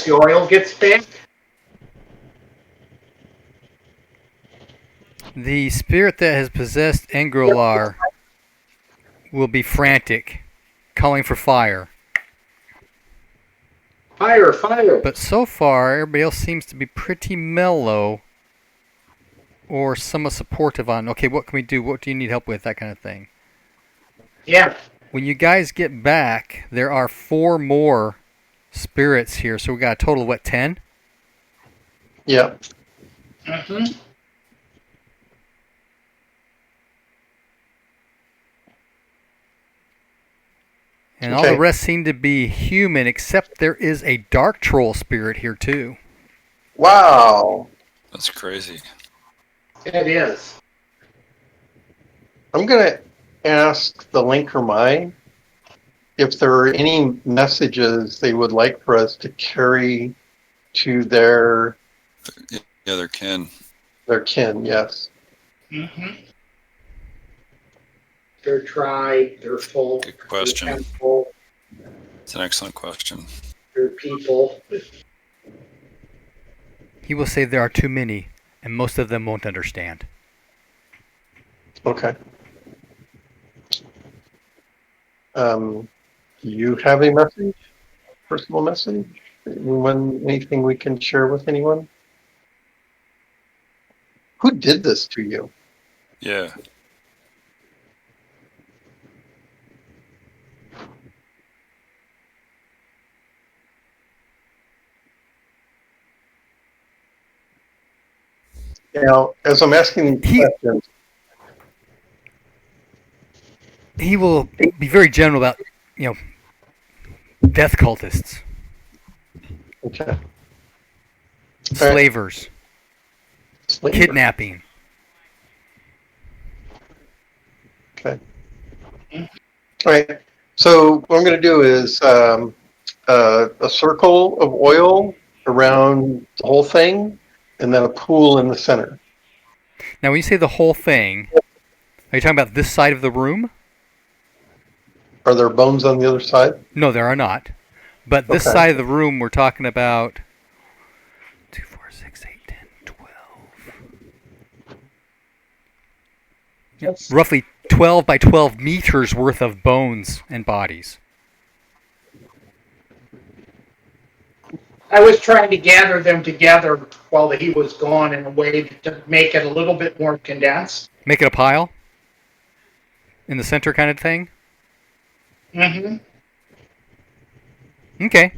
E: the oil gets back.
A: The spirit that has possessed Engrolar will be frantic, calling for fire.
E: Fire, fire.
A: But so far, everybody else seems to be pretty mellow or somewhat supportive on, okay, what can we do? What do you need help with? That kind of thing.
E: Yeah.
A: When you guys get back, there are 4 more spirits here. So we got a total of, what, 10?
C: Yeah.
E: Mm-hmm.
A: And all the rest seem to be human, except there is a dark troll spirit here, too.
C: Wow.
F: That's crazy.
E: It is.
C: I'm going to ask the linker my if there are any messages they would like for us to carry to their
F: Yeah, they're kin.
C: kin. Yes.
E: Mm-hmm. Their tribe, their folk,
F: Good question.
E: their temple,
F: It's an excellent question.
E: their people.
A: He will say there are too many, and most of them won't understand.
C: Okay. Do you have a message? Personal message? Anything we can share with anyone? Who did this to you?
F: Yeah.
C: Now, as I'm asking these questions,
A: He will be very general about, death cultists,
C: okay.
A: slavers, kidnapping.
C: Okay. All right. So what I'm going to do is a circle of oil around the whole thing, and then a pool in the center.
A: Now, when you say the whole thing, are you talking about this side of the room?
C: Are there bones on the other side?
A: No, there are not. But this
C: Okay.
A: side of the room, we're talking about 2, 4, 6, 8, 10, 12.
E: That's-
A: Roughly 12 by 12 meters worth of bones and bodies.
E: I was trying to gather them together while he was gone in a way to make it a little bit more condensed.
A: Make it a pile in the center kind of thing.
E: Mm-hmm.
A: Okay.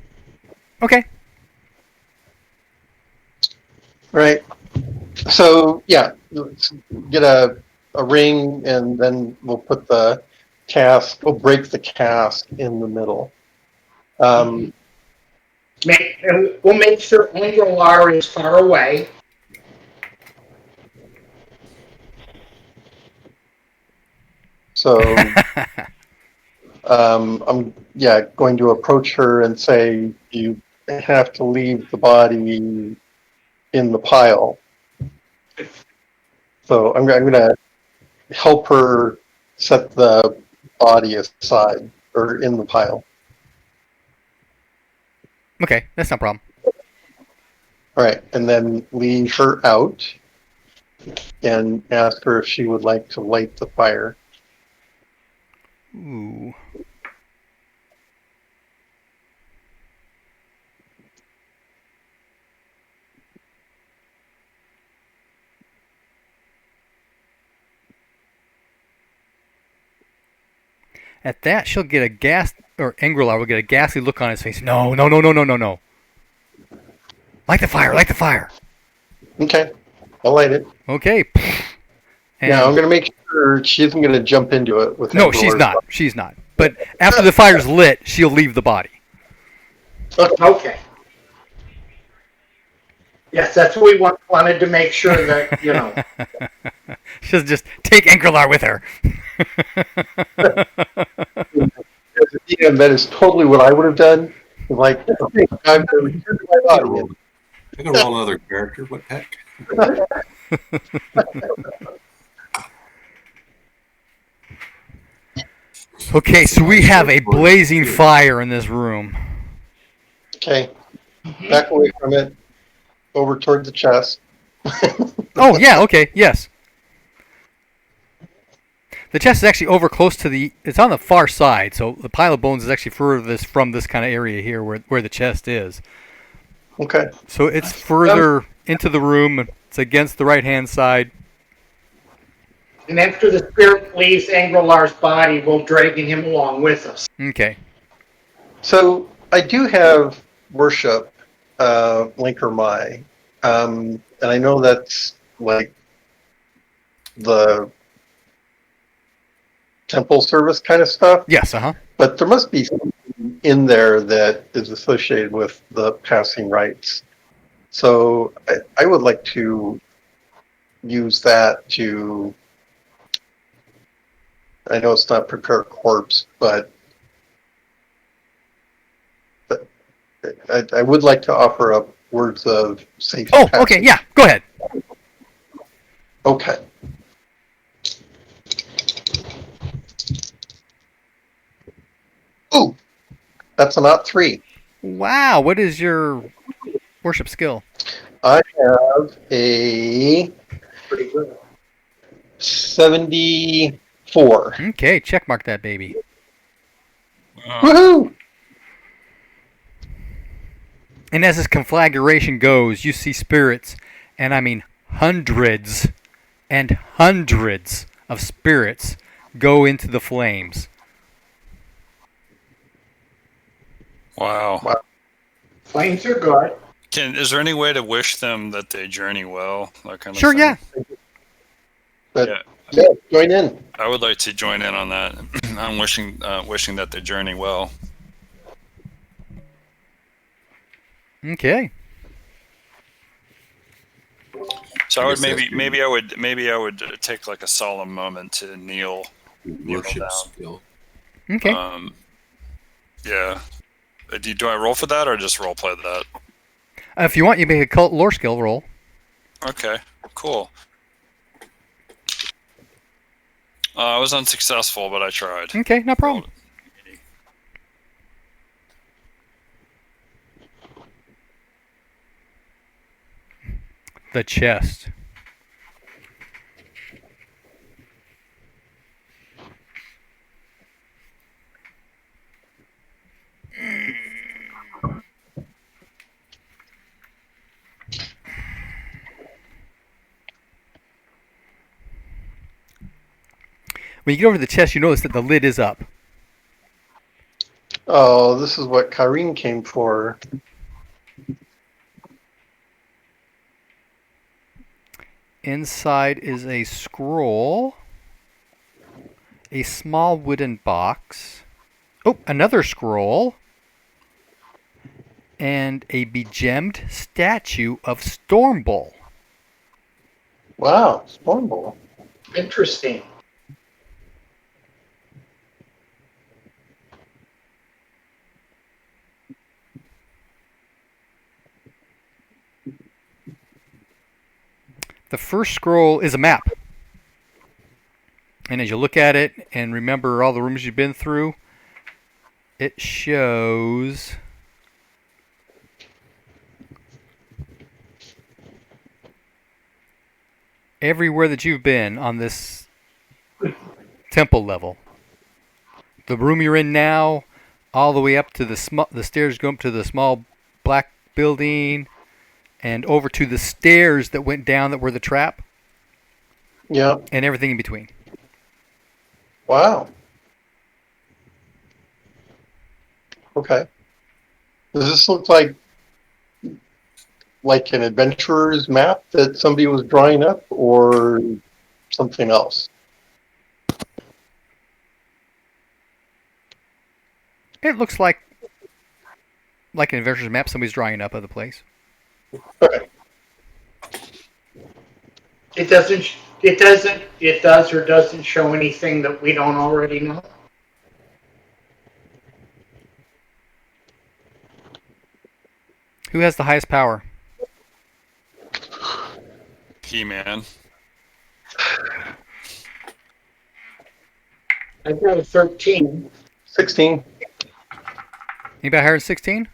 A: Okay.
C: Right. So yeah, let's get a ring, and then we'll put the cask. We'll break the cask in the middle.
E: We'll make sure Anglar is far away.
C: So I'm going to approach her and say, you have to leave the body in the pile. So I'm going to help her set the body aside or in the pile.
A: Okay, that's no problem.
C: All right, and then leave her out and ask her if she would like to light the fire.
A: Ooh. At that, she'll get a Angrelar will get a ghastly look on his face. No. Light the fire, light the fire.
C: Okay, I'll light it.
A: Okay. And
C: Yeah, I'm going to make sure she isn't going to jump into it with.
A: no, she's not. She's not. But after the fire's lit, she'll leave the body.
E: Okay. Yes, that's what we wanted to make sure that,
C: She'll
A: just take Angrelar with her.
C: As a DM, that is totally what I would have done. Like, okay, I'm going to return to my body.
D: I can roll another character. What heck?
A: Okay, so we have a blazing fire in this room.
C: Okay, back away from it, over toward the chest.
A: Oh, yeah, okay, yes. The chest is actually over close to it's on the far side, so the pile of bones is actually furthest from this kind of area here where the chest is.
C: Okay.
A: So it's further into the room. It's against the right-hand side.
E: And after the spirit leaves Angrelar's body, we'll dragging him along with us.
A: Okay.
C: So I do have worship, Linker Mai, and I know that's like the temple service kind of stuff.
A: Yes,
C: But there must be something in there that is associated with the passing rites. So I would like to use that to. I know it's not prepare corpse, but I would like to offer up words of safe
A: Oh,
C: passage.
A: okay, yeah, go ahead.
C: Okay. Ooh, that's not 3.
A: Wow, what is your worship skill?
C: I have a 74.
A: Okay, check mark that baby.
C: Woohoo!
A: And as this conflagration goes, you see spirits, and I mean hundreds and hundreds of spirits go into the flames.
F: Wow.
E: Flames are good.
F: Is there any way to wish them that they journey well? That kind of
A: Sure,
F: thing?
A: yeah.
C: But
F: Yeah.
C: yeah, join in.
F: I would like to join in on that. I'm wishing that they journey well.
A: Okay.
F: So
D: I
F: I would
D: guess that's
F: maybe I would take like a solemn moment to kneel.
D: Worship
F: down.
D: skill.
A: Okay.
F: Yeah. Do I roll for that or just role play that?
A: If you want, you make a cult lore skill roll.
F: Okay. Cool. I was unsuccessful, but I tried.
A: Okay, no problem. The chest. When you get over to the chest, you notice that the lid is up.
C: Oh, this is what Kyrene came for.
A: Inside is a scroll, a small wooden box, oh, another scroll, and a begemmed statue of Stormbull.
C: Wow, Stormbull.
E: Interesting.
A: The first scroll is a map. And as you look at it and remember all the rooms you've been through, it shows everywhere that you've been on this temple level. The room you're in now, all the way up to the stairs go up to the small black building, and over to the stairs that went down that were the trap,
C: Yeah.
A: and everything in between.
C: Wow. Okay. Does this look like an adventurer's map that somebody was drawing up, or something else?
A: It looks like an adventurer's map somebody's drawing up of the place.
C: Okay.
E: It doesn't. It doesn't. It does or doesn't show anything that we don't already know.
A: Who has the highest power?
F: He-Man.
E: I've got a 13.
C: 16.
A: Anybody higher than 16?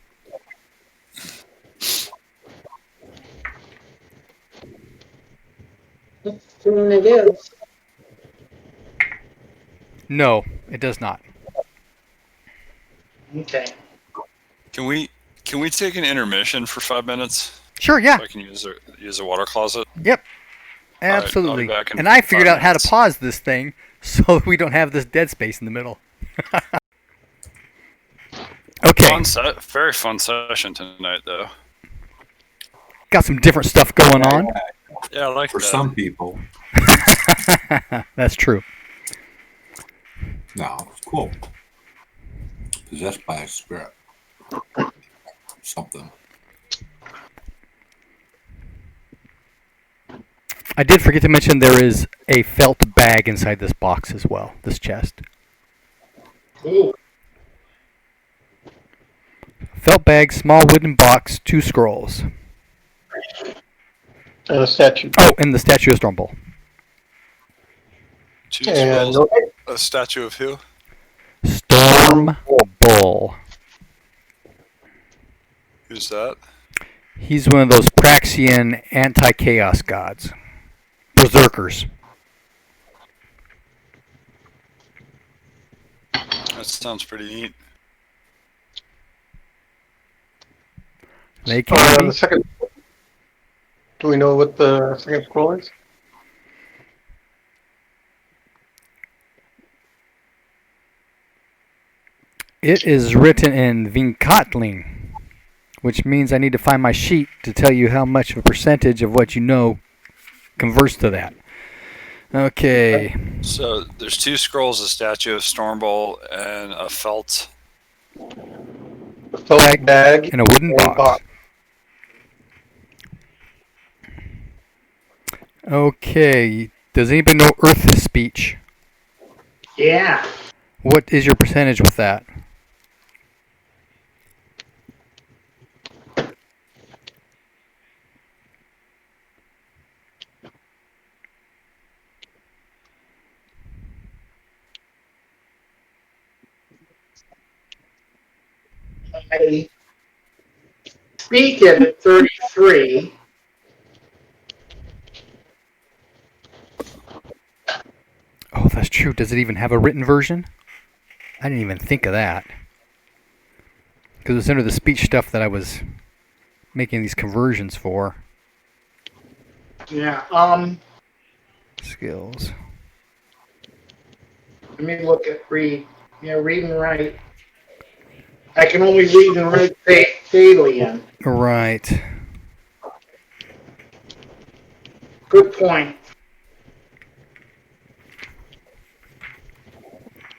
E: It is.
A: No, it does not.
E: Okay.
F: Can we take an intermission for 5 minutes?
A: Sure, yeah.
F: So I can use a water closet.
A: Yep.
F: All right, I'll be
A: Absolutely.
F: back in
A: And I figured
F: 5
A: out how to
F: minutes.
A: pause this thing so we don't have this dead space in the middle. Okay.
F: Very fun session tonight, though.
A: Got some different stuff going on.
F: Yeah, I like
D: For
F: that.
D: some people.
A: That's true.
D: No, it's cool. Possessed by a spirit. Something.
A: I did forget to mention there is a felt bag inside this box as well, this chest.
E: Ooh.
A: Felt bag, small wooden box, 2 scrolls.
C: And a statue.
A: Oh, and the statue of Stormbull.
F: Two
C: And
F: scrolls. A statue of who?
A: Stormbull.
F: Who's that?
A: He's one of those Praxian anti-chaos gods. Berserkers.
F: That sounds pretty neat.
A: They can be.
C: the second. Do we know what the second scroll is?
A: It is written in Vinkatling, which means I need to find my sheet to tell you how much of a percentage of what you know converts to that. Okay.
F: So there's 2 scrolls, a statue of Stormbull, and a felt.
C: The felt bag
A: And a wooden box. Okay. Does anybody know Earth speech?
E: Yeah.
A: What is your percentage with that?
E: I speak it at 33.
A: if that's true. Does it even have a written version? I didn't even think of that. Because it was under the speech stuff that I was making these conversions for.
E: Yeah.
A: Skills.
E: Let me look at read. Yeah, read and write. I can only read and write Thalian.
A: Right.
E: Good point.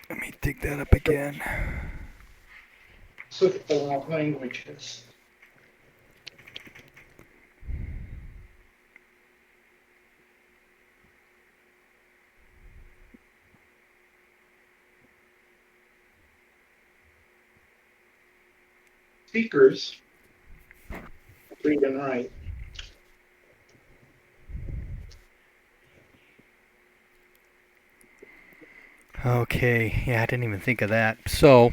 A: Let me dig that up again.
E: Let's look at the languages. Speakers. Read and write.
A: Okay. Yeah, I didn't even think of that. So,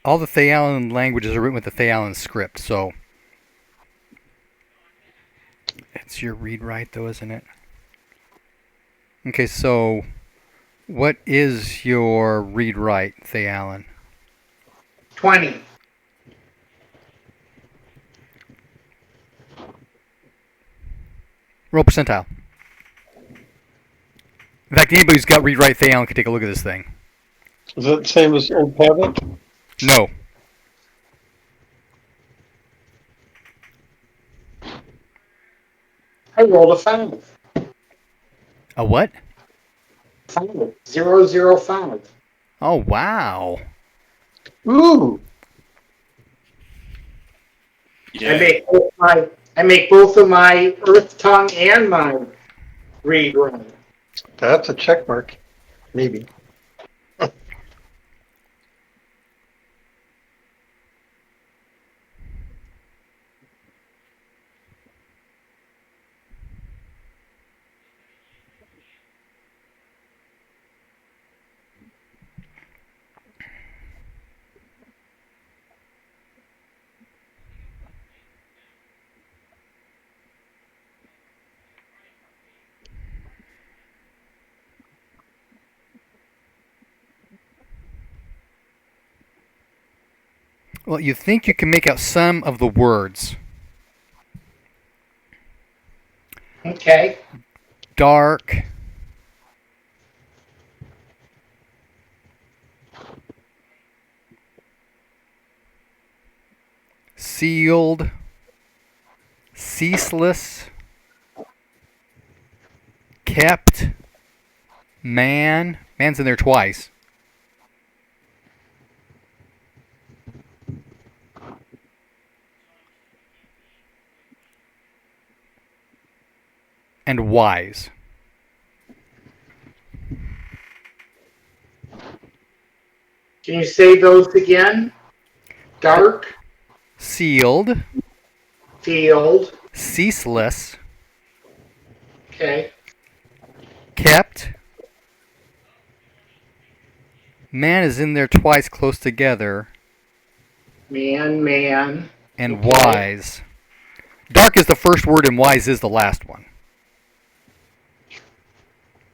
A: all the Thalian languages are written with the Thalian script, so it's your read-write, though, isn't it? Okay, so what is your read-write, Thalian?
E: 20.
A: Roll percentile. In fact, anybody who's got read-write Thalian can take a look at this thing.
C: Is that the same as Old Havoc?
A: No.
E: I rolled a 5.
A: A what?
E: 5. 005.
A: Oh, wow.
C: Ooh,
F: Yeah.
E: I make both of my Earth Tongue and my read run.
C: that's a check mark. Maybe.
A: Well, you think you can make out some of the words.
E: Okay.
A: Dark. Sealed. Ceaseless. Kept. Man. Man's in there twice. And wise.
E: Can you say those again? Dark,
A: Sealed.
E: field.
A: Ceaseless.
E: Okay.
A: Kept. Man is in there twice close together.
E: Man.
A: And
E: Okay.
A: wise. Dark is the first word and wise is the last one.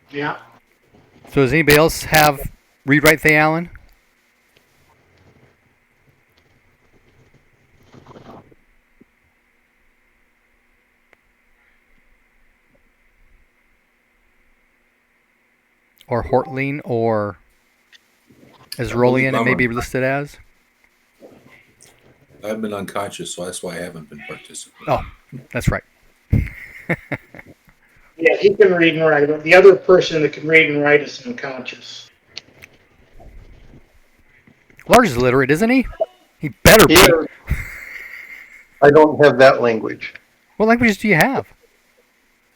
E: Yeah.
A: So does anybody else have read-write Thalian? Or Hortling or Ezrolian it may be listed as?
D: I've been unconscious, so that's why I haven't been participating.
A: Oh, that's right.
E: Yeah, he can read and write. The other person that can read and write is unconscious.
A: Large is literate, isn't he? He better be.
C: Here, I don't have that language.
A: What languages do you have?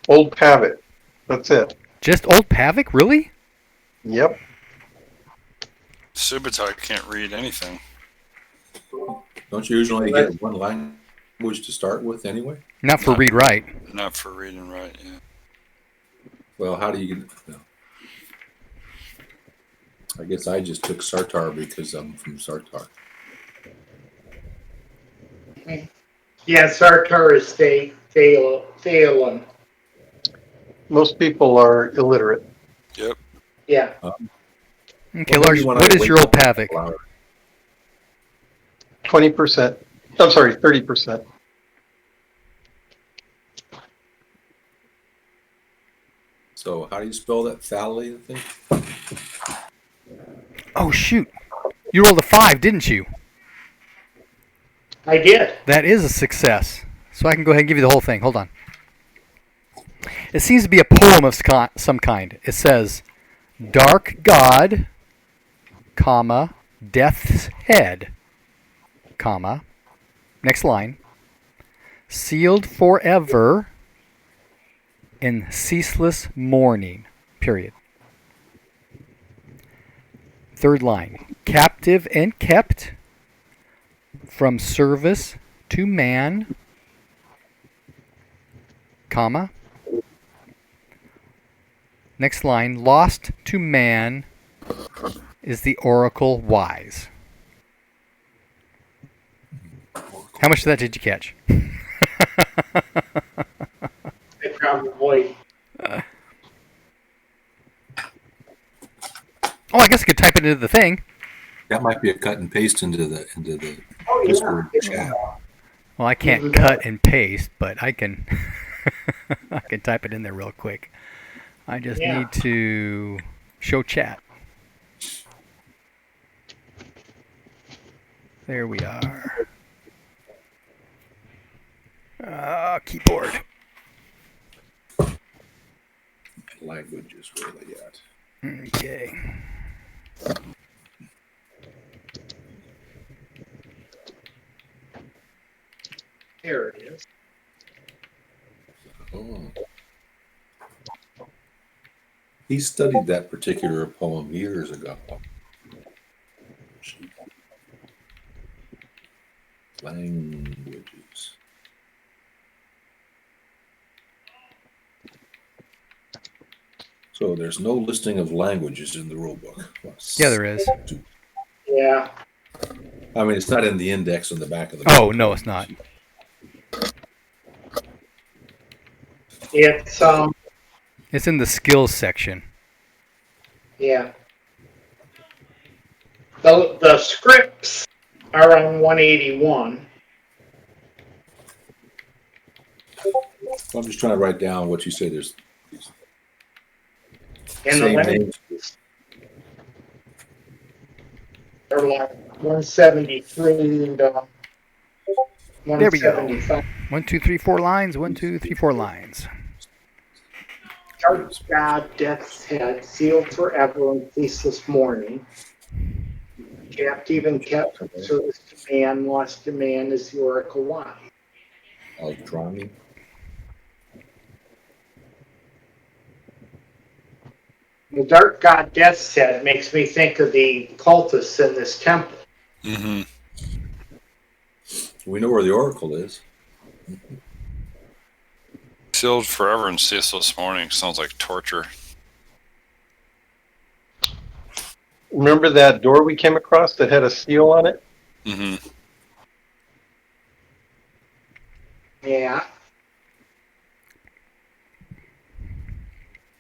C: Old Pavitt. That's it.
A: Just Old Pavik? Really?
C: Yep.
F: Subutai can't read anything.
D: Don't you usually get one language to start with anyway?
A: Not for
F: Not-
A: read-write.
F: Not for read and write, yeah.
D: Well, how do you get? No. I guess I just took Sartar because I'm from Sartar.
E: Yeah, Sartar is Thalen.
C: Most people are illiterate.
F: Yep.
E: Yeah.
A: Okay,
D: Well,
A: Lars,
D: maybe when
A: what
D: I
A: is
D: wake
A: your
D: up,
A: Opathic?
C: 20%. I'm sorry, 30%.
D: So how do you spell that phthalate thing?
A: Oh, shoot. You rolled a 5, didn't you?
E: I did.
A: That is a success. So I can go ahead and give you the whole thing. Hold on. It seems to be a poem of some kind. It says, Dark God, comma, Death's Head, comma, next line, sealed forever in ceaseless mourning, period. Third line, captive and kept from service to man, comma. Next line, lost to man is the oracle wise. How much of that did you catch?
E: I probably.
A: Oh, I guess I could type it into the thing.
D: That might be a cut and paste into the
E: Oh,
D: Discord
E: yeah.
D: chat.
A: Well, I can't cut and paste, but I can I can type it in there real quick. I just need to show chat. There we are. Keyboard.
D: Languages, where are they at?
A: Okay.
E: There it is.
D: Oh. He studied that particular poem years ago. Languages. So there's no listing of languages in the rulebook.
A: Yeah, there is.
E: Yeah.
D: I mean, it's not in the index on the back of the
A: Oh,
D: book.
A: no, it's not.
E: It's
A: It's in the skills section.
E: yeah. The scripts are on 181.
D: I'm just trying to write down what you say. There's
E: And the
D: same
E: languages
D: names.
E: are like 173 and
A: There we go.
E: 175.
A: 1, 2, 3, 4 lines. 1, 2, 3, 4 lines.
E: Dark God, Death's Head, sealed forever in ceaseless mourning. Captive and kept from service to man, lost to man is the oracle wise.
D: Aldrami.
E: The Dark God, Death's Head makes me think of the cultists in this temple.
F: Mm-hmm.
D: We know where the oracle is.
F: Sealed forever in ceaseless mourning sounds like torture.
C: Remember that door we came across that had a seal on it?
F: Mm-hmm.
E: Yeah.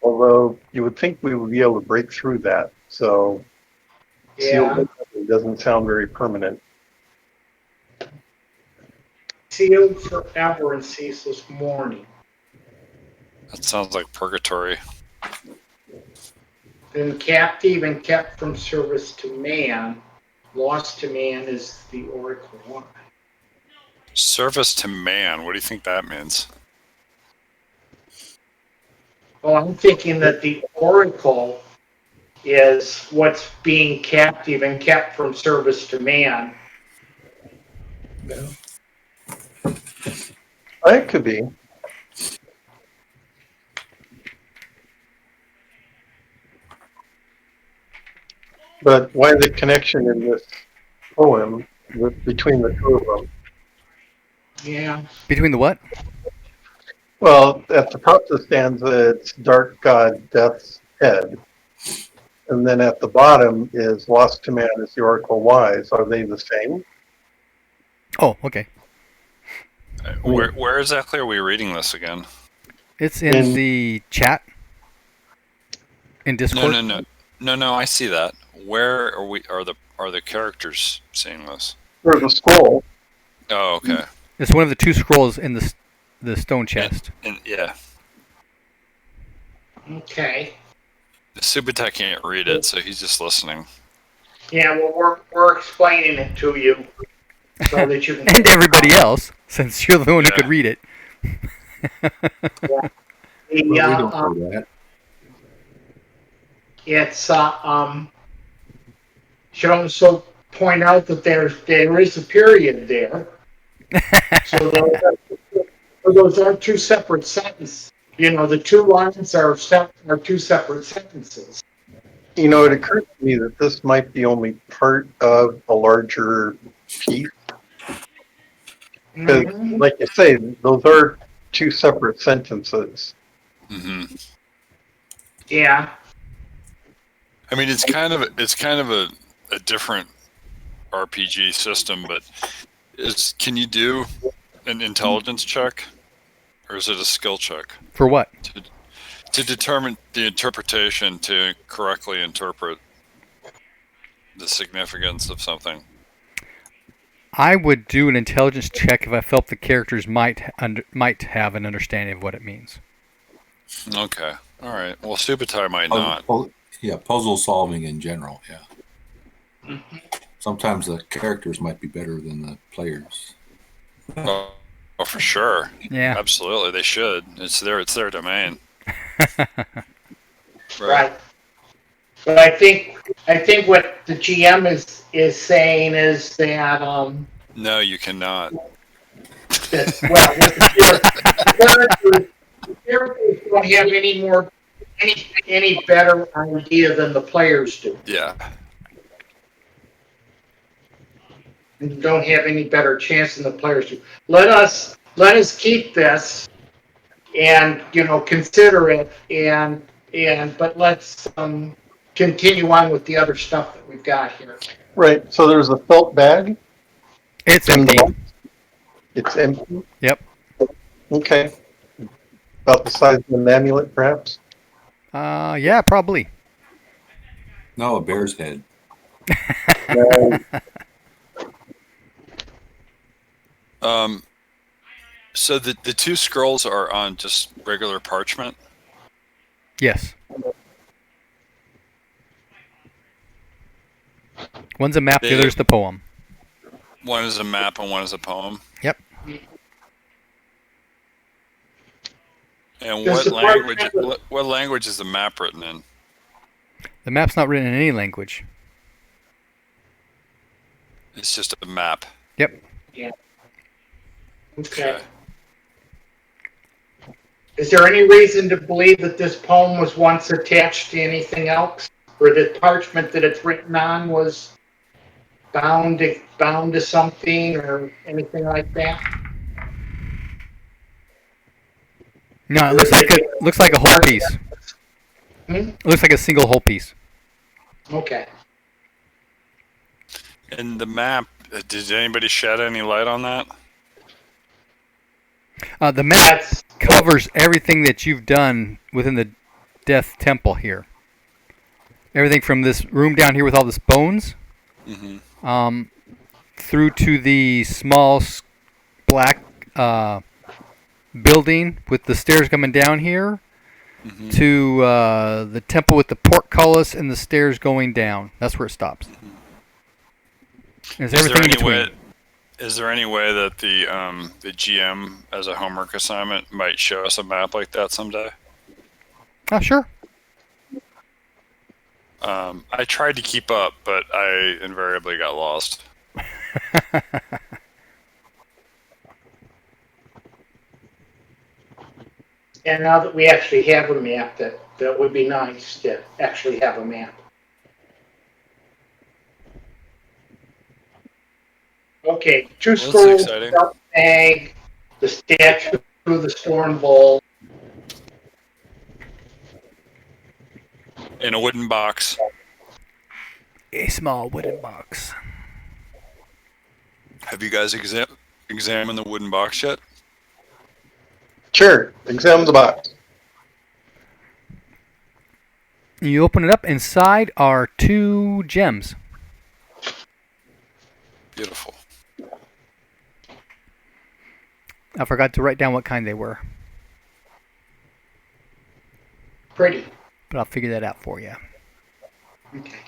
C: Although you would think we would be able to break through that. So
E: Yeah.
C: sealed doesn't sound very permanent.
E: Sealed forever in ceaseless mourning.
F: That sounds like purgatory.
E: Then captive and kept from service to man, lost to man is the oracle wise.
F: Service to man. What do you think that means?
E: Well, I'm thinking that the oracle is what's being captive and kept from service to man.
D: Yeah.
C: It could be. But why the connection in this poem between the two of them?
E: Yeah.
A: Between the what?
C: Well, at the top of the stanza, it's Dark God, Death's Head. and then at the bottom is Lost Command is the Oracle Wise. Are they the same?
A: Oh, okay.
F: Where exactly are we reading this again?
A: It's in the chat in Discord.
F: No. I see that. Where are we? Are the characters seeing this?
C: There's a scroll.
F: Oh, okay.
A: It's one of the two scrolls in the stone chest.
F: Yeah.
E: Okay.
F: The Subutai can't read it, so he's just listening.
E: Yeah, well, we're explaining it to you so that you can.
A: And everybody else, since you're the one who could read it.
D: Well, we don't know that.
E: It's should also point out that there is a period there. So those are two separate sentences. You know, the two lines are two separate sentences.
C: You know, it occurred to me that this might be only part of a larger piece. Because, like you say, those are two separate sentences.
F: Mm-hmm.
E: Yeah.
F: I mean, it's kind of a different RPG system, but can you do an intelligence check, or is it a skill check?
A: For what?
F: To determine the interpretation, to correctly interpret the significance of something.
A: I would do an intelligence check if I felt the characters might have an understanding of what it means.
F: Okay. All right. Well, Subutai might not.
D: Puzzle solving in general, yeah. Sometimes the characters might be better than the players.
F: Oh, for sure.
A: Yeah.
F: Absolutely, they should. It's their domain.
E: Right. But I think what the GM is saying is that
F: No, you cannot.
E: that, well, the characters don't have any better idea than the players do.
F: Yeah.
E: And don't have any better chance than the players do. Let us keep this and consider it but let's continue on with the other stuff that we've got here.
C: Right. So there's a felt bag.
A: It's
C: in the
A: empty.
C: box. It's empty.
A: Yep.
C: Okay. About the size of an amulet, perhaps.
A: Yeah, probably.
D: No, a bear's head.
F: So the two scrolls are on just regular parchment?
A: Yes. One's a map, the other's the poem.
F: One is a map and one is a poem?
A: Yep.
F: And
E: Does
F: what language is the map written in?
A: The map's not written in any language.
F: It's just a map.
A: Yep.
E: Yeah. Okay. Is there any reason to believe that this poem was once attached to anything else? Or that parchment that it's written on was bound to something or anything like that?
A: No, it looks like a whole piece. It looks like a single whole piece.
E: Okay.
F: And the map, did anybody shed any light on that?
A: The map covers everything that you've done within the Death Temple here. Everything from this room down here with all this bones, through to the small black building with the stairs coming down here, to the temple with the portcullis and the stairs going down. That's where it stops. There's everything in between.
F: Is there any way that the GM, as a homework assignment, might show us a map like that someday?
A: Oh, sure.
F: I tried to keep up, but I invariably got lost.
E: And now that we actually have a map, that would be nice to actually have a map. Okay, two scrolls, bag, the statue of the Storm Bull.
F: In a wooden box.
A: A small wooden box.
F: Have you guys examined the wooden box yet?
C: Sure. Examine the box.
A: You open it up. Inside are 2 gems.
F: Beautiful.
A: I forgot to write down what kind they were,
E: Pretty.
A: but I'll figure that out for you.
E: Okay.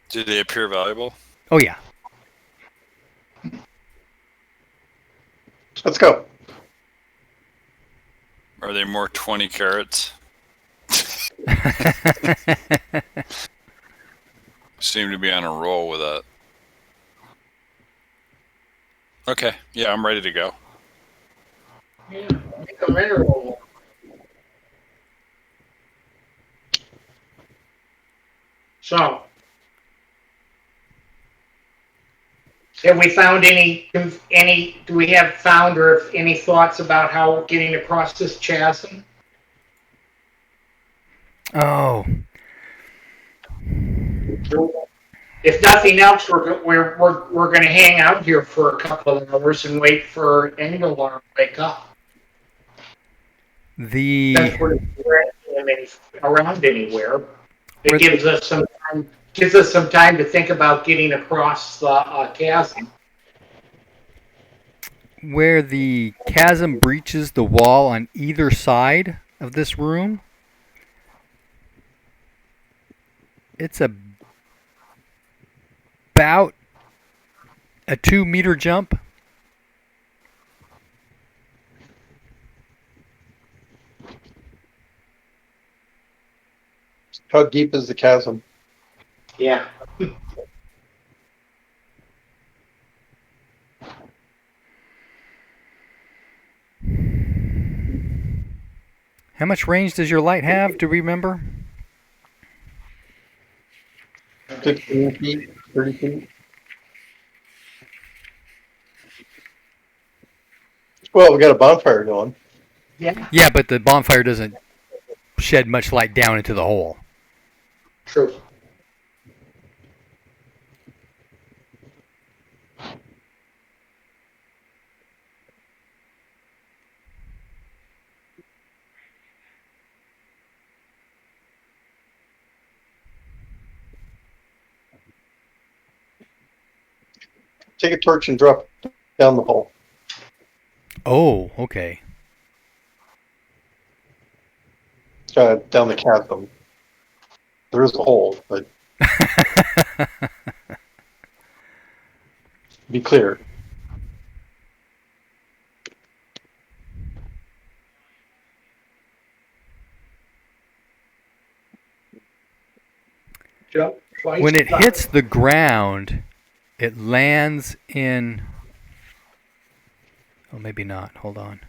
F: Did they appear valuable?
A: Oh yeah.
C: Let's go.
F: Are they more 20 carats? Seem to be on a roll with that. Okay, yeah, I'm ready to go.
E: Yeah, make a mineral. So, have we found any, do we have found or any thoughts about how getting across this chasm?
A: Oh.
E: If nothing else, we're going to hang out here for a couple of hours and wait for Engelmar to wake up.
A: The
E: Since we're not around anywhere, it
A: Where-
E: gives us some time. Gives us some time to think about getting across the chasm.
A: where the chasm breaches the wall on either side of this room, it's about a 2-meter jump.
C: How deep is the chasm?
E: Yeah.
A: How much range does your light have? Do we remember?
C: 15 feet? 30 feet? Well, we got a bonfire going.
E: Yeah.
A: Yeah, but the bonfire doesn't shed much light down into the hole.
E: True.
C: Take a torch and drop it down the hole.
A: Oh, okay.
C: Down the chasm. There is a hole, but be clear.
E: Jump twice.
A: When it hits the ground, it lands in... Oh, maybe not. Hold on.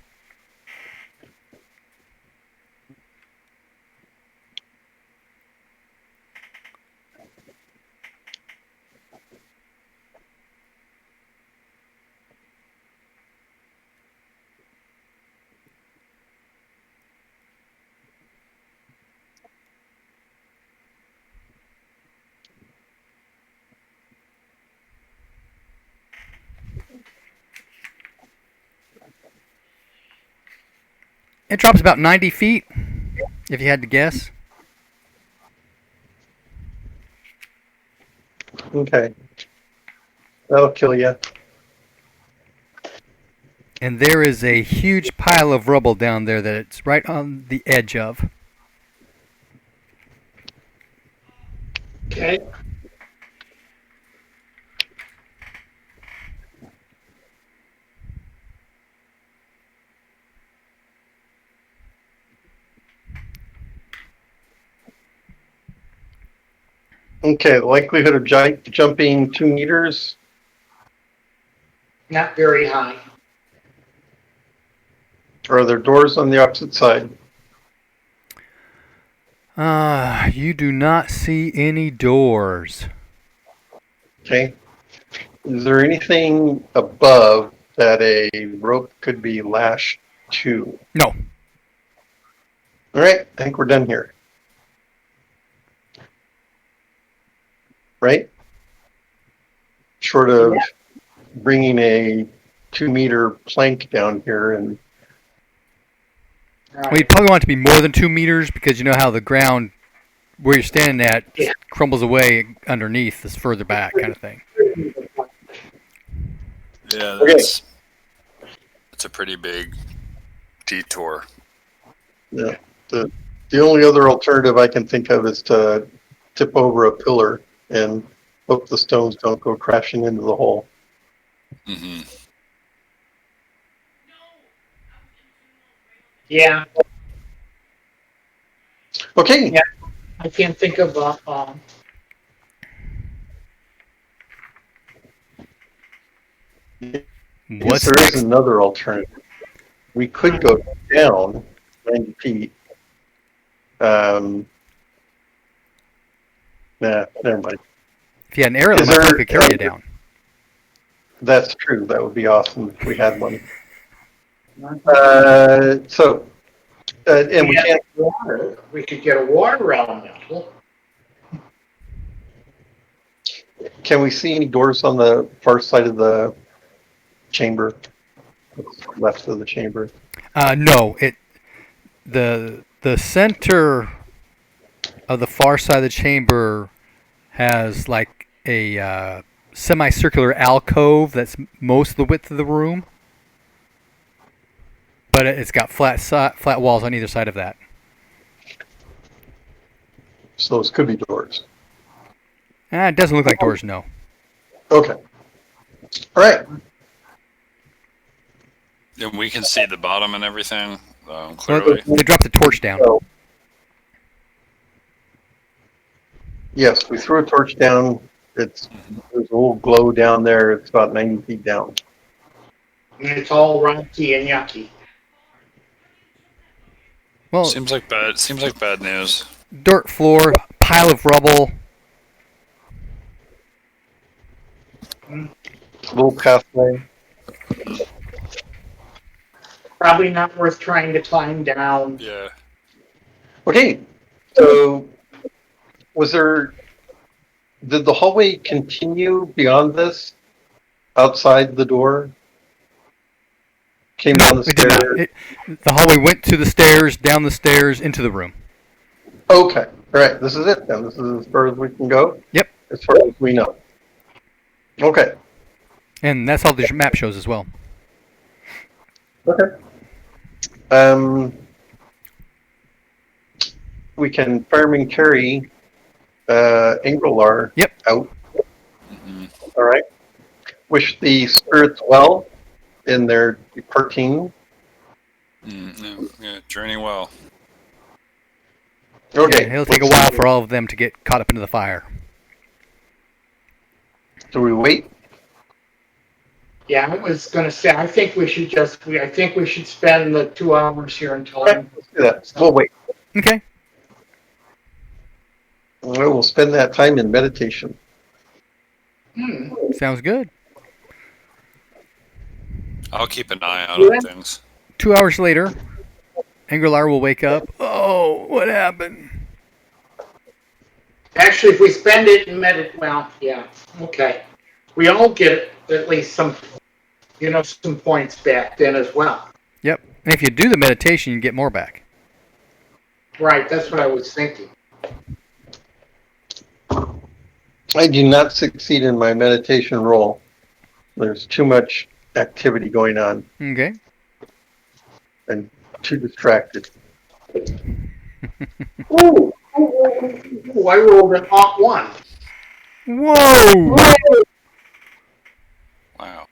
A: It drops about 90 feet, if you had to guess.
C: Okay. That'll kill you.
A: And there is a huge pile of rubble down there that it's right on the edge of.
E: Okay.
C: Okay, the likelihood of jumping 2 meters.
E: Not very high.
C: Are there doors on the opposite side?
A: You do not see any doors.
C: Okay. Is there anything above that a rope could be lashed to?
A: No.
C: All right, I think we're done here. right? Short of bringing a 2-meter plank down here and
A: Well, you'd probably want it to be more than 2 meters because you know how the ground where you're standing at crumbles away underneath is further back, kind of thing.
F: Yeah,
C: Okay.
F: that's a pretty big detour.
C: yeah, the only other alternative I can think of is to tip over a pillar and hope the stones don't go crashing into the hole.
F: Hmm.
E: Yeah,
C: Okay.
E: Yeah. I can't think of
C: Yes,
A: What's
C: there
A: next?
C: is another alternative. We could go down 90 feet. Nah, never mind.
A: If you had an arrow,
C: Is
A: my phone
C: there-
A: could carry you down.
C: That's true. That would be awesome if we had one. And we can't.
E: water. We could get a water elemental.
C: Can we see any doors on the far side of the chamber? Left of the chamber.
A: No, the center of the far side of the chamber has like a semicircular alcove that's most of the width of the room, but it's got flat walls on either side of that.
C: So those could be doors.
A: It doesn't look like doors, no.
C: Okay. All right.
F: And we can see the bottom and everything
A: Well,
F: clearly.
A: they dropped the torch down.
C: So, yes, we threw a torch down. There's a little glow down there. It's about 90 feet down.
E: And it's all rocky and yucky.
A: Well,
F: Seems like bad news.
A: dirt floor, pile of rubble.
C: Little pathway.
E: Probably not worth trying to climb down.
F: Yeah.
C: Okay. So, did the hallway continue beyond this? Outside the door? Came down the
A: It did not.
C: stairs?
A: The hallway went to the stairs, down the stairs, into the room.
C: Okay. All right. This is it then. This is as far as we can go?
A: Yep.
C: As far as we know. Okay.
A: And that's all the map shows as well.
C: Okay. We can fireman carry Ingrelar
A: Yep.
C: out.
F: Mhm.
C: All right. Wish the spirits well in their departing.
F: Yeah, journey well.
C: Okay.
A: Yeah, it'll take a while for all of them to get caught up into the fire.
C: Do we wait?
E: Yeah, I was gonna say, I think we should spend the 2 hours here until.
C: Okay, let's do that. We'll wait.
A: Okay.
C: We'll spend that time in meditation.
A: Sounds good.
F: I'll keep an eye out on things.
A: 2 hours later, Angrelar will wake up. Oh, what happened?
E: Actually, if we spend it in well, yeah, okay. We all get at least some points back then as well.
A: Yep. And if you do the meditation, you get more back.
E: Right, that's what I was thinking.
C: I do not succeed in my meditation roll. There's too much activity going on
A: Okay.
C: and too distracted.
E: Ooh, I rolled an ought 1.
A: Whoa!
F: Wow.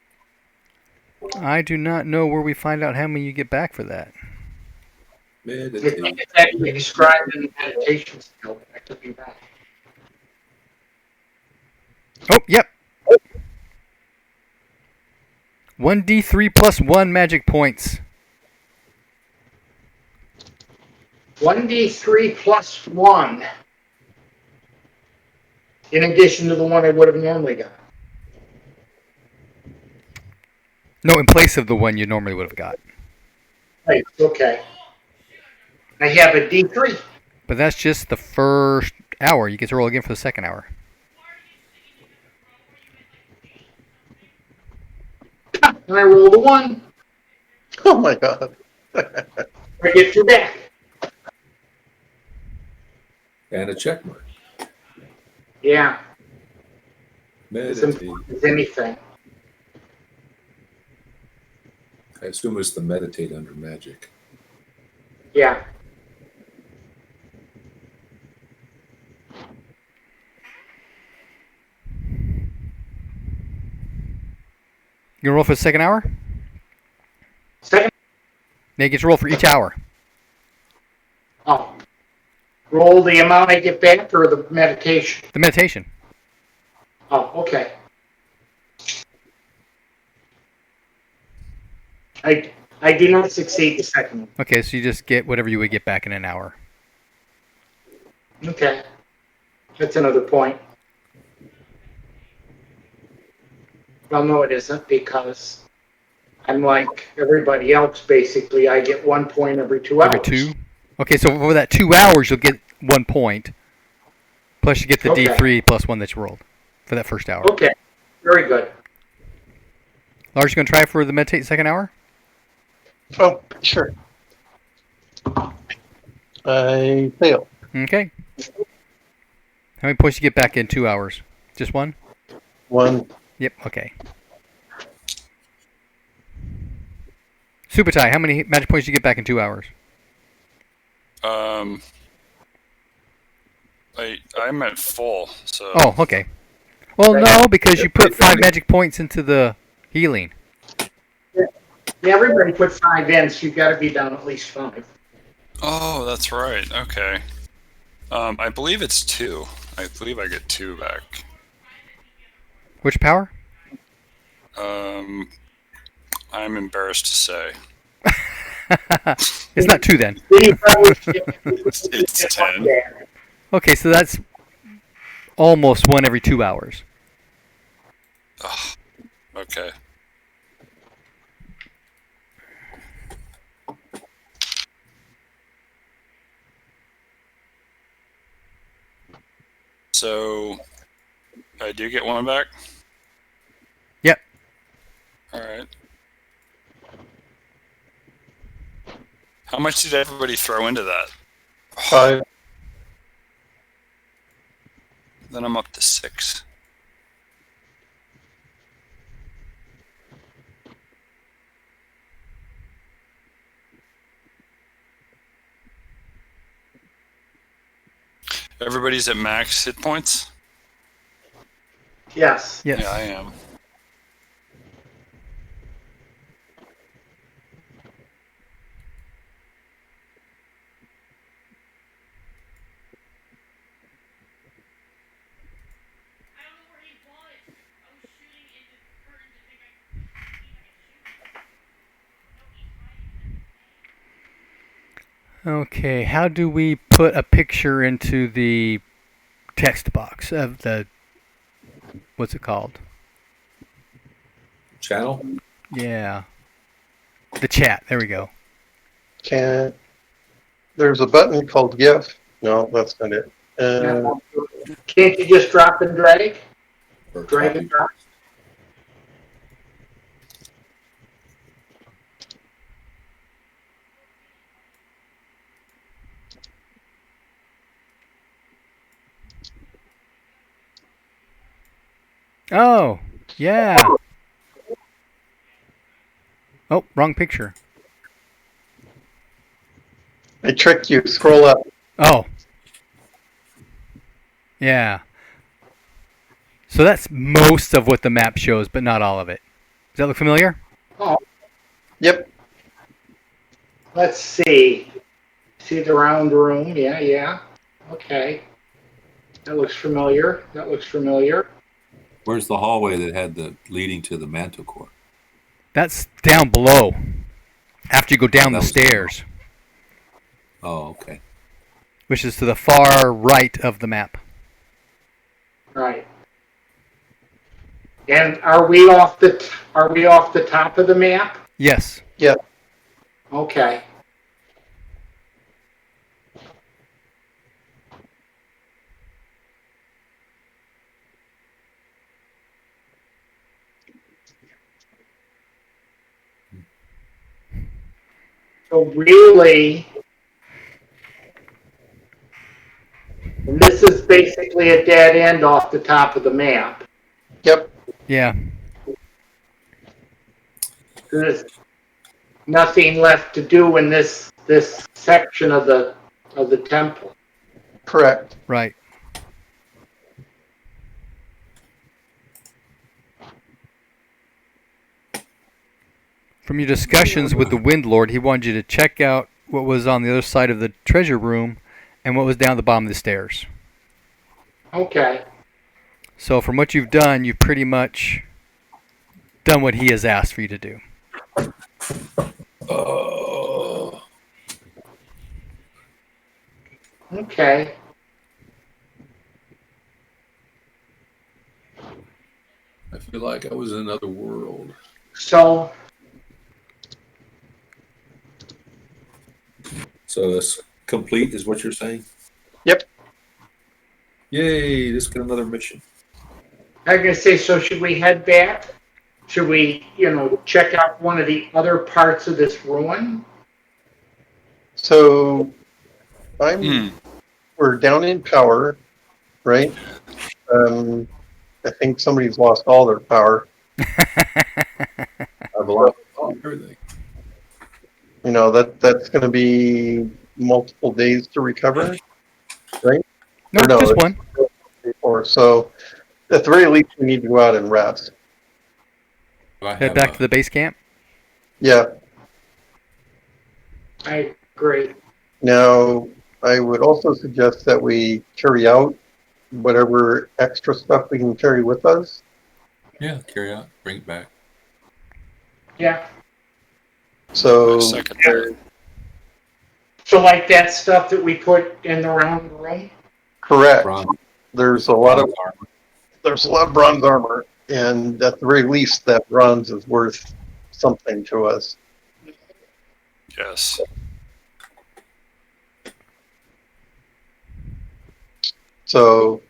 A: I do not know where we find out how many you get back for that.
D: Meditate.
E: It's actually described in the meditation skill. That could be right.
A: Oh, yep. 1d3 plus 1 magic points.
E: 1d3 plus 1. In addition to the one I would have normally got.
A: No, in place of the one you normally would have got.
E: Right, okay. I have a d3.
A: But that's just the first hour. You get to roll again for the second hour.
E: And I rolled a 1.
C: Oh my god.
E: I get 2 back.
D: And a check mark.
E: Yeah, as
D: Meditate.
E: important as anything.
D: I assume it's the meditate under magic.
E: Yeah.
A: You gonna roll for the second hour?
E: Second.
A: Now you get to roll for each hour.
E: Oh. Roll the amount I get back or the meditation?
A: The meditation.
E: Oh, okay. I do not succeed the second one.
A: Okay, so you just get whatever you would get back in an hour.
E: Okay. That's another point. Well, no, it isn't because I'm like everybody else, basically. I get 1 point every 2 hours.
A: Every 2? Okay, so for that 2 hours, you'll get 1 point. Plus you get the
E: Okay.
A: D3 plus 1 that you rolled for that first hour.
E: Okay. Very good.
A: Lars, you gonna try for the meditate second hour?
C: Oh, sure. I fail.
A: Okay. How many points you get back in 2 hours? Just 1?
C: 1.
A: Yep, okay. Super tie, how many magic points you get back in 2 hours?
F: I'm at full, so.
A: Oh, okay. Well, no, because you put 5 magic points into the healing.
E: Yeah, everybody put 5 in, so you've got to be down at least 5.
F: Oh, that's right. Okay. I believe it's 2. I believe I get 2 back.
A: Which power?
F: I'm embarrassed to say.
A: It's not 2 then.
F: It's 10.
A: Okay, so that's almost 1 every 2 hours.
F: Ugh. Okay. So, I do get 1 back?
A: Yep.
F: Alright. How much did everybody throw into that?
C: 5.
F: Then I'm up to 6. Everybody's at max hit points?
E: Yes.
A: Yes.
F: Yeah, I am.
A: Okay, how do we put a picture into the text box of the, what's it called?
D: Channel?
A: Yeah. The chat, there we go.
C: There's a button called GIF. No, that's not it.
E: Can't you just drop and drag?
D: Or
E: Drag
D: copy?
E: and drop?
A: Oh, yeah. Oh, wrong picture.
C: I tricked you. Scroll up.
A: Oh. Yeah. So that's most of what the map shows, but not all of it. Does that look familiar?
E: Oh,
C: Yep.
E: let's see. See the round room? Yeah, yeah. Okay. That looks familiar. That looks familiar.
D: Where's the hallway that had the leading to the mantle core?
A: That's down below. After you go down
D: That
A: the
D: was-
A: stairs,
D: Oh, okay.
A: which is to the far right of the map.
E: Right. And are we off the top of the map?
A: Yes.
C: Yeah.
E: Okay. So really, and this is basically a dead end off the top of the map.
C: Yep.
A: Yeah.
E: There's nothing left to do in this section of the temple.
C: Correct.
A: Right. From your discussions with the Wind Lord, he wanted you to check out what was on the other side of the treasure room and what was down at the bottom of the stairs.
E: Okay.
A: So from what you've done, you've pretty much done what he has asked for you to do.
E: Okay.
D: I feel like I was in another world.
E: So
D: So that's complete, is what you're saying?
C: Yep.
D: Yay! Let's get another mission.
E: I was gonna say, so should we head back? Should we, check out one of the other parts of this ruin?
C: So we're down in power, right? I think somebody's lost all their power.
D: I've lost everything.
C: That's going to be multiple days to recover, right?
A: No,
C: Or no,
A: just
C: it's
A: one.
C: Or so, at the very least, we need to go out and rest.
A: Head back to the base camp.
C: Yeah.
E: I agree.
C: Now, I would also suggest that we carry out whatever extra stuff we can carry with us.
D: Yeah, carry out, bring it back.
E: Yeah.
C: So,
F: Second that.
E: So like that stuff that we put in the round room?
C: correct.
D: Bronze,
C: There's a lot of
D: armor.
C: bronze armor, and at the very least, that bronze is worth something to us.
F: Yes.
C: So,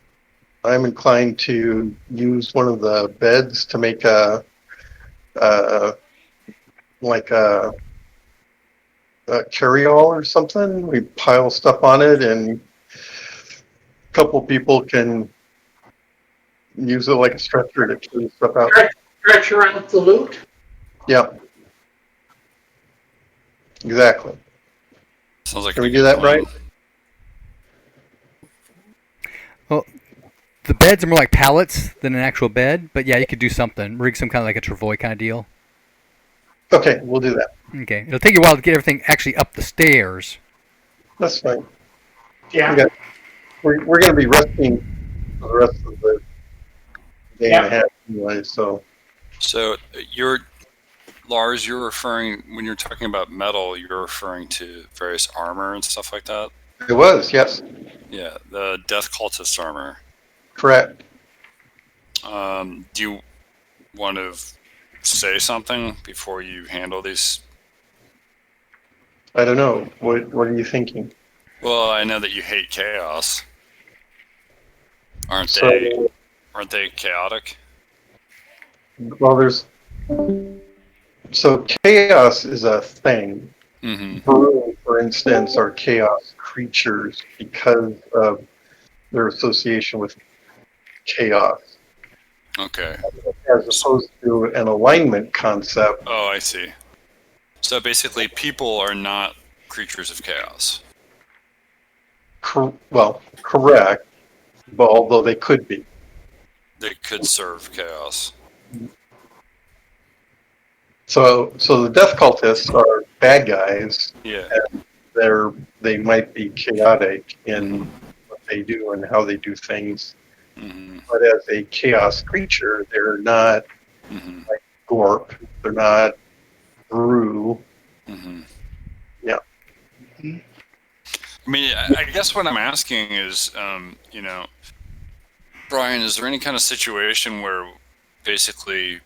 C: I'm inclined to use one of the beds to make a carry-all or something. We pile stuff on it, and a couple people can use it like a stretcher to carry stuff out.
E: Stretch around the loot?
C: Yeah. Exactly.
F: Sounds like
C: Can
F: a
C: we do
F: good
C: that
F: plan.
C: right?
A: Well, the beds are more like pallets than an actual bed, but yeah, you could do something. Rig some kind of like a travois kind of deal.
C: Okay, we'll do that.
A: Okay. It'll take you a while to get everything actually up the stairs.
C: That's fine.
E: Yeah.
C: Okay. We're going to be resting for the rest of the day and a half anyway, so.
F: So Lars, you're referring, when you're talking about metal, you're referring to various armor and stuff like that?
C: It was, yes.
F: Yeah, the Death Cultist armor.
C: Correct.
F: Do you want to say something before you handle these?
C: I don't know. What are you thinking?
F: Well, I know that you hate chaos. Aren't
C: So,
F: they chaotic?
C: well, so chaos is a thing.
F: Mm-hmm.
C: Brew, for instance, are chaos creatures because of their association with chaos,
F: Okay.
C: as opposed to an alignment concept.
F: Oh, I see. So basically, people are not creatures of chaos.
C: Correct, but although they could be.
F: They could serve chaos.
C: So the death cultists are bad guys.
F: Yeah.
C: They might be chaotic in what they do and how they do things.
F: Mm-hmm.
C: But as a chaos creature, they're not
F: Mm-hmm.
C: like Gorp. They're not Brew.
F: Mm-hmm.
C: Yeah.
F: I mean, I guess what I'm asking is, Brian, is there any kind of situation where basically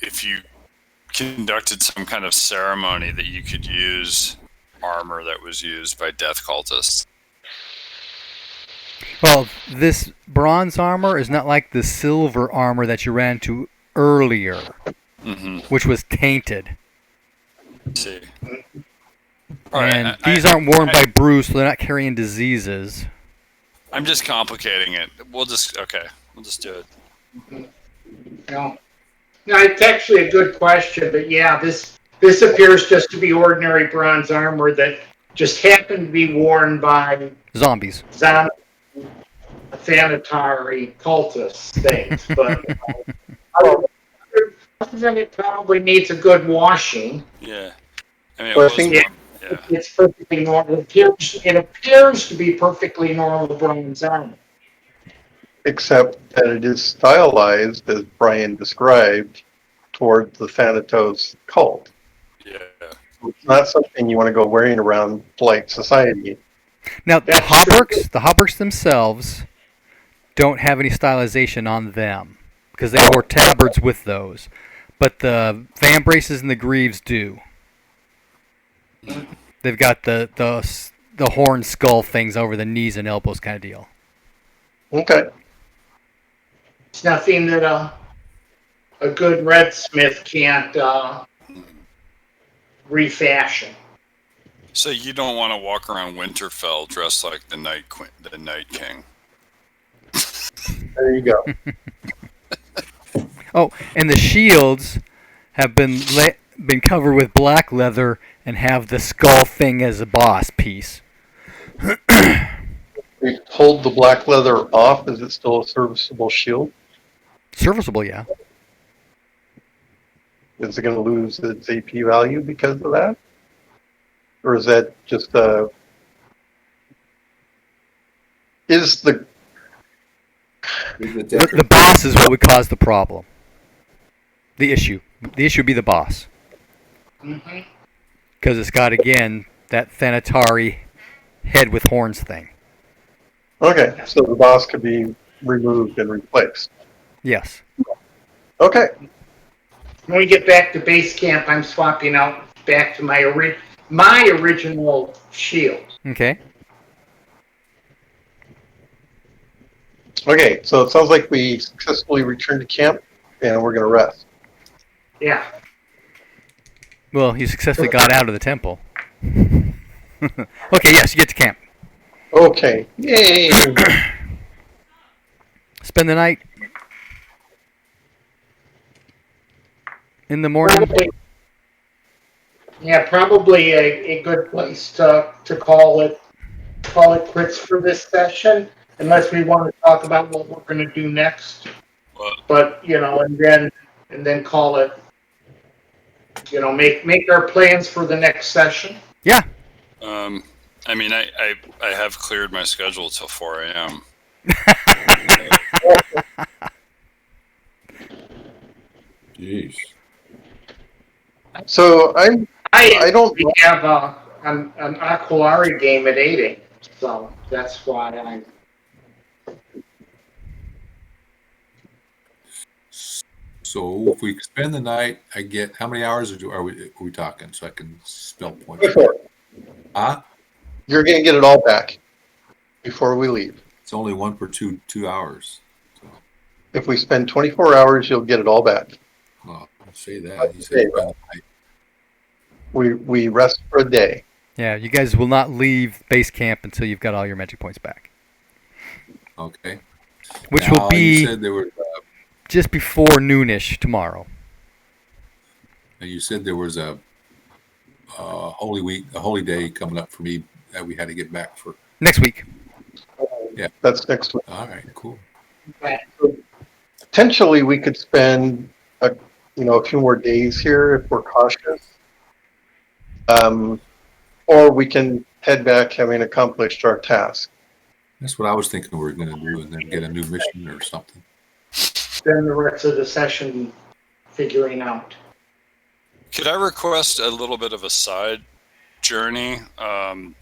F: if you conducted some kind of ceremony that you could use armor that was used by death cultists?
A: Well, this bronze armor is not like the silver armor that you ran into earlier,
F: Mm-hmm.
A: which was tainted.
F: See. All right,
A: And these aren't worn by Bruce, so they're not carrying diseases.
F: I'm just complicating it. We'll just do it.
E: No, no, it's actually a good question, but yeah, this appears just to be ordinary bronze armor that just happened to be worn by
A: Zombies.
E: zombie, Thanatari cultist things, but other than it probably needs a good washing.
F: Yeah. I mean,
C: Well, I
F: it was
C: think-
F: one. Yeah.
E: It's perfectly normal. It appears to be perfectly normal bronze armor.
C: Except that it is stylized, as Brian described, toward the Thanatos cult.
F: Yeah.
C: It's not something you want to go wearing around polite society.
A: Now, the
E: That's
A: Hauberks themselves don't have any stylization on them because they wore tabards with those. But the fan braces and the greaves do. They've got the horn skull things over the knees and elbows kind of deal.
C: Okay.
E: It's nothing that a good redsmith can't refashion.
F: So you don't want to walk around Winterfell dressed like the Night King.
C: There you go.
A: Oh, and the shields have been covered with black leather and have the skull thing as a boss piece.
C: We pulled the black leather off. Is it still a serviceable shield?
A: Serviceable, yeah.
C: Is it going to lose its AP value because of that? Or is that just a... Is the...
A: The boss is what would cause the problem. The issue. The issue would be the boss.
E: Mm-hmm.
A: Because it's got, again, that Thanatari head with horns thing.
C: Okay, so the boss could be removed and replaced.
A: Yes.
C: Okay.
E: When we get back to base camp, I'm swapping out back to my original shield.
A: Okay.
C: Okay, so it sounds like we successfully returned to camp, and we're going to rest.
E: Yeah.
A: Well, you successfully got out of the temple. Okay, yes, you get to camp.
C: Okay. Yay!
A: Spend the night in the morning.
E: Probably a good place to call it quits for this session, unless we want to talk about what we're going to do next. But and then call it. Make our plans for the next session.
A: Yeah.
F: I mean, I have cleared my schedule till 4 a.m.
D: Jeez.
C: So I don't...
E: We have an Aquilari game at 8 a.m. So that's why I'm.
D: So if we spend the night, I get how many hours are we talking? So I can spell points.
C: 24.
D: Huh?
C: You're going to get it all back before we leave.
D: It's only one per 2 hours. So,
C: If we spend 24 hours, you'll get it all back.
D: well, don't say that. He said spend the night.
C: We rest for a day.
A: Yeah, you guys will not leave base camp until you've got all your magic points back.
D: Okay.
A: Which
D: Now,
A: will be
D: You said there were.
A: just before noonish tomorrow.
D: You said there was a holy week, a holy day coming up for me that we had to get back for.
A: Next week.
C: That's next week.
D: All right, cool.
C: Potentially, we could spend a few more days here if we're cautious. Or we can head back having accomplished our task.
D: That's what I was thinking we were going to do, and then get a new mission or something.
E: Spend the rest of the session figuring out.
F: Could I request a little bit of a side journey,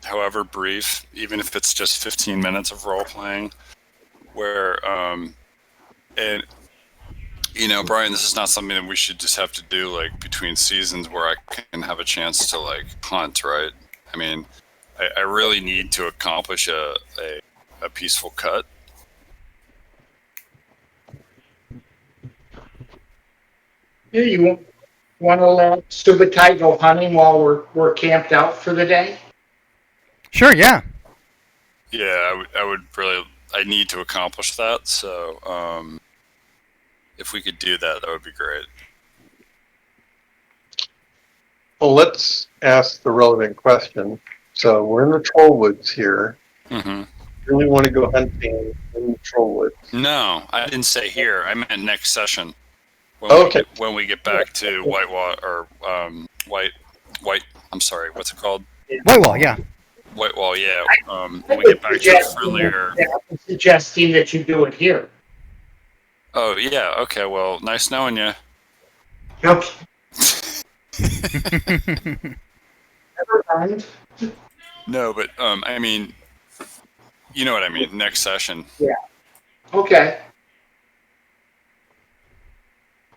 F: however brief, even if it's just 15 minutes of role playing, where, and Brian, this is not something that we should just have to do like between seasons where I can have a chance to like hunt, right? I mean, I really need to accomplish a peaceful cut.
E: Yeah, you want to let Subutai go hunting while we're camped out for the day?
A: Sure, yeah.
F: Yeah, I would really. I need to accomplish that. So, if we could do that, that would be great.
C: Well, let's ask the relevant question. So we're in the Troll Woods here.
F: Hmm.
C: Really want to go hunting in the Troll Woods.
F: No, I didn't say here. I meant next session.
C: Okay.
F: When we get back to White. I'm sorry. What's it called?
A: Whitewall, yeah.
F: Whitewall. Yeah. When we get back to a friendlier.
E: I'm suggesting that you do it here.
F: Oh yeah. Okay. Well, nice knowing you.
E: Okay. Never mind.
F: No, but I mean, you know what I mean. Next session.
E: Okay.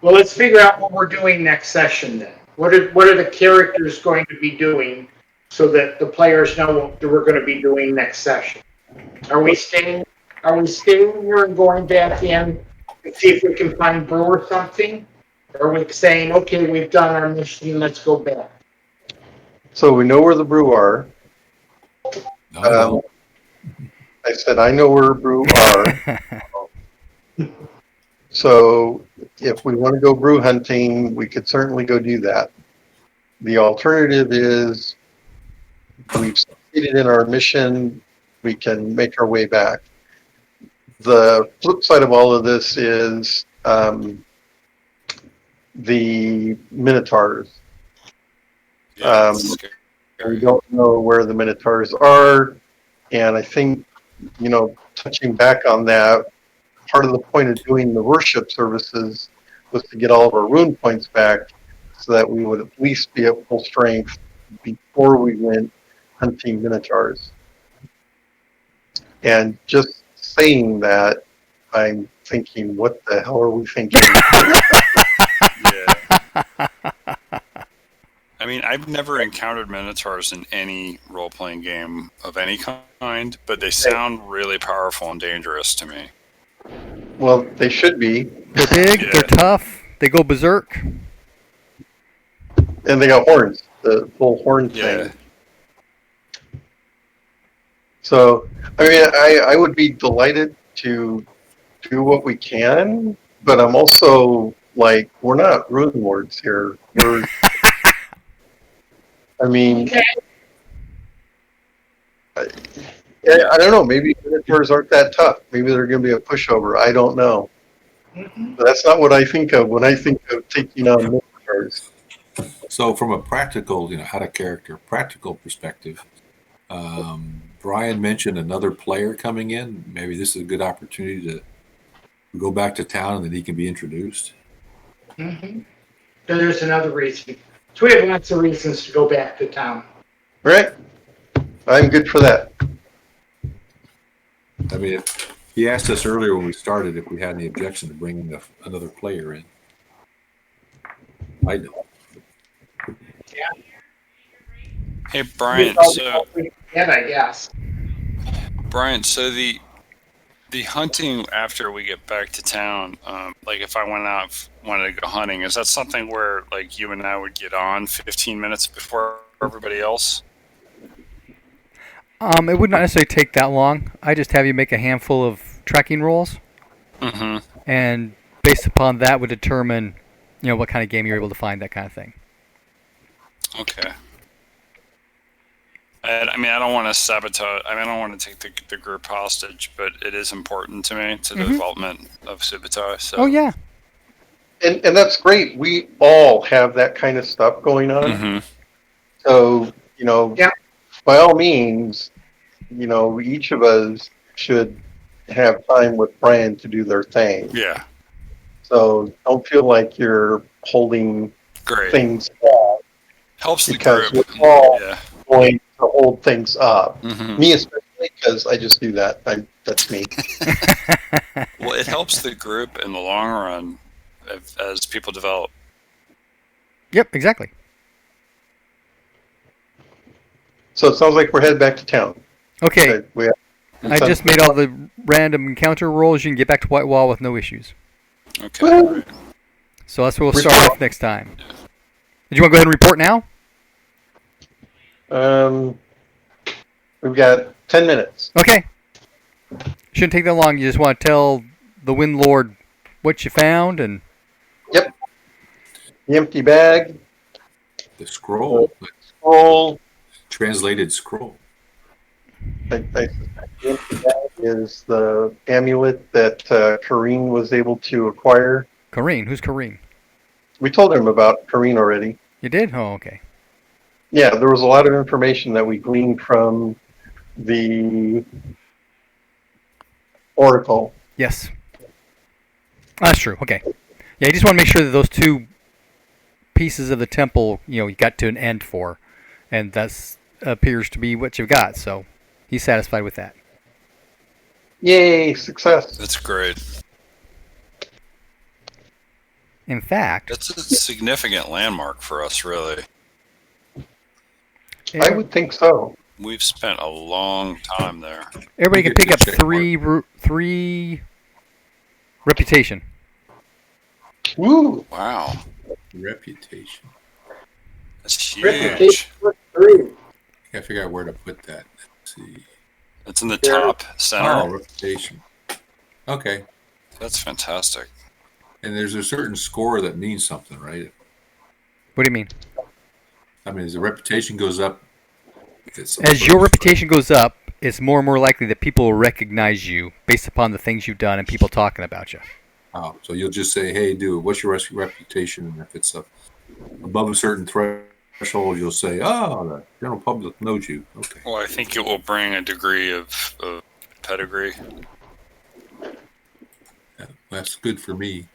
E: Well, let's figure out what we're doing next session then. What are the characters going to be doing so that the players know what we're going to be doing next session? Are we staying here and going back in and see if we can find Brew or something? Or are we saying, okay, we've done our mission, let's go back?
C: So we know where the brew are.
D: No.
C: I said I know where brew are. So if we want to go brew hunting, we could certainly go do that. The alternative is we've succeeded in our mission. We can make our way back. The flip side of all of this is the Minotaurs.
F: Yeah,
C: We don't know where the Minotaurs are, and I think, touching back on that, part of the point of doing the worship services was to get all of our rune points back so that we would at least be at full strength before we went hunting Minotaurs. And just saying that, I'm thinking, what the hell are we thinking?
F: Yeah. I mean, I've never encountered Minotaurs in any role-playing game of any kind, but they sound really powerful and dangerous to me.
C: Well, they should be.
A: They're big,
F: Yeah.
A: they're tough, they go berserk.
C: And they got horns, the full horn
F: Yeah.
C: thing. So, I mean, I would be delighted to do what we can, but I'm also like, we're not rune lords here. I mean, I don't know. Maybe Minotaurs aren't that tough. Maybe they're going to be a pushover. I don't know. But that's not what I think of when I think of taking on Minotaurs.
D: So from a practical, out of character, practical perspective, Brian mentioned another player coming in. Maybe this is a good opportunity to go back to town and then he can be introduced.
E: Mm-hmm. So there's another reason. So we have lots of reasons to go back to town.
C: Right? I'm good for that.
D: I mean, he asked us earlier when we started if we had any objection to bringing another player in. I don't.
F: Hey, Brian.
E: Yeah, I guess.
F: Brian, so the hunting after we get back to town, like if I wanted to go hunting, is that something where like you and I would get on 15 minutes before everybody else?
A: It would not necessarily take that long. I just have you make a handful of tracking rolls, and based upon that would determine, what kind of game you're able to find, that kind of thing.
F: Okay. And, I mean, I don't want to sabotage. I mean, I don't want to take the group hostage, but it is important to me to the development of Subutai. So.
A: Oh yeah.
C: And that's great. We all have that kind of stuff going on. So, by all means, each of us should have time with Brian to do their thing.
F: Yeah.
C: So don't feel like you're holding things back.
F: Helps the
C: because
F: group.
C: we're all going to hold things up. Me especially, because I just do that. That's me.
F: Well, it helps the group in the long run as people develop.
A: Yep, exactly.
C: So it sounds like we're headed back to town.
A: Okay. I just made all
C: the.
A: the random encounter rolls. You can get back to Whitewall with no issues.
F: Okay.
C: Well,
A: So that's what we'll start with next time. Did you want to go ahead and report now?
C: We've got 10 minutes.
A: Okay. Shouldn't take that long. You just want to tell the Wind Lord what you found and.
C: Yep. The empty bag,
D: The scroll, the
C: scroll.
D: translated scroll.
C: I suspect the empty bag is the amulet that Kareen was able to acquire.
A: Kareen. Who's Kareen?
C: We told him about Kareen already.
A: You did? Oh, okay.
C: Yeah, there was a lot of information that we gleaned from the Oracle.
A: Yes. That's true. Okay. Yeah, you just want to make sure that those two pieces of the temple, you got to an end for, and that appears to be what you've got. So he's satisfied with that.
C: Yay, success.
F: That's great.
A: In fact,
F: That's a significant landmark for us, really.
C: I would think so.
F: We've spent a long time there.
A: everybody can pick up
D: Check
A: three reputation.
C: Woo!
F: Wow.
D: Reputation.
F: That's huge.
E: Reputation for 3.
D: Gotta figure out where to put that. Let's see.
F: It's in the top center.
D: Oh, reputation. Okay.
F: That's fantastic.
D: And there's a certain score that means something, right?
A: What do you mean?
D: I mean, as the reputation goes up,
A: As your reputation goes up, it's more and more likely that people will recognize you based upon the things you've done and people talking about you.
D: Oh, so you'll just say, "Hey, dude, what's your reputation?" And if it's above a certain threshold, you'll say, "Oh, the general public knows you." Okay.
F: Well, I think it will bring a degree of pedigree.
D: Yeah, that's good for me.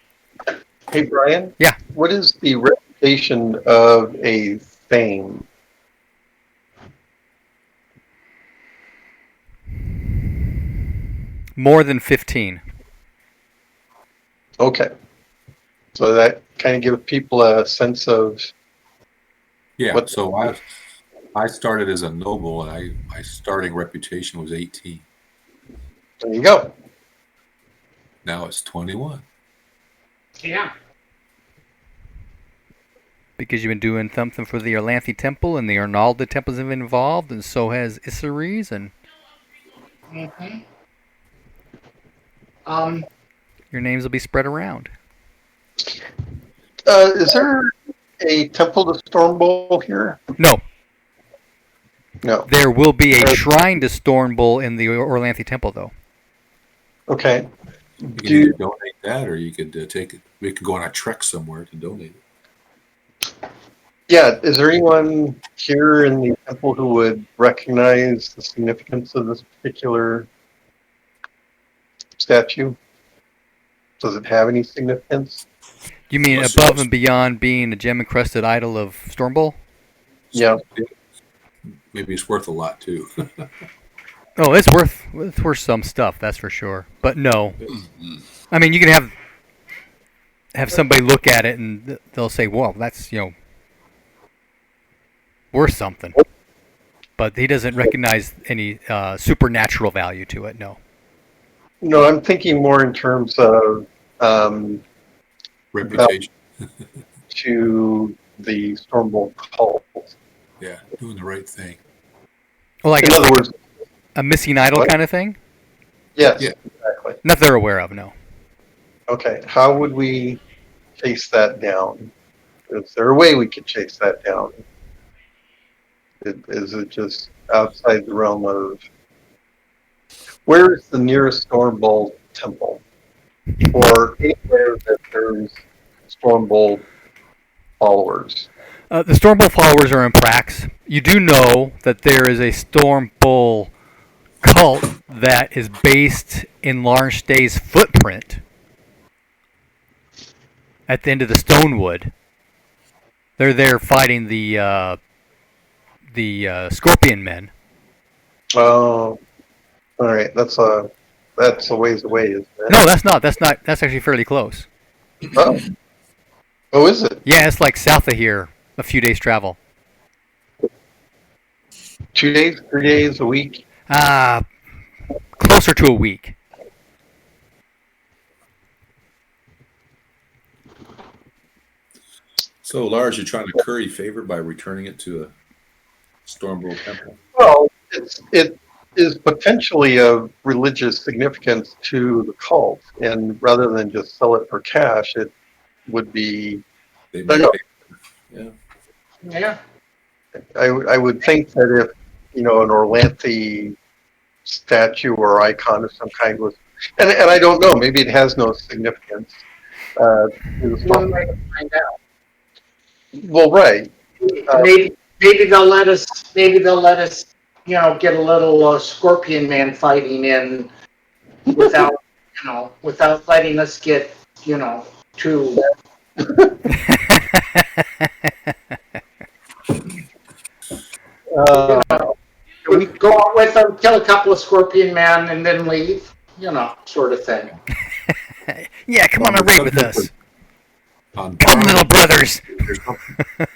C: Hey, Brian?
A: Yeah.
C: What is the reputation of a Thane?
A: More than 15.
C: Okay. So that kind of gives people a sense of
D: Yeah.
C: What-
D: So I started as a noble, and my starting reputation was 18.
C: there you go.
D: Now it's 21.
E: Yeah.
A: Because you've been doing something for the Erlanthi Temple, and the Arnalda Temples have been involved, and so has Issaries, and
E: Mm-hmm.
A: your names will be spread around.
C: Is there a Temple to Stormbowl here?
A: No,
C: No.
A: there will be a shrine to Stormbull in the Orlanthi Temple, though.
C: Okay.
D: You can
C: Do-
D: either donate that, or you could take it. We could go on a trek somewhere to donate it.
C: Yeah. Is there anyone here in the temple who would recognize the significance of this particular statue? Does it have any significance?
A: You mean
D: Unless
A: above
D: it's-
A: and beyond being a gem-encrusted idol of Stormbull?
C: Yeah.
D: Maybe it's worth a lot too.
A: Oh, it's worth some stuff, that's for sure. But no, I mean you can have somebody look at it and they'll say, "Well, that's worth something," but he doesn't recognize any supernatural value to it. No.
C: No, I'm thinking more in terms of
D: Reputation.
C: to the Stormbolt cult.
D: Yeah, doing the right thing.
A: Well, like
C: In other words,
A: a missing idol
C: What?
A: kind of thing.
C: yes,
D: Yeah.
C: exactly.
A: Not they're aware of. No.
C: Okay, how would we chase that down? Is there a way we could chase that down? Is it just outside the realm of... Where is the nearest Stormbolt temple? Or anywhere that there's Stormbolt followers?
A: The Stormbull followers are in Prax. You do know that there is a Stormbull cult that is based in Larnstay's footprint at the end of the Stonewood. They're there fighting the Scorpion Men.
C: Oh, all right. That's a ways away, isn't it?
A: No, that's not. That's actually fairly close.
C: Oh. Oh, is it?
A: Yeah, it's like south of here, a few days travel.
C: 2 days, 3 days, a week?
A: Closer to a week.
D: So, Lars, you're trying to curry favor by returning it to a Stormbolt temple.
C: Well, it is potentially of religious significance to the cult, and rather than just sell it for cash, it would be.
D: They
C: I
D: may
C: know.
D: yeah.
E: Yeah.
C: I would think that if an Orlanthe statue or icon of some kind was, and I don't know, maybe it has no significance.
E: One way to find out.
C: Well, right.
E: Maybe they'll let us. Maybe they'll let us. Get a little Scorpion Man fighting in without without letting us get too.
C: Uh,
E: We go out with them, kill a couple of Scorpion Man, and then leave. Sort of thing.
A: Yeah, come on a raid with us.
D: On
A: Come, little brothers.
D: there's something-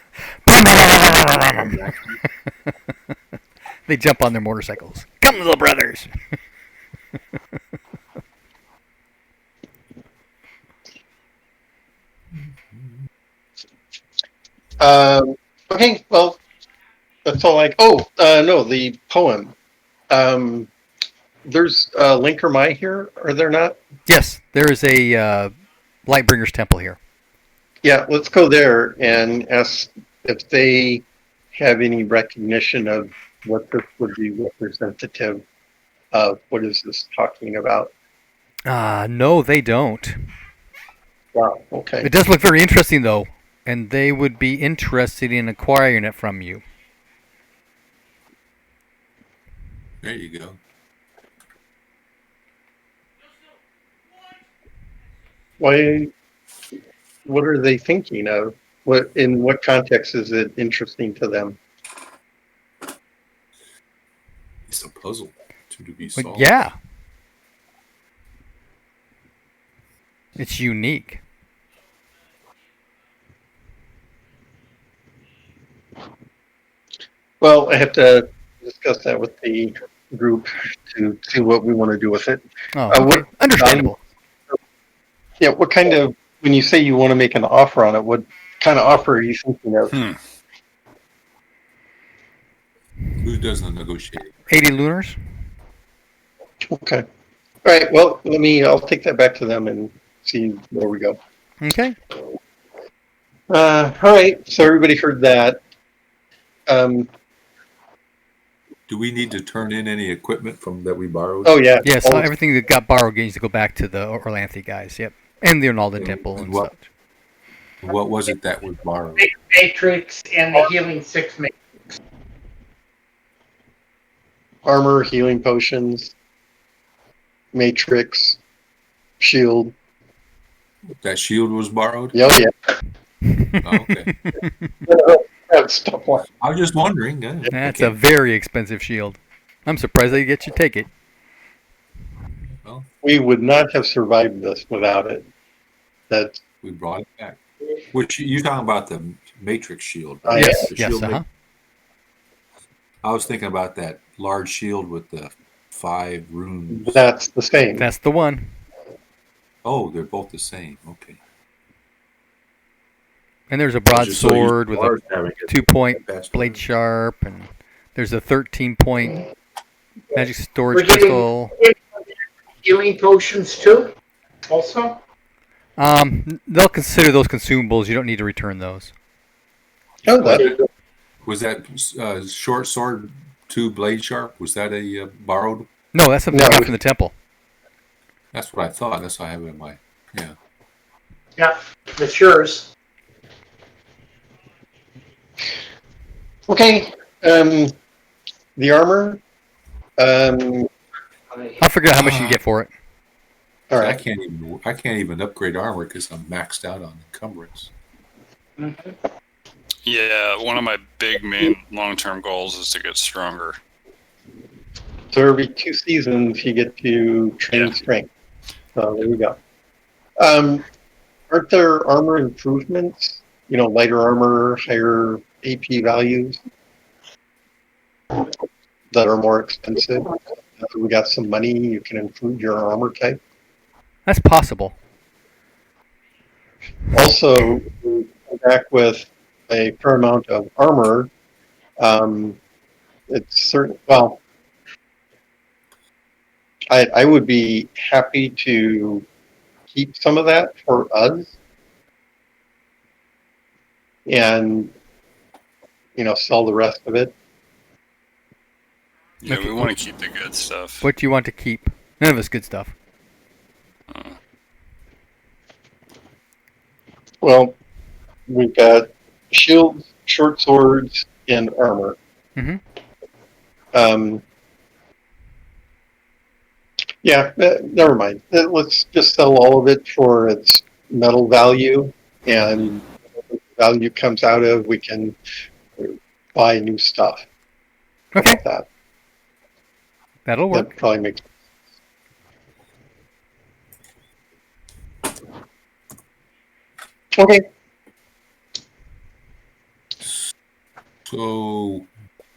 A: They jump on their motorcycles. Come, little brothers.
C: okay, well, that's all no, the poem. There's Link or Mai here, are there not?
A: Yes, there is a Lightbringer's temple here.
C: Yeah, let's go there and ask if they have any recognition of what this would be representative of. What is this talking about?
A: No, they don't.
C: Wow, okay.
A: It does look very interesting, though, and they would be interested in acquiring it from you.
D: There you go.
C: Why? What are they thinking of? In what context is it interesting to them?
D: It's a puzzle to be
A: But
D: solved.
A: yeah. It's unique.
C: Well, I have to discuss that with the group to see what we want to do with it.
A: Oh, okay. Understandable.
C: Yeah, what kind of, when you say you want to make an offer on it, what kind of offer are you thinking of?
D: Who does the negotiating?
A: 80 lunars?
C: Okay. All right, well, I'll take that back to them and see where we go.
A: Okay.
C: All right, so everybody heard that.
D: Do we need to turn in any equipment from that we borrowed?
C: Oh, yeah.
A: Yes, everything that got borrowed needs to go back to the Orlanthe guys, yep. And the Arnalden Temple and
D: what-
A: such.
D: What was it that was borrowed?
E: Matrix and the Healing 6 Matrix.
C: Armor, healing potions, matrix, shield.
D: That shield was borrowed?
C: Oh, yeah.
D: Oh, okay.
C: That's tough one.
D: I was just wondering.
A: That's a very expensive shield. I'm surprised they get you take it.
C: We would not have survived this without it. That
D: We brought it back. Which you're talking about the Matrix shield?
C: Oh,
D: right?
A: Yes,
D: The
A: yes,
D: shield
A: uh-huh.
D: I was thinking about that large shield with the 5 runes.
C: that's the same.
A: That's the one.
D: Oh, they're both the same. Okay.
A: And there's a
D: I was just so used to
A: broadsword with a
D: ours having it
A: 2-point
D: passed
A: blade
D: around.
A: sharp, and there's a 13-point magic
E: We're
A: storage
E: getting
A: pistol.
E: healing potions too. Also.
A: They'll consider those consumables. You don't need to return those.
C: Oh, that,
D: Was that short sword 2 blade sharp? Was that a borrowed?
A: No, that's something
C: No.
A: you got from the temple.
D: That's what I thought. That's what I have it in my. Yeah.
E: Yeah, it's yours.
C: okay. The armor.
A: I'll figure out how much you can get for it.
C: All
D: I
C: right.
D: can't even upgrade armor because I'm maxed out on encumbrance.
F: Yeah, one of my big main long-term goals is to get stronger.
C: So every 2 seasons, you get to train
F: Yeah.
C: strength. So there we go. Aren't there armor improvements? Lighter armor, higher AP values that are more expensive. If we got some money, you can improve your armor type.
A: That's possible.
C: Also, we come back with a fair amount of armor. It's certain. Well, I would be happy to keep some of that for us, and sell the rest of it.
F: Yeah,
A: Okay.
F: we want to keep the good stuff.
A: What do you want to keep? None of it's good stuff.
C: Well, we've got shields, short swords, and armor.
A: Mhm.
C: Yeah, never mind. Let's just sell all of it for its metal value, and whatever value comes out of, we can buy new stuff. How
A: Okay.
C: about that?
A: That'll work.
C: That probably makes. Okay.
D: So,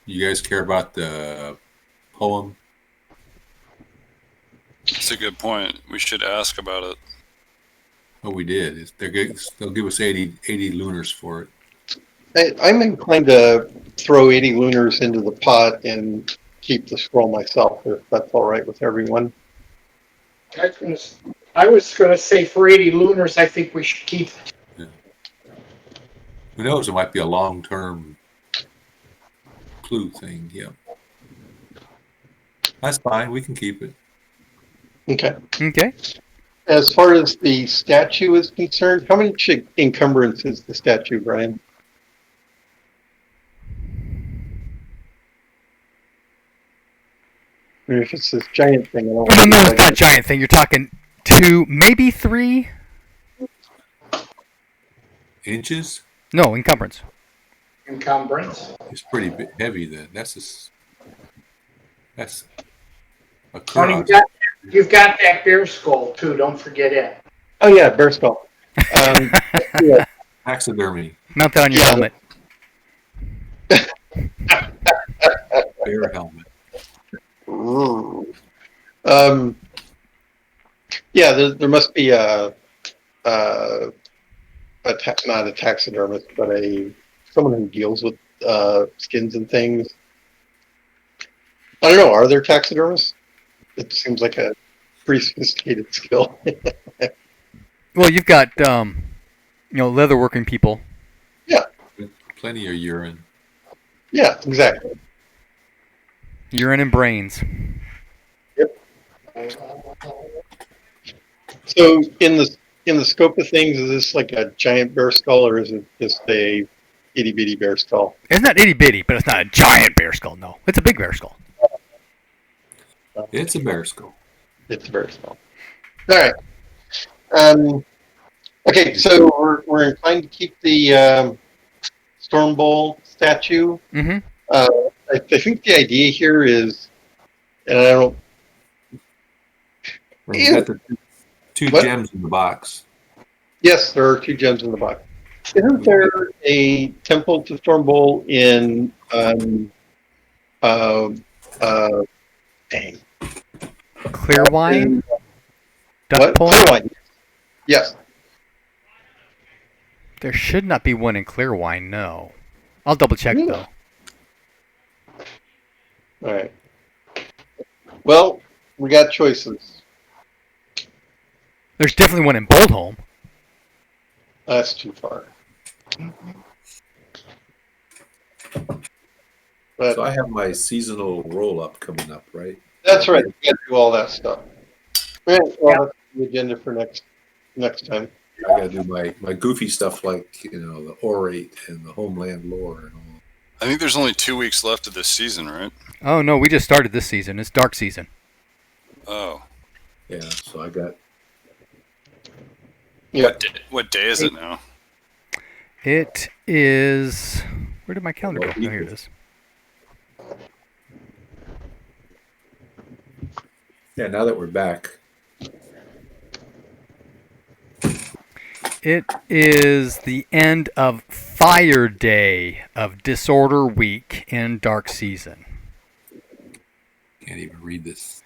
D: you guys care about the poem?
F: That's a good point. We should ask about it.
D: Oh, we did. They'll give us 80 lunars for it.
C: I'm inclined to throw 80 lunars into the pot and keep the scroll myself, if that's all right with everyone.
E: I was going to say for 80 lunars, I think we should keep it.
D: Yeah. Who knows? It might be a long-term clue thing. Yeah. That's fine. We can keep it.
C: Okay.
A: Okay.
C: As far as the statue is concerned, how much encumbrance is the statue, Brian? I mean, if it's this giant thing, I don't
A: Well, no, it's not a giant thing. You're talking 2, maybe 3.
D: Inches?
A: No, encumbrance.
E: Encumbrance.
D: It's pretty heavy then. That's a
E: Oh,
D: current.
E: you've got that bear skull too. Don't forget it.
C: Oh yeah, bear skull. Yeah.
D: Taxidermy.
A: Mount that on your
C: Yeah.
A: helmet.
D: Bear helmet.
C: Yeah, there must be not a taxidermist, but someone who deals with skins and things. I don't know. Are there taxidermists? It seems like a pretty sophisticated skill.
A: Well, you've got leatherworking people.
D: Plenty of urine.
C: Yeah, exactly.
A: Urine and brains.
C: So in the scope of things, is this like a giant bear skull, or is it just a itty bitty bear skull?
A: It's not itty bitty, but it's not a giant bear skull. No, it's a big bear skull.
D: It's a bear skull.
C: It's a bear skull. All right. Okay, so we're inclined to keep the Storm Bowl statue.
A: Mm-hmm.
C: I think the idea here is, and I don't.
D: We got the two
C: What?
D: gems in the box.
C: Yes, there are 2 gems in the box. Isn't there a temple to Storm Bowl in dang.
A: Clearwine? Duck
C: What?
A: Pond?
C: Clearwine. Yes.
A: There should not be one in Clearwine, no. I'll double check,
C: Yeah.
A: though.
C: All right. Well, we got choices.
A: There's definitely one in Boldholm.
C: That's too far. But
D: So I have my seasonal roll up coming up, right?
C: that's right. We got to do all that stuff. All right. Well, that's the agenda for next time.
D: I got to do my goofy stuff like the orate and the homeland lore and all.
F: I think there's only 2 weeks left of this season, right?
A: Oh, no, we just started this season. It's dark season.
F: Oh.
D: Yeah, so I got
C: Yeah.
F: What day is it now?
A: It is... Where did my calendar go? Oh, here it is.
D: now that we're back.
A: It is the end of Fire Day of Disorder Week in Dark Season.
D: Can't even read this.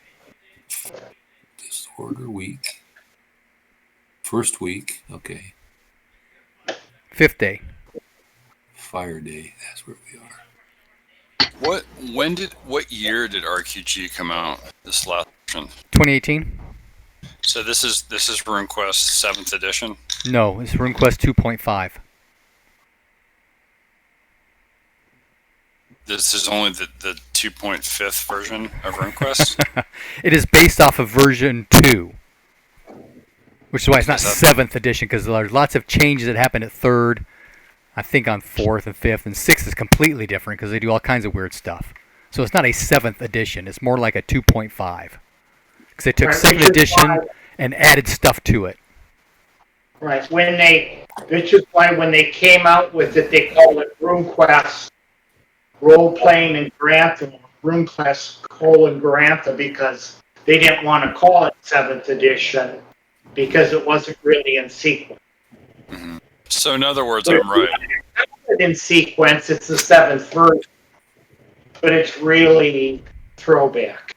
D: Disorder week. First week. Okay.
A: 5th day.
D: Fire day. That's where we are.
F: What year did RQG come out? This last
A: 2018?
F: So this is RuneQuest 7th edition.
A: No, it's RuneQuest 2.5.
F: This is only the 2.5th version of RuneQuest.
A: It is based off of version 2, which is why it's not
F: Is that-
A: 7th edition, because there's lots of changes that happen at 3rd, I think on 4th and 5th, and 6th is completely different because they do all kinds of weird stuff. So it's not a 7th edition, it's more like a 2.5. Because they took
E: Right,
A: 7th
E: which is
A: edition
E: why-
A: and added stuff to it.
E: Right, which is why when they came out with it, they called it RuneQuest Role-Playing and Grantha, RuneQuest Grantha, because they didn't want to call it 7th edition because it wasn't really in sequence.
F: So in other words, I'm right.
E: In sequence, it's the 7th version, but it's really throwback.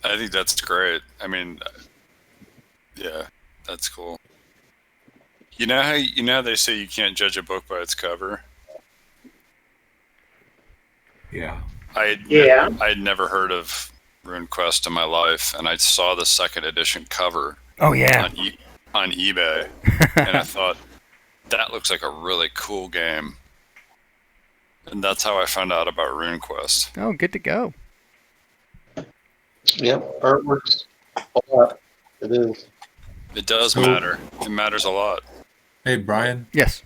F: I think that's great. I mean, yeah, that's cool. You know how they say you can't judge a book by its cover?
D: Yeah.
F: I had never heard of RuneQuest in my life, and I saw the 2nd edition cover
A: Oh, yeah.
F: on eBay, and I thought, that looks like a really cool game. And that's how I found out about RuneQuest.
A: Oh, good to go.
C: Yep, artwork's a lot. It is.
F: It does
D: So-
F: matter. It matters a lot.
D: Hey, Brian,
A: Yes.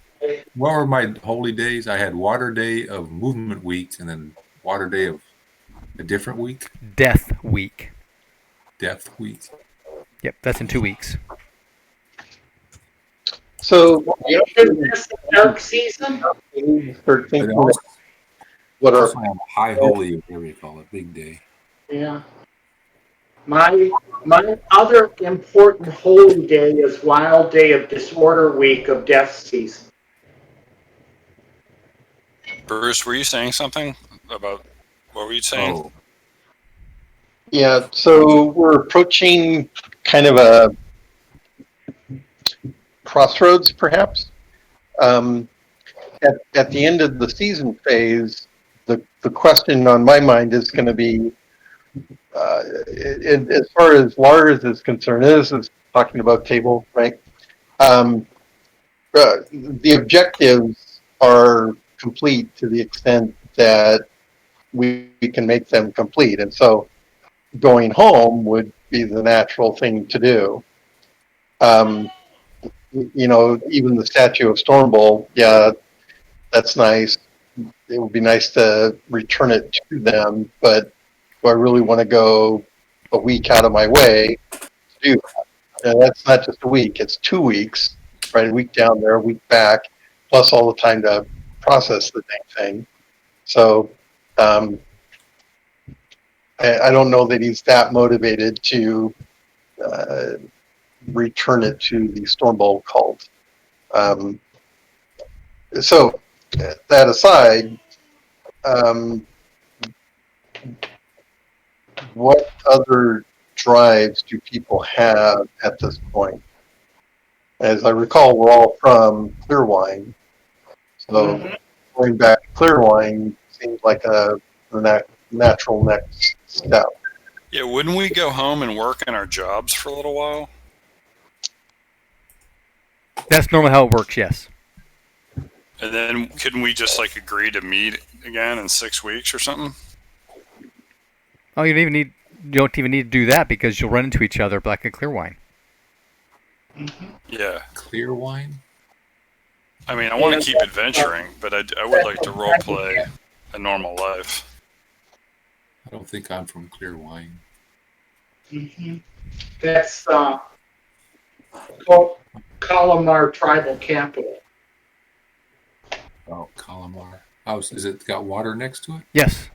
D: what were my holy days? I had Water Day of Movement Week and then Water Day of a different week,
A: Death Week.
D: Death Week.
A: Yep, that's in 2 weeks.
C: So,
E: Isn't this the dark season?
C: start thinking
D: But also,
C: what are
D: also have High Holy, or whatever you call it, big day.
E: Yeah. My other important holy day is Wild Day of Disorder Week of Death Season.
F: Bruce, were you saying something about what were you saying?
D: Oh,
C: Yeah, so we're approaching kind of a crossroads, perhaps. At the end of the season phase, the question on my mind is going to be, as far as Lars is concerned, this is talking about table, right? The objectives are complete to the extent that we can make them complete, and so going home would be the natural thing to do. Even the statue of Stormbolt, yeah, that's nice. It would be nice to return it to them, but do I really want to go a week out of my way to do that? And that's not just a week, it's 2 weeks, right? A week down there, a week back, plus all the time to process the dang thing. So, I don't know that he's that motivated to return it to the Stormbolt cult. So, that aside, what other drives do people have at this point? As I recall, we're all from Clearwine, so going back to Clearwine seems like a natural next step.
F: Yeah, wouldn't we go home and work in our jobs for a little while?
A: That's normally how it works, yes.
F: And then couldn't we just agree to meet again in 6 weeks or something?
A: Oh, you don't even need to do that because you'll run into each other black and clear wine.
F: Yeah.
D: clear wine?
F: I mean, I want to keep adventuring, but I would like to role play a normal life.
D: I don't think I'm from clear wine.
E: That's Colomar Tribal Capital.
D: Oh, Calamar. Oh, is it got water next to it?
A: Yes.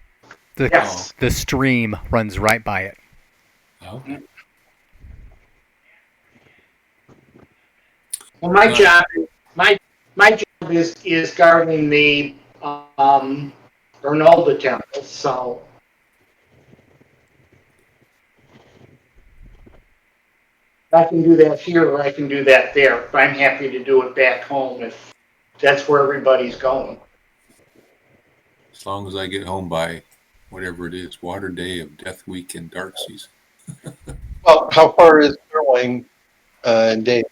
E: Yes.
A: The stream runs right by it.
D: Oh,
E: Well, my job is guarding the Bernalda Temple, so I can do that here or I can do that there. But I'm happy to do it back home if that's where everybody's going.
D: as long as I get home by whatever it is, Water Day of Death Week and Dark Season.
C: Well, how far is Sterling in days?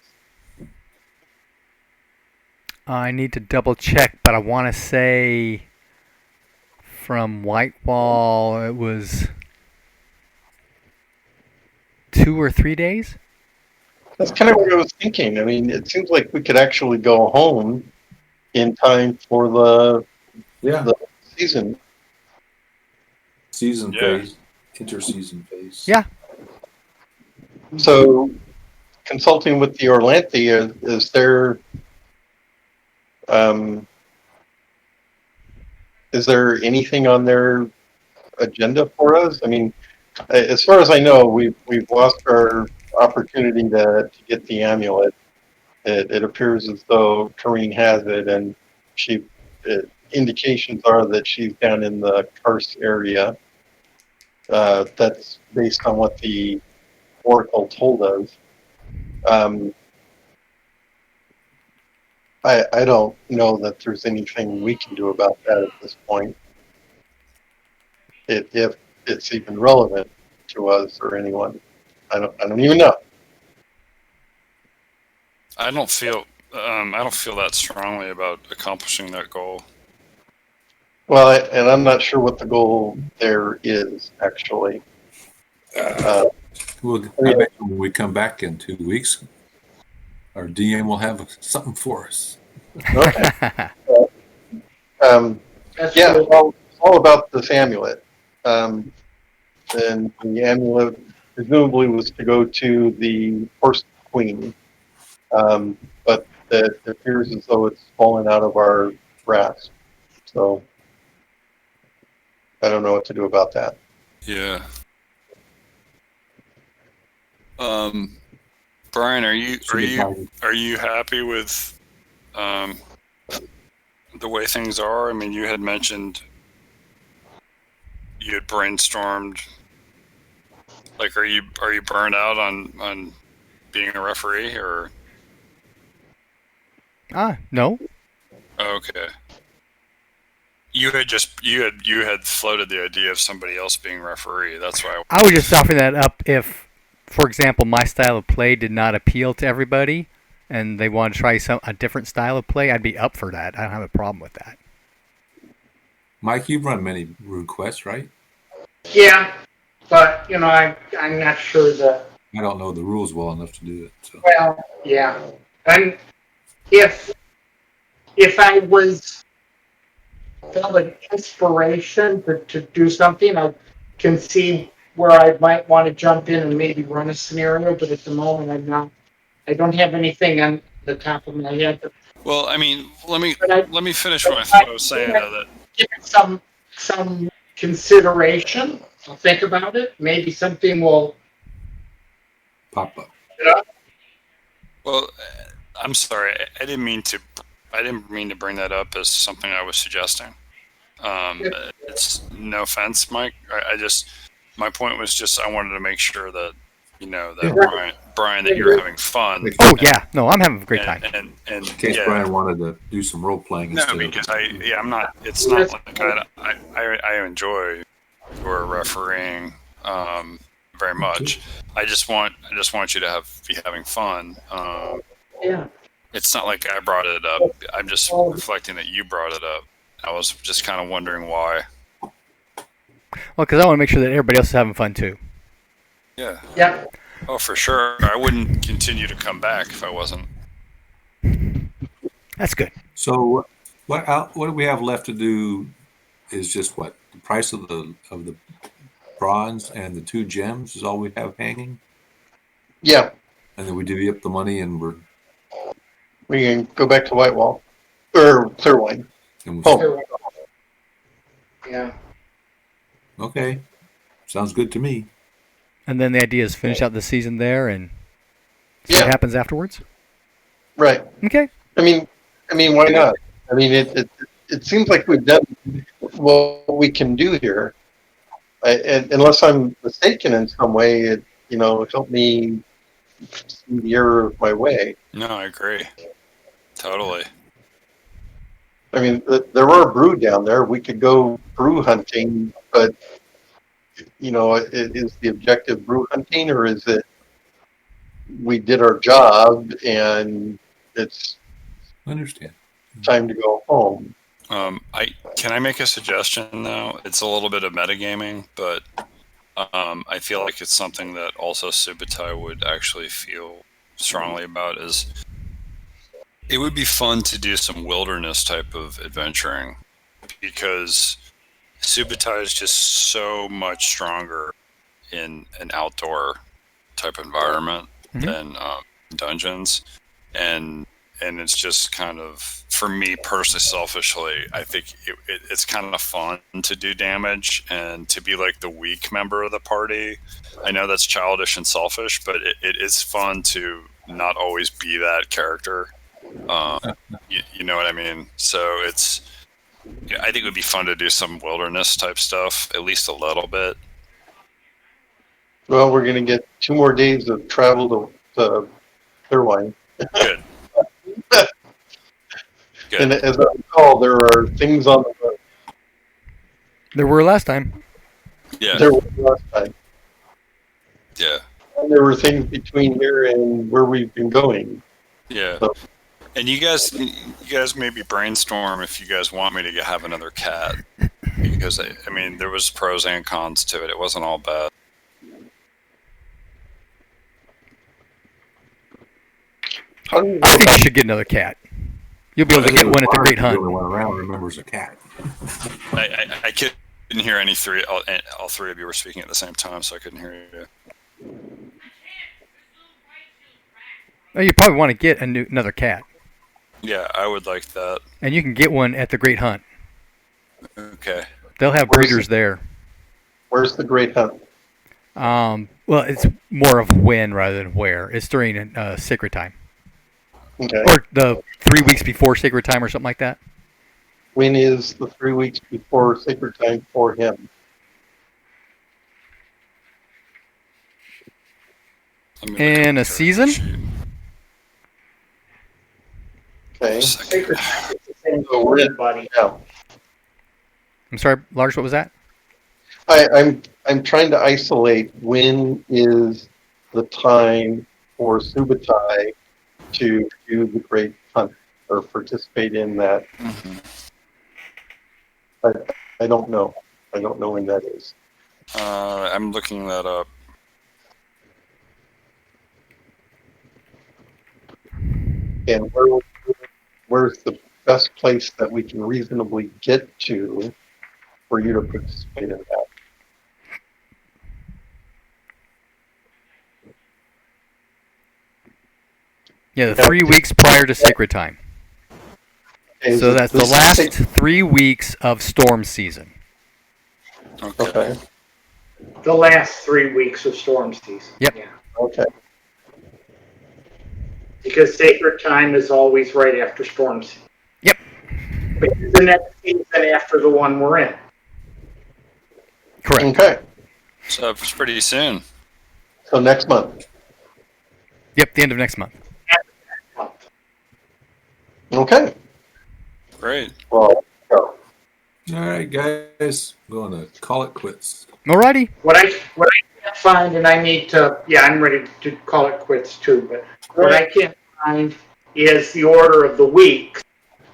A: I need to double check, but I want to say from Whitewall it was 2 or 3 days.
C: That's kind of what I was thinking. I mean, it seems like we could actually go home in time for the season.
D: Season
F: Yeah.
D: phase, interseason phase.
A: Yeah.
C: So, consulting with the Orlanthi, is there anything on their agenda for us? I mean, as far as I know, we've lost our opportunity to get the amulet. It appears as though Kareen has it, and indications are that she's down in the Karst area. That's based on what the Oracle told us. I don't know that there's anything we can do about that at this point. If it's even relevant to us or anyone, I don't even know.
F: I don't feel that strongly about accomplishing that goal.
C: Well, and I'm not sure what the goal there is actually.
D: Well, I bet when we come back in 2 weeks, our DM will have something for us.
C: Okay.
E: That's
C: Yeah,
E: good.
C: well, it's all about this amulet. And the amulet presumably was to go to the Horse Queen. But it appears as though it's fallen out of our grasp. So I don't know what to do about that.
F: Yeah. Brian, are you happy with the way things are? I mean, you had mentioned you had brainstormed. Like, are you burned out on being a referee, or?
A: No.
F: Okay. You had floated the idea of somebody else being referee. That's why
A: I was just offering that up if, for example, my style of play did not appeal to everybody and they want to try a different style of play. I'd be up for that. I don't have a problem with that.
D: Mike, you've run many Rune quests, right?
E: Yeah, but I'm not sure that.
D: I don't know the rules well enough to do it. So.
E: Well, yeah, and if I felt an inspiration to do something, I can see where I might want to jump in and maybe run a scenario. But at the moment, I don't have anything on the top of my head.
F: Well, I mean, let me finish what I was saying. That
E: Give it some consideration. I'll think about it. Maybe something will
D: Pop up.
F: well, I'm sorry. I didn't mean to bring that up as something I was suggesting. It's no offense, Mike. My point was just I wanted to make sure that Brian, that you're having fun.
A: Oh yeah, no, I'm having a great time.
F: And
D: In case Brian wanted to do some role playing.
F: No, because I'm not. It's not like I enjoy your refereeing very much. I just want you to be having fun.
E: Yeah.
F: It's not like I brought it up. I'm just reflecting that you brought it up. I was just kind of wondering why.
A: Well, because I want to make sure that everybody else is having fun too.
F: Yeah.
E: Yeah.
F: Oh, for sure. I wouldn't continue to come back if I wasn't.
A: That's good.
D: So, what do we have left to do? Is just what the price of the bronze and the 2 gems is all we have hanging,
C: Yeah,
D: and then we divvy up the money and
C: we can go back to Whitewall or Clearwine.
D: Oh.
E: Yeah.
D: Okay, sounds good to me.
A: And then the idea is finish out the season there and see what happens afterwards.
C: Right.
A: Okay.
C: I mean, why not? I mean, it seems like we've done what we can do here. Unless I'm mistaken in some way, it helped me see the error of my way.
F: No, I agree. Totally.
C: I mean, there are brew down there. We could go brew hunting, but is the objective brew hunting, or is it we did our job and it's
D: I understand.
C: time to go home?
F: Can I make a suggestion though? It's a little bit of metagaming, but I feel like it's something that also Subutai would actually feel strongly about. Is it would be fun to do some wilderness type of adventuring, because Subutai is just so much stronger in an outdoor type environment than dungeons, and it's just kind of, for me personally, selfishly, I think it's kind of fun to do damage and to be like the weak member of the party. I know that's childish and selfish, but it is fun to not always be that character. You know what I mean? So I think it would be fun to do some wilderness type stuff, at least a little bit.
C: Well, we're going to get 2 more days of travel to Clearwine.
F: Good. Good.
C: And as I recall, there are things on the road.
A: There were last time.
F: Yeah.
C: There were last time.
F: Yeah.
C: And there were things between here and where we've been going.
F: Yeah.
C: So,
F: And you guys maybe brainstorm if you guys want me to have another cat, because I mean there was pros and cons to it. It wasn't all bad.
A: I think you should get another cat. You'll be able to get one at the Great Hunt.
D: The only one around remembers a cat.
F: I couldn't hear any three. All three of you were speaking at the same time, so I couldn't hear you.
A: Oh, you probably want to get another cat,
F: Yeah, I would like that.
A: and you can get one at the Great Hunt.
F: Okay.
A: They'll have breeders there.
C: where's the Great Hunt?
A: Well, it's more of when rather than where. It's during sacred time,
C: Okay.
A: or the 3 weeks before sacred time, or something like that.
C: When is the 3 weeks before sacred time for him?
F: Let me look
A: In
F: at
A: a
F: the
A: season?
F: sheet.
C: Okay.
E: Sacred time is the same
C: So
E: for
C: we're in
E: everybody.
C: now.
A: I'm sorry, Lars. What was that?
C: I'm trying to isolate when is the time for Subutai to do the Great Hunt or participate in that. I don't know. I don't know when that is.
F: I'm looking that up.
C: And where's the best place that we can reasonably get to for you to participate in that?
A: Yeah, the 3 weeks prior to sacred time.
C: Okay,
A: So that's the
C: this
A: last
C: take-
A: 3 weeks of storm season.
F: Okay.
C: Okay.
E: The last 3 weeks of storm season.
A: Yep.
E: Yeah.
C: Okay.
E: Because sacred time is always right after storm season.
A: Yep.
E: It's the next season after the one we're in.
A: Correct.
C: Okay.
F: So it's pretty soon.
C: So next month.
A: Yep, the end of next month.
C: Okay.
F: Great.
C: Well, go.
D: All right, guys, I'm going to call it quits.
A: Alrighty.
E: What I can't find, and I need to, I'm ready to call it quits too, but what I can't find is the order of the week,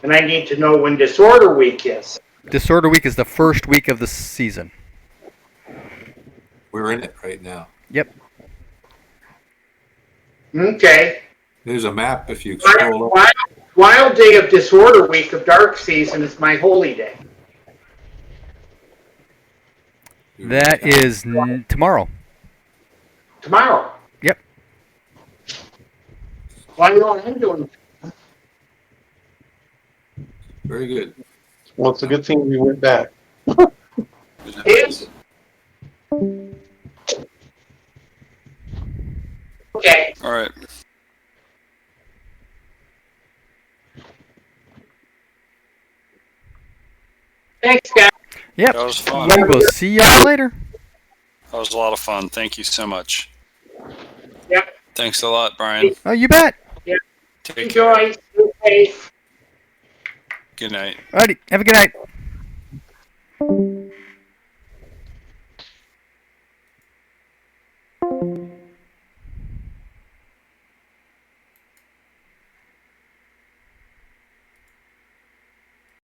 E: and I need to know when disorder week is.
A: Disorder week is the first week of the season.
D: We're in it right now.
A: Yep.
E: Okay.
D: There's a map if you scroll up.
E: Wild day of disorder week of dark season is my holy day.
A: That is tomorrow.
E: Tomorrow.
A: Yep.
E: Why you know I'm doing?
D: Very good.
C: Well, it's a good thing we went back.
E: Is okay.
F: All right.
E: Thanks, guys.
A: Yep.
F: That was fun.
A: We will see y'all later.
F: That was a lot of fun. Thank you so much.
E: Yep.
F: Thanks a lot, Brian.
A: Oh, you bet.
F: Take care.
E: Enjoy. Stay safe.
F: Good night.
A: Alrighty, have a good night.